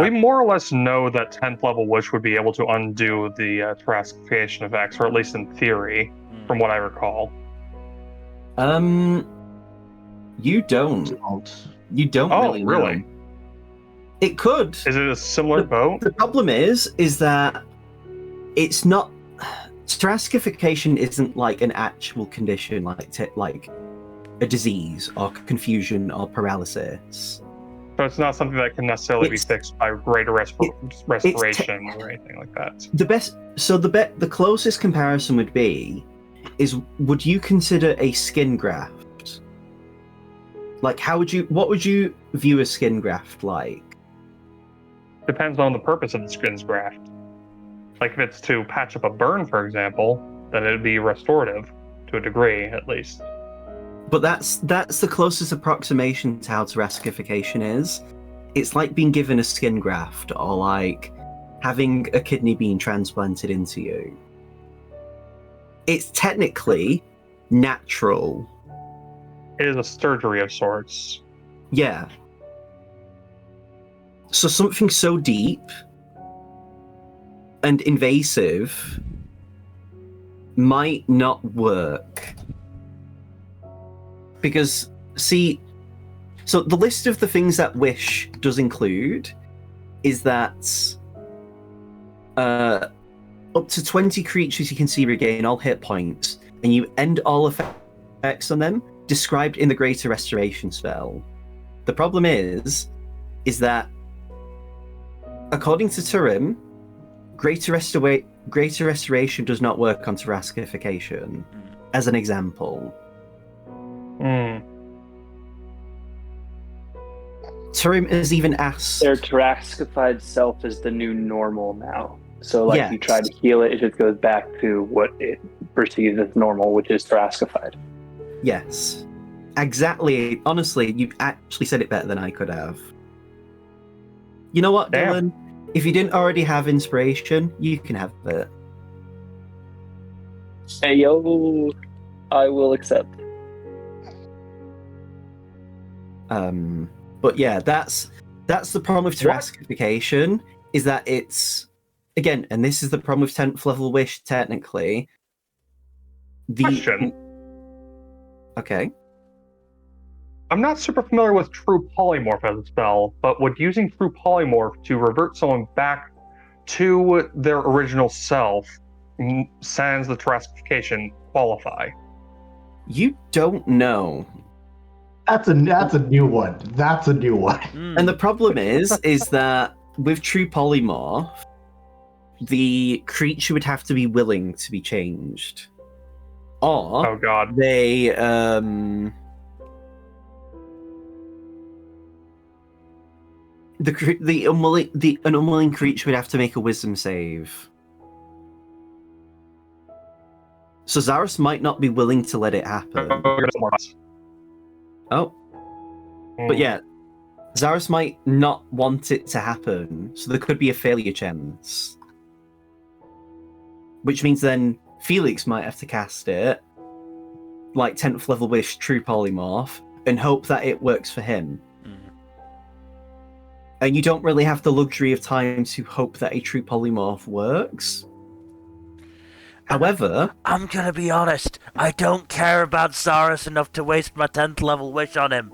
We more or less know that 10th level Wish would be able to undo the Terraskification effects, or at least in theory, from what I recall. You don't. You don't really know. It could. Is it a similar boat? The problem is that it's not. Terraskification isn't like an actual condition, like a disease or confusion or paralysis. So it's not something that can necessarily be fixed by greater restoration or anything like that. The closest comparison would be, would you consider a skin graft? Like, what would you view a skin graft like? Depends on the purpose of the skin's graft. Like if it's to patch up a burn, for example, then it'd be restorative to a degree, at least. But that's the closest approximation to how terraskification is. It's like being given a skin graft, or like having a kidney being transplanted into you. It's technically natural. It is a surgery of sorts. Yeah. So something so deep and invasive might not work. Because, see, so the list of the things that Wish does include is that up to 20 creatures you can see regain all hit points, and you end all effects on them, described in the Greater Restoration spell. The problem is that, according to Turim, Greater Restoration does not work on Terraskification, as an example. Turim has even asked... Their Terraskified self is the new normal now. So, like, yes. You try to heal it, it just goes back to what it perceives as normal, which is Terraskified. Yes. Exactly. Honestly, you actually said it better than I could have. You know what, Damn. Dylan? If you didn't already have inspiration, you can have it. Hey, yo, I will accept. But yeah, that's the problem with Terraskification, is that it's, again, and this is the problem with 10th level Wish, technically. Question. Okay. I'm not super familiar with True Polymorph as a spell, but would using True Polymorph to revert someone back to their original self, sans the Terraskification, qualify? You don't know. That's a new one. That's a new one. And the problem is that with True Polymorph, the creature would have to be willing to be changed. Or oh god, they an unwilling creature would have to make a wisdom save. So Zarus might not be willing to let it happen. Oh. But yeah, Zarus might not want it to happen, so there could be a failure chance. Which means then Felix might have to cast it, like 10th level Wish, True Polymorph, and hope that it works for him. And you don't really have the luxury of time to hope that a True Polymorph works. However... I'm gonna be honest, I don't care about Zarus enough to waste my 10th level Wish on him.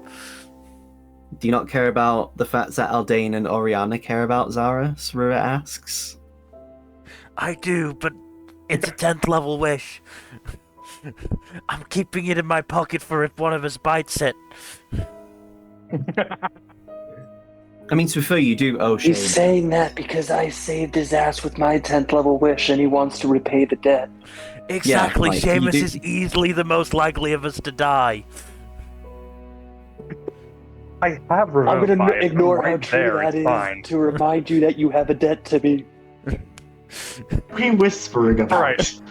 Do you not care about the fact that Aldane and Oriana care about Zarus, Rura asks? I do, but it's a 10th level Wish. I'm keeping it in my pocket for if one of us bites it. I mean, to be fair, you do owe Shane. He's saying that because I saved his ass with my 10th level Wish and he wants to repay the debt. Exactly, like, Seamus is easily the most likely of us to die. I have Revivify. I'm going to It's ignore right how true there, that it's is fine. to remind you that you have a debt to me. We whispering about Alright. it.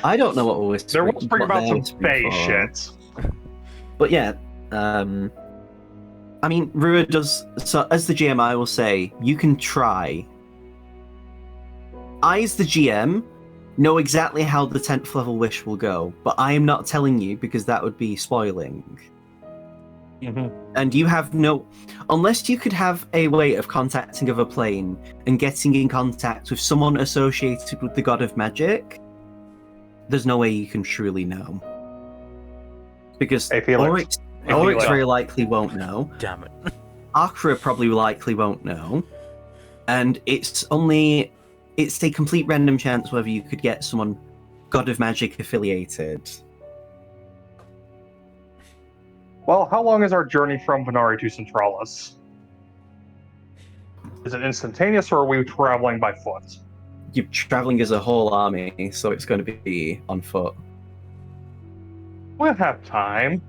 I don't know what we're whispering. They're whispering about some whispering Fae for. shit. But yeah, I mean, Rua does... So, as the GM, I will say, you can try. I, as the GM, know exactly how the 10th level Wish will go, but I am not telling you because that would be spoiling. And you have no... Unless you could have a way of contacting of a plane and getting in contact with someone associated with the god of magic, there's no way you can truly know. Because Hey, Felix. Oryx very likely won't know. Damn it. Akra probably likely won't know. And it's a complete random chance whether you could get someone god of magic affiliated. Well, how long is our journey from Venari to Centralis? Is it instantaneous, or are we traveling by foot? You're traveling as a whole army, so it's going to be on foot. We'll have time.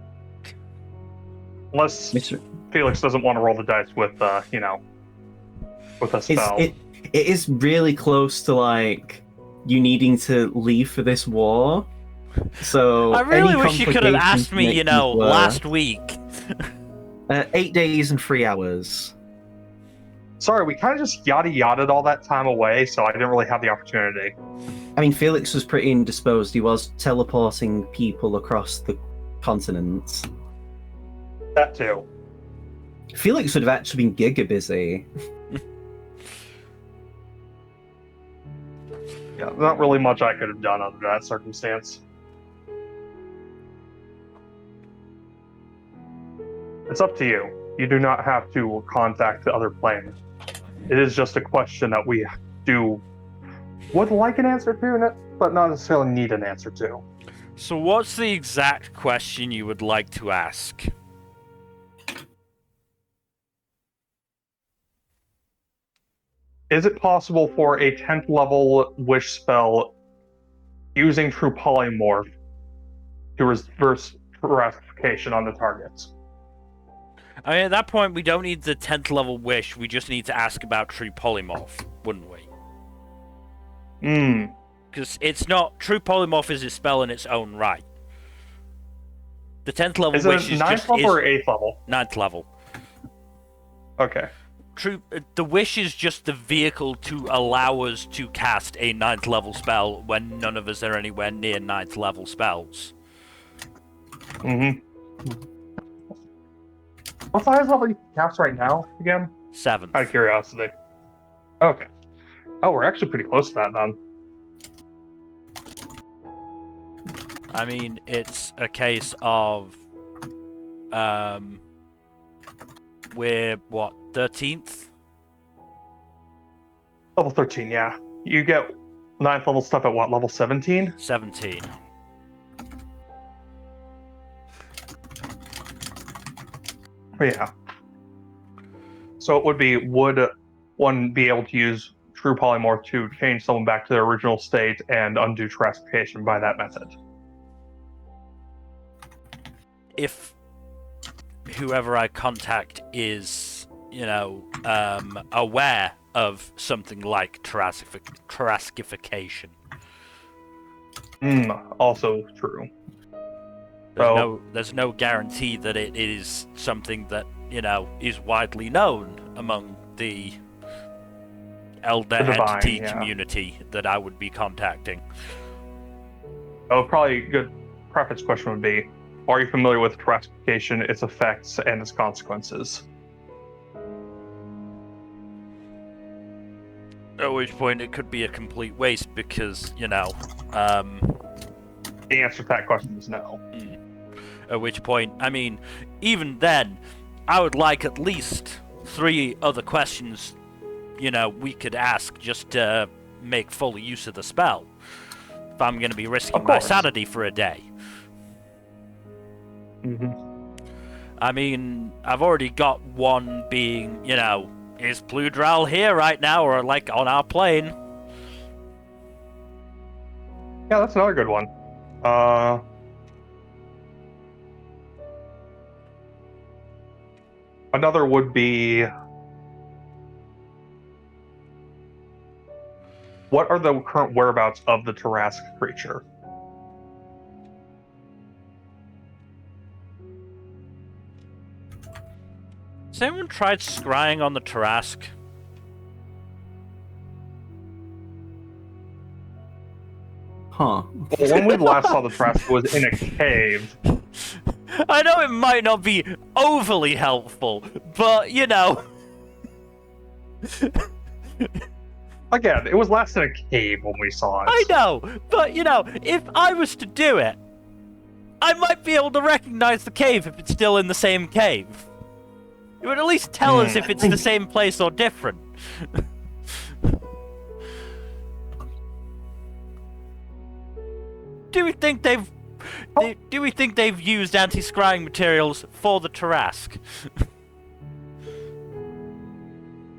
Unless Mr. Felix doesn't want to roll the dice with, with a spell. It is really close to, like, you needing to leave for this war. So I really any wish you could have complications asked me, make you know, it worse. last week. 8 days and 3 hours. Sorry, we kind of just yada-yada'd all that time away, so I didn't really have the opportunity. I mean, Felix was pretty indisposed. He was teleporting people across the continent. That too. Felix would have actually been giga busy. Yeah, not really much I could have done under that circumstance. It's up to you. You do not have to contact the other plane. It is just a question that we would like an answer to, but not necessarily need an answer to. So what's the exact question you would like to ask? Is it possible for a 10th level wish spell using True Polymorph to reverse terrestrification on the targets? I mean, at that point, we don't need the 10th level wish, we just need to ask about True Polymorph, wouldn't we? Because it's not... True Polymorph is a spell in its own right. The 10th level Is wish it is 9th just... level or 8th level? 9th level. Okay. The wish is just the vehicle to allow us to cast a 9th level spell when none of us are anywhere near 9th level spells. What's the highest level you can cast right now, again? 7th. Out of curiosity. Okay. Oh, we're actually pretty close to that, then. I mean, it's a case of... we're, what, 13th? Level 13, yeah. You get 9th level stuff at what, level 17? 17. Yeah. So it would one be able to use True Polymorph to change someone back to their original state and undo terrestrification by that method? If whoever I contact is, you know, aware of something like terraskification. Also true. There's no guarantee that it is something that, you know, is widely known among the elder divine, entity yeah. community that I would be contacting. Oh, probably a good preface question would be, are you familiar with terrestrification, its effects, and its consequences? At which point it could be a complete waste because, you know, The answer to that question is no. At which point, I mean, even then, I would like at least 3 other questions, you know, we could ask just to make full use of the spell. If I'm going to be risking my sanity for a day. I mean, I've already got one being, you know, is Pludral here right now or, like, on our plane? Yeah, that's another good one. Another would be, what are the current whereabouts of the Tarask creature? Has anyone tried scrying on the Tarask? Huh. Well, when we last saw the Tarask was in a cave. I know it might not be overly helpful, but you know. Again, it was last in a cave when we saw it. I know, but you know, if I was to do it, I might be able to recognize the cave if it's still in the same cave. It would at least tell us if it's the same place or different. Do we think they've used anti-scrying materials for the Tarask?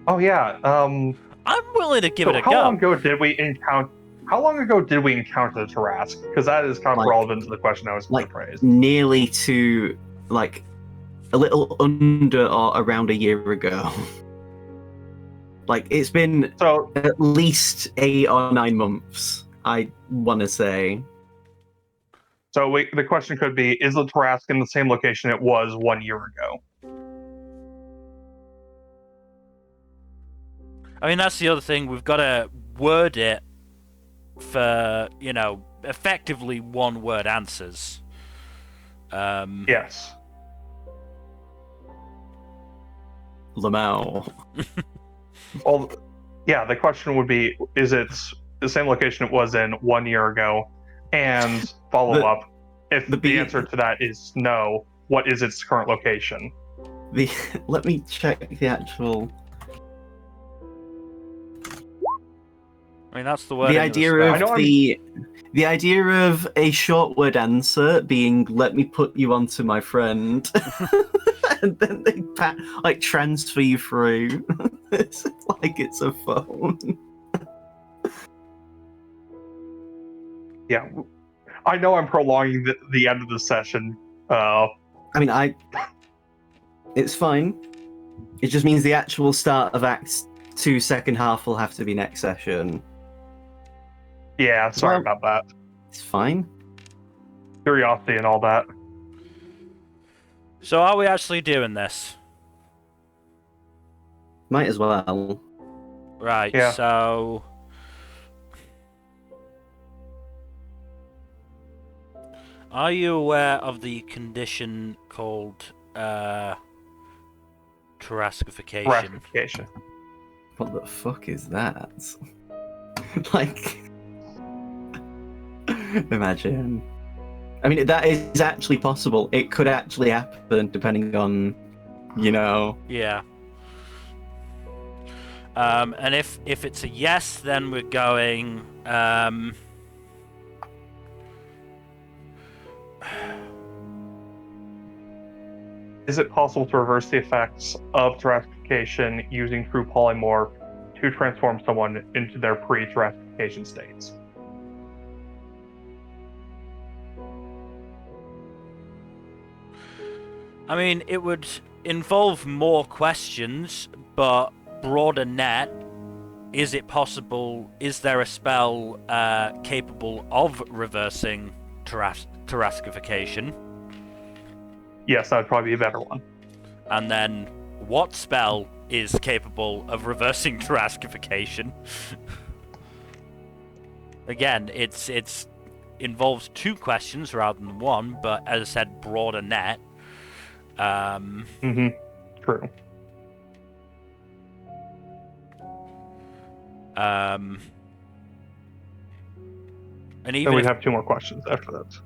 Oh yeah. I'm willing to give it a go. How long ago did we encounter the Tarask? Because that is kind of relevant to the question I was going to raise. Nearly to a little under or around a year ago. It's been at least 8 or 9 months, I want to say. So the question could be, is the Tarask in the same location it was 1 year ago? I mean, that's the other thing. We've got to word it for, effectively one-word answers. Yes. Lamau. Well, yeah, the question would be, is it the same location it was in 1 year ago? And follow up, if the answer to that is no, what is its current location? Let me check the actual... I mean, that's the word. The idea of a short word answer being "let me put you onto my friend," and then they transfer you through. It's like it's a phone. Yeah, I know I'm prolonging the end of the session. It's fine. It just means the actual start of Act 2 second half will have to be next session. Yeah, sorry about that. It's fine. Curiosity and all that. So are we actually doing this? Might as well. Right, yeah. So... Are you aware of the condition called Taraskification? Taraskification. What the fuck is that? Imagine. I mean, that is actually possible. It could actually happen, depending on, Yeah. And if it's a yes, then we're going. Is it possible to reverse the effects of Taraskification using true polymorph to transform someone into their pre-Taraskification states? I mean, it would involve more questions, but broader net. Is it possible? Is there a spell capable of reversing Taraskification? Yes, that would probably be a better one. And then, what spell is capable of reversing Taraskification? Again, it's involves 2 questions rather than 1, but as I said, broader net. True. And even then we'd have 2 more questions after that.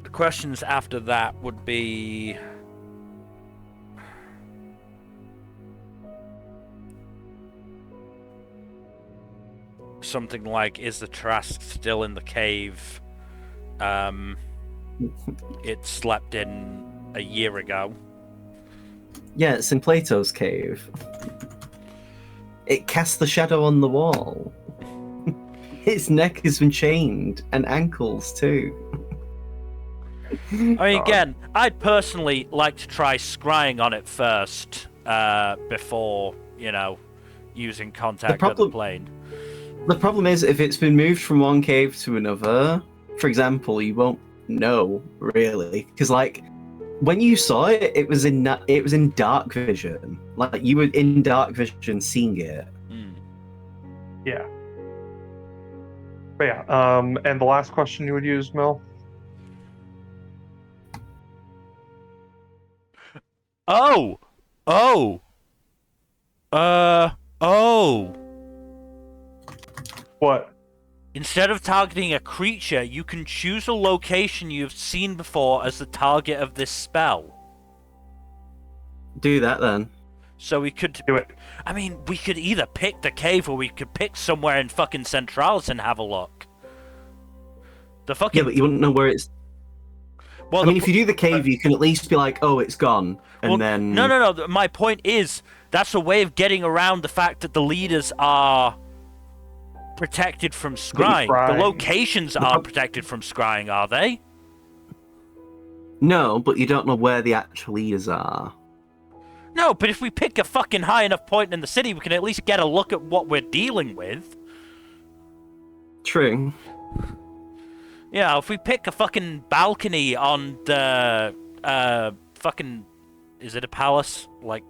The questions after that would be... something like, is the Tarask still in the cave it slept in a year ago? Yeah, it's in Plato's cave. It casts the shadow on the wall. Its neck has been chained, and ankles too. I mean, again, I'd personally like to try scrying on it first, before, using contact with the plane. The problem is, if it's been moved from one cave to another, for example, you won't know, really. Because, when you saw it, it was in dark vision. You were in dark vision seeing it. Yeah. But yeah, and the last question you would use, Mill? Oh! Oh! Oh! What? Instead of targeting a creature, you can choose a location you've seen before as the target of this spell. Do that then. So we could... Do it. I mean, we could either pick the cave or we could pick somewhere in fucking Centralis and have a look. The fucking... Yeah, but you wouldn't know where it's... Well, I mean, if you do the cave, you can at least be like, oh, it's gone. And then... No. My point is, that's a way of getting around the fact that the leaders are protected from scrying. The locations aren't protected from scrying, are they? No, but you don't know where the actual leaders are. No, but if we pick a fucking high enough point in the city, we can at least get a look at what we're dealing with. True. Yeah, if we pick a fucking balcony on the, fucking... Is it a palace? Like...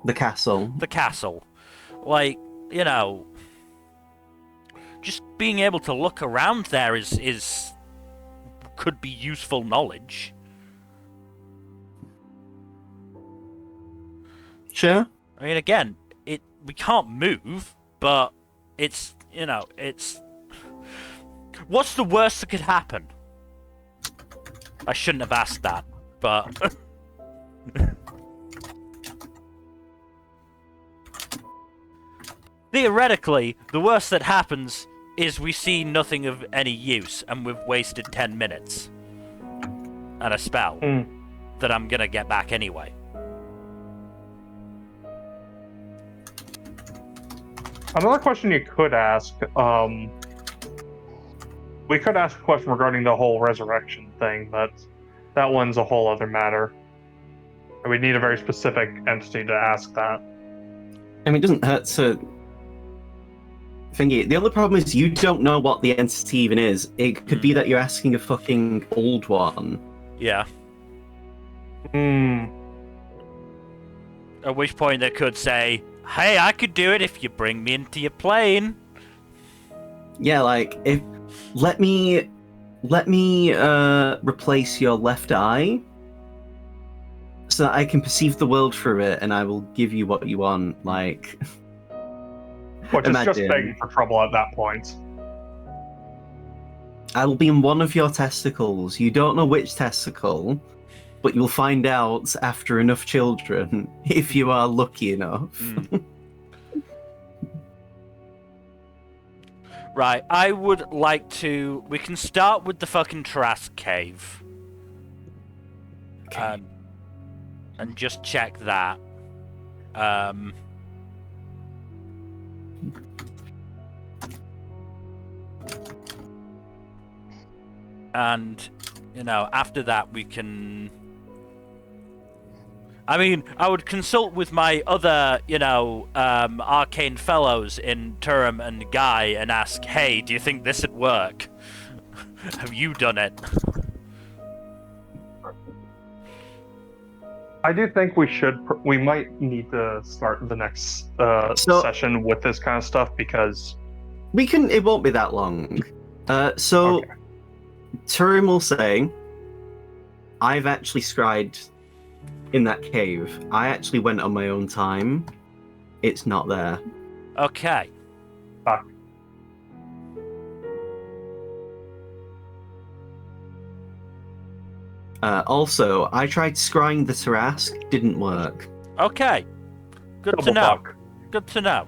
The castle. The castle. Like, you know... Just being able to look around there is could be useful knowledge. Sure. I mean, again, we can't move, but it's, you know, it's... What's the worst that could happen? I shouldn't have asked that, but... Theoretically, the worst that happens is we see nothing of any use, and we've wasted 10 minutes. And a spell that I'm gonna get back anyway. Another question you could ask, we could ask a question regarding the whole resurrection thing, but that one's a whole other matter. And we need a very specific entity to ask that. I mean, it doesn't hurt to... Thingy. The other problem is you don't know what the entity even is. It could be that you're asking a fucking old one. Yeah. At which point they could say, hey, I could do it if you bring me into your plane. Yeah, like, if... Let me replace your left eye so that I can perceive the world through it, and I will give you what you want, like... Which is just begging for trouble at that point. I will be in one of your testicles. You don't know which testicle, but you'll find out after enough children, if you are lucky enough. Right, I would like to... We can start with the fucking Trask Cave. Okay. And just check that. And, you know, after that we can... I mean, I would consult with my other, you know, arcane fellows in Turum and Guy and ask, hey, do you think this would work? Have you done it? I do think we might need to start the next session with this kind of stuff, because... It won't be that long. Okay. Turum will say, I've actually scryed in that cave. I actually went on my own time. It's not there. Okay. Fuck. Also, I tried scrying the Tarask, didn't work. Okay. Good to know. Fuck. Good to know.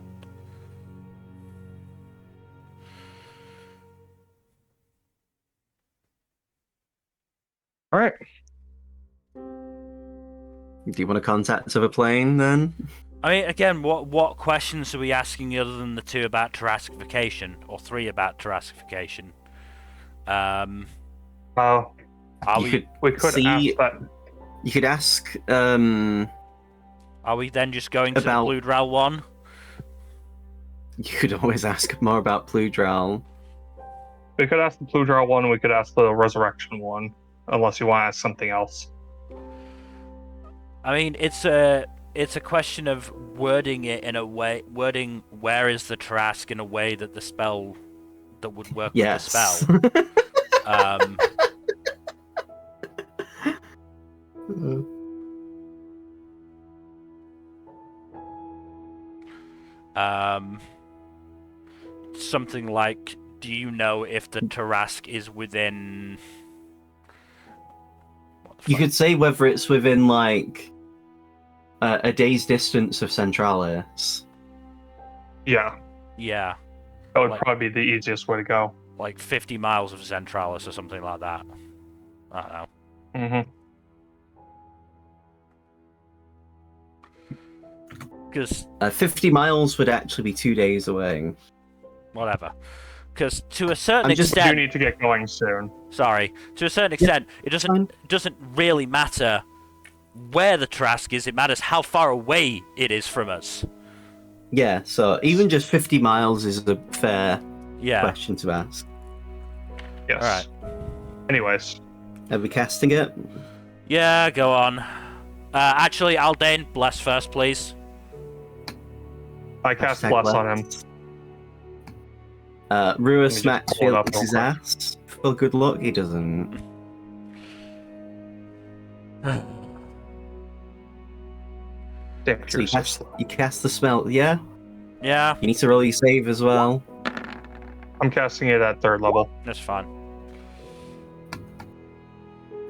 All right. Do you want to contact other plane then? I mean, again, what questions are we asking other than the 2 about Taraskification, or 3 about Taraskification? We could ask that. You could ask. Are we then just going to the Bludral one? You could always ask more about Bludral. We could ask the Bludral one. We could ask the Resurrection one, unless you want to ask something else. I mean, it's a question of wording it in a way, where is the Tarask in a way that the spell that would work Yes. with the spell. Something like, do you know if the Tarask is within... You could say whether it's within, like, a day's distance of Centralis. Yeah, Yeah, that would Like- probably be the easiest way to go. like 50 miles of Centralis or something like that. I don't know. Mm-hmm. Because, 50 miles would actually be 2 days away. whatever. Because to a certain I'm just- You extent... need to get going soon. Sorry. To a certain extent, it doesn't really matter where the Tarask is. It matters how far away it is from us. Yeah, so even just 50 miles is a fair Yeah. question to ask. Yes. Alright. Anyways, Are we casting it? Yeah, go on. Actually, Aldane, bless first, please. I cast Hashtag Bless on him. Rua just smacks pull it up Felix's real ass. For good luck, he doesn't. Damn, So you're so slow. you cast the spell, yeah? Yeah, You need to roll your save as well. I'm casting it at 3rd level. that's fine.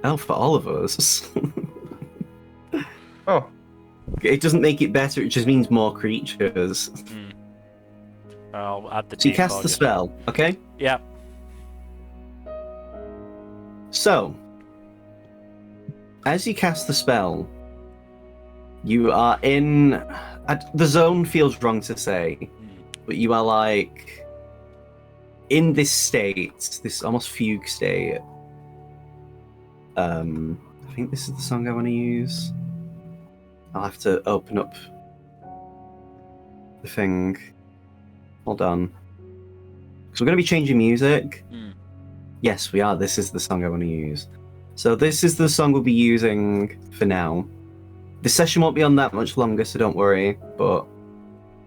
Oh, for all of us. Oh, It doesn't make it better, it just means more creatures. I'll add the So you D4 cast the just- spell, okay? Yeah. So, as you cast the spell, you are in... The zone feels wrong to say, but you are like... in this state, this almost fugue state. I think this is the song I want to use. I'll have to open up the thing. Hold on. Because we're going to be changing music. Yes, we are. This is the song I want to use. So this is the song we'll be using for now. The session won't be on that much longer, so don't worry. But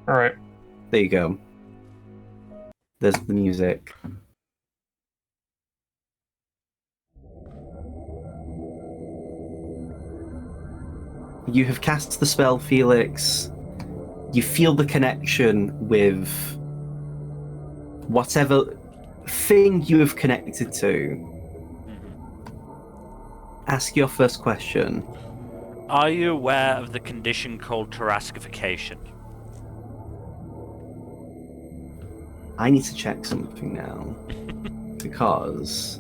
alright. there you go. There's the music. You have cast the spell, Felix. You feel the connection with whatever thing you have connected to. Ask your first question. Are you aware of the condition called Taraskification? I need to check something now. Because...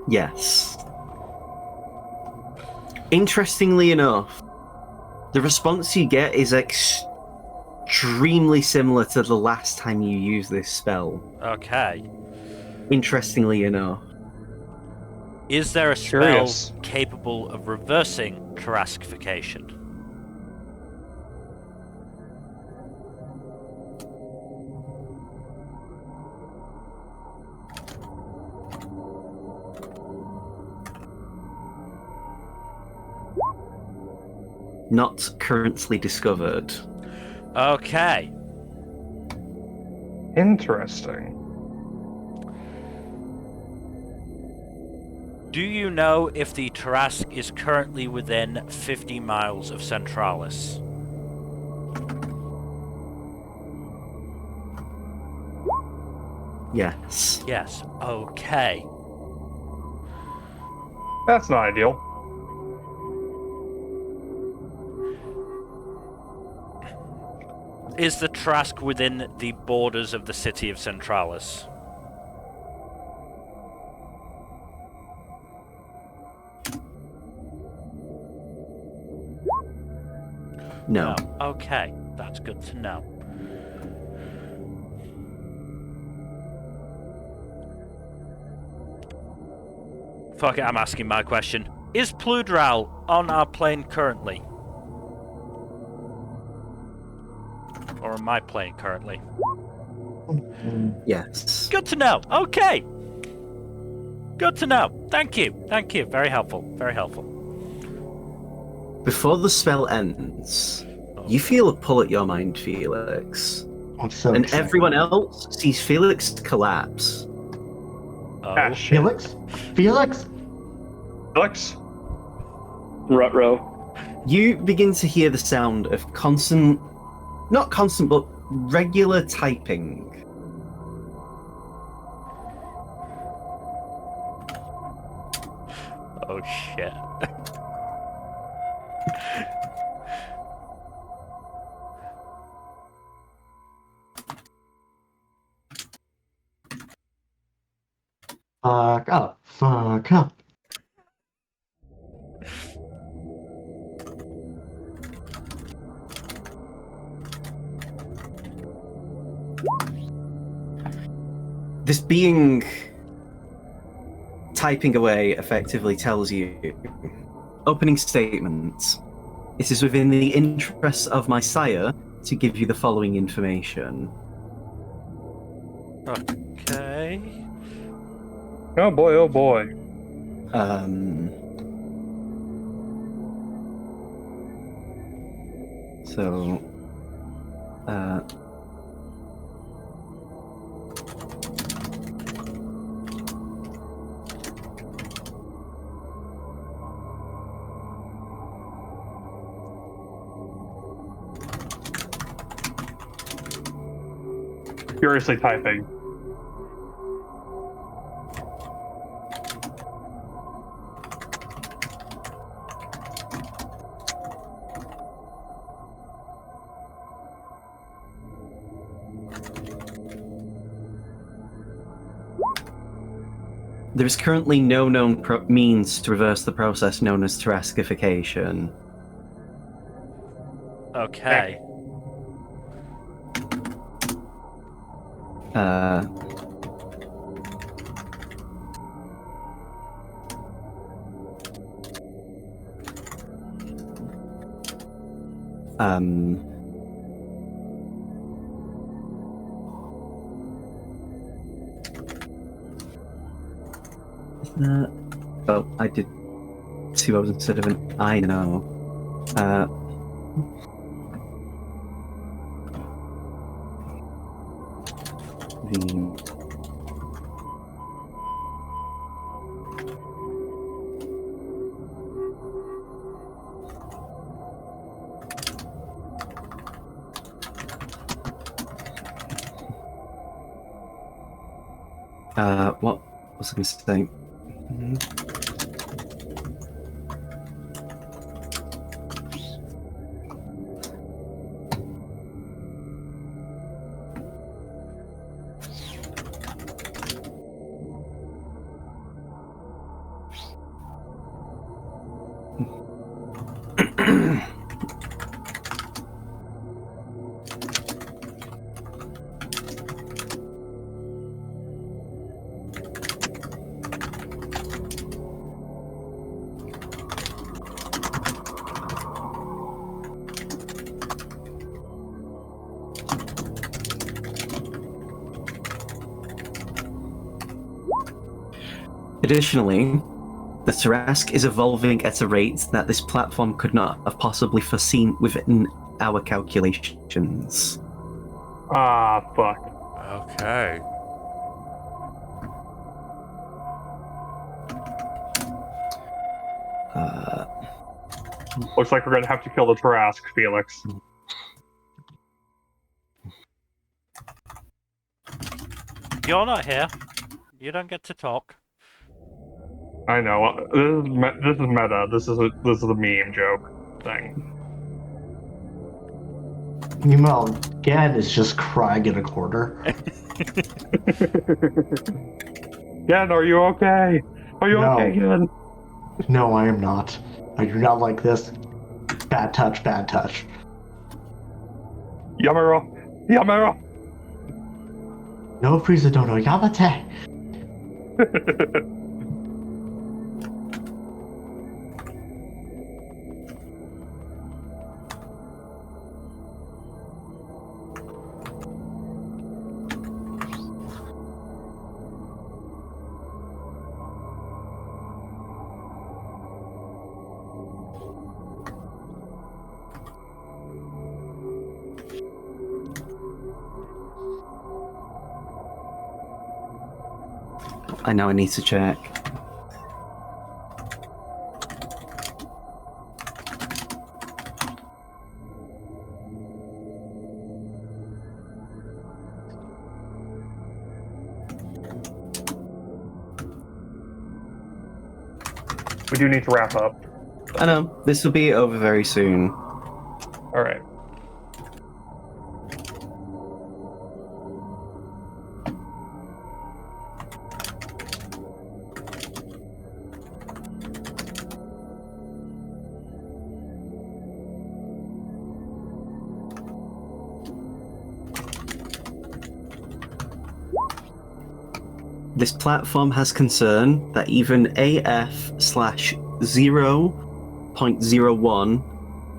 Yes. Interestingly enough, the response you get is extremely similar to the last time you used this spell. Okay. Interestingly enough. Is there a spell Curious. capable of reversing Taraskification? Not currently discovered. Okay. Interesting. Do you know if the Tarask is currently within 50 miles of Centralis? Yes. Yes. Okay. That's not ideal. Is the Trask within the borders of the city of Centralis? No. Okay, that's good to know. Fuck it, I'm asking my question. Is Pludral on our plane currently? Or am I playing currently? Yes. Good to know. Okay. Good to know. Thank you. Thank you. Very helpful. Very helpful. Before the spell ends, you feel a pull at your mind, Felix. I'm so And excited. everyone else sees Felix collapse. Ah, Oh. shit. Felix? Felix? Felix? Rutro. You begin to hear the sound of constant, not constant, but regular typing. Oh shit. Fuck up. Fuck up. This being typing away effectively tells you, opening statement, it is within the interests of my sire to give you the following information. Okay. Oh boy, oh boy. So, Furiously typing. there is currently no known means to reverse the process known as terraskification. Okay. Oh, I did 2 O's instead of an I know. What was I going to say? Additionally, the Tarask is evolving at a rate that this platform could not have possibly foreseen within our calculations. Ah, fuck. Okay. Looks like we're gonna have to kill the Tarask, Felix. You're not here. You don't get to talk. I know. This is meta. This is a meme joke thing. Meanwhile, Gan is just crying in a corner. Yen, are you okay? Are you No. okay, Yen? No, I am not. I do not like this. Bad touch, bad touch. Yamero! Yamero! No Frieza dono Yamate. I know I need to check. We do need to wrap up. I know, this will be over very soon. All right. This platform has concern that even AF/0.01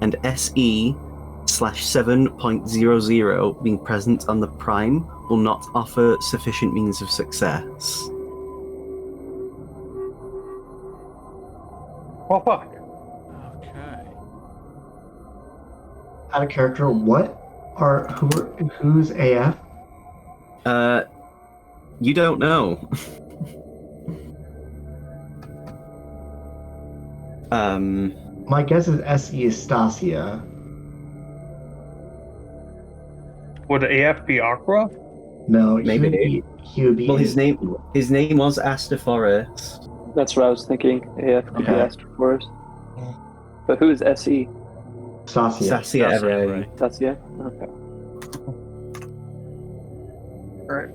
and SE/7.00 being present on the Prime will not offer sufficient means of success. Well, fuck. Okay. Out of character, who's AF? You don't know. My guess is SE is Stasia. Would AF be Aqua? No, Maybe. He would be. Well, his name was Astaforest. That's what I was thinking. AF could be Yeah. Astroforest. But who is SE? Stasia. Sasia Everay. That's yeah. Okay. All right.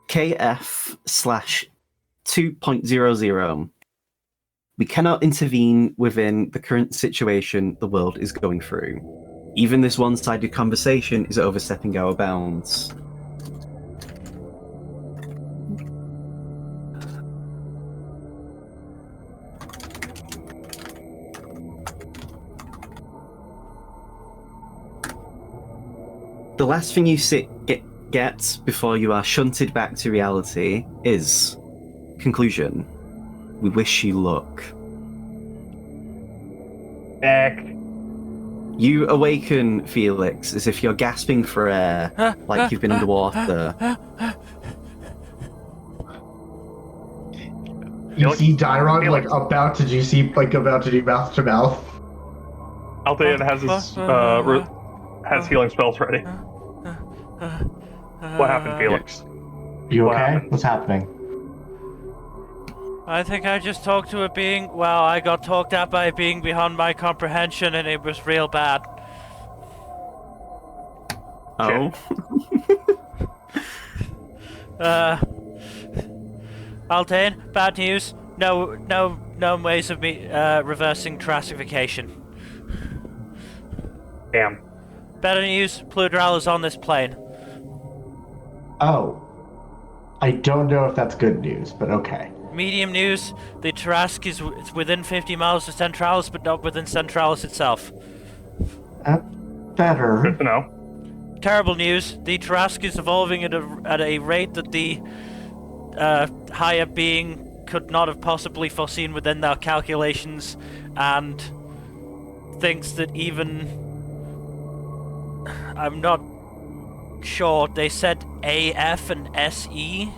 KF/2.00. We cannot intervene within the current situation the world is going through. Even this one-sided conversation is overstepping our bounds. The last thing you get before you are shunted back to reality is conclusion. We wish you luck. Heck. You awaken, Felix, as if you're gasping for air, like you've been underwater. You see Dairon about to do mouth to mouth. Althea has his has healing spells ready. What happened, Felix? You What okay? happened? What's happening? I think I just talked to a being. Well, I got talked at by a being beyond my comprehension, and it was real bad. Oh? Altain, bad news. No ways of me reversing classification. Damn. Better news, Pludral is on this plane. Oh. I don't know if that's good news, but okay. Medium news, the Tarask is within 50 miles of Centralis, but not within Centralis itself. Better. Good to know. Terrible news, the Tarask is evolving at a rate that the higher being could not have possibly foreseen within their calculations, and thinks that even... I'm not sure, they said AF and SE?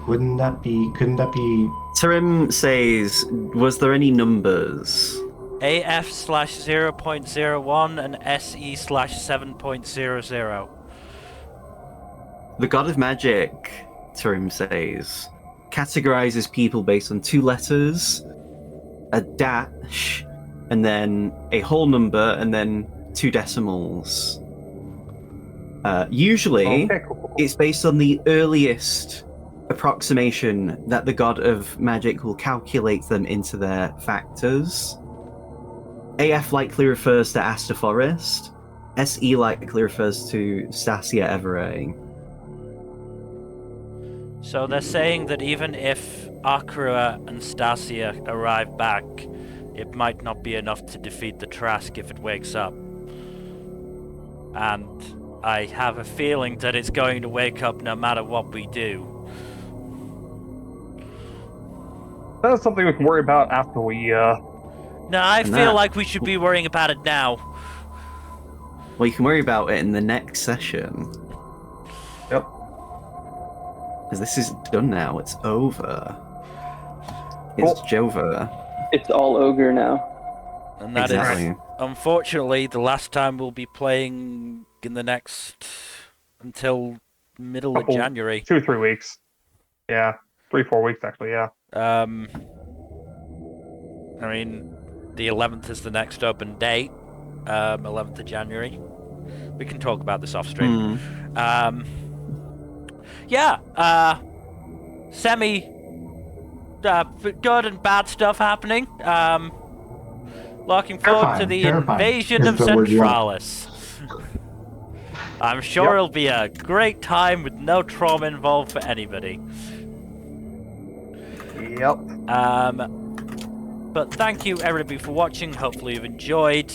Couldn't that be... Tarim says, was there any numbers? AF/0.01 and SE/7.00. The God of Magic, Tarim says, categorizes people based on 2 letters, a dash, and then a whole number, and then 2 decimals. Usually, Okay, cool. it's based on the earliest approximation that the God of Magic will calculate them into their factors. AF likely refers to Asta Forest. SE likely refers to Stasia Everay. So they're saying that even if Akira and Stasia arrive back, it might not be enough to defeat the Trask if it wakes up. And I have a feeling that it's going to wake up no matter what we do. That's something we can worry about after we, No, I feel like we should be worrying about it now. Well, you can worry about it in the next session. Yep. Because this is done now. It's over. It's Jova. It's all ogre now. And that is, Exactly. unfortunately, the last time we'll be playing in the next... until middle of January. 2 or 3 weeks. Yeah. 3-4 weeks, actually, yeah. I mean, the 11th is the next open date. 11th of January. We can talk about this off stream. Semi good and bad stuff happening. Looking forward to the invasion of Centralis. I'm sure it'll be a great time with no trauma involved for anybody. Yep. But thank you everybody for watching. Hopefully you've enjoyed.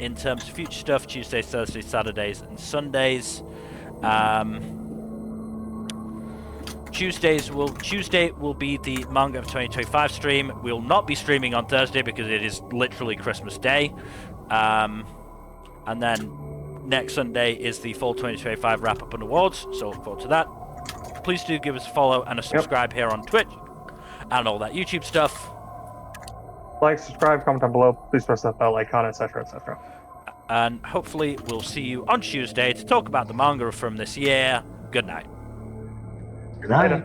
In terms of future stuff, Tuesdays, Thursdays, Saturdays, and Sundays. Tuesday will be the Manga of 2025 stream. We'll not be streaming on Thursday because it is literally Christmas Day. And then next Sunday is the Fall 2025 wrap-up and awards, so look forward to that. Please do give us a follow and a subscribe here on Twitch and all that YouTube stuff. Like, subscribe, comment down below. Please press that bell icon, etc., etc. And hopefully we'll see you on Tuesday to talk about the manga from this year. Good night. Good night.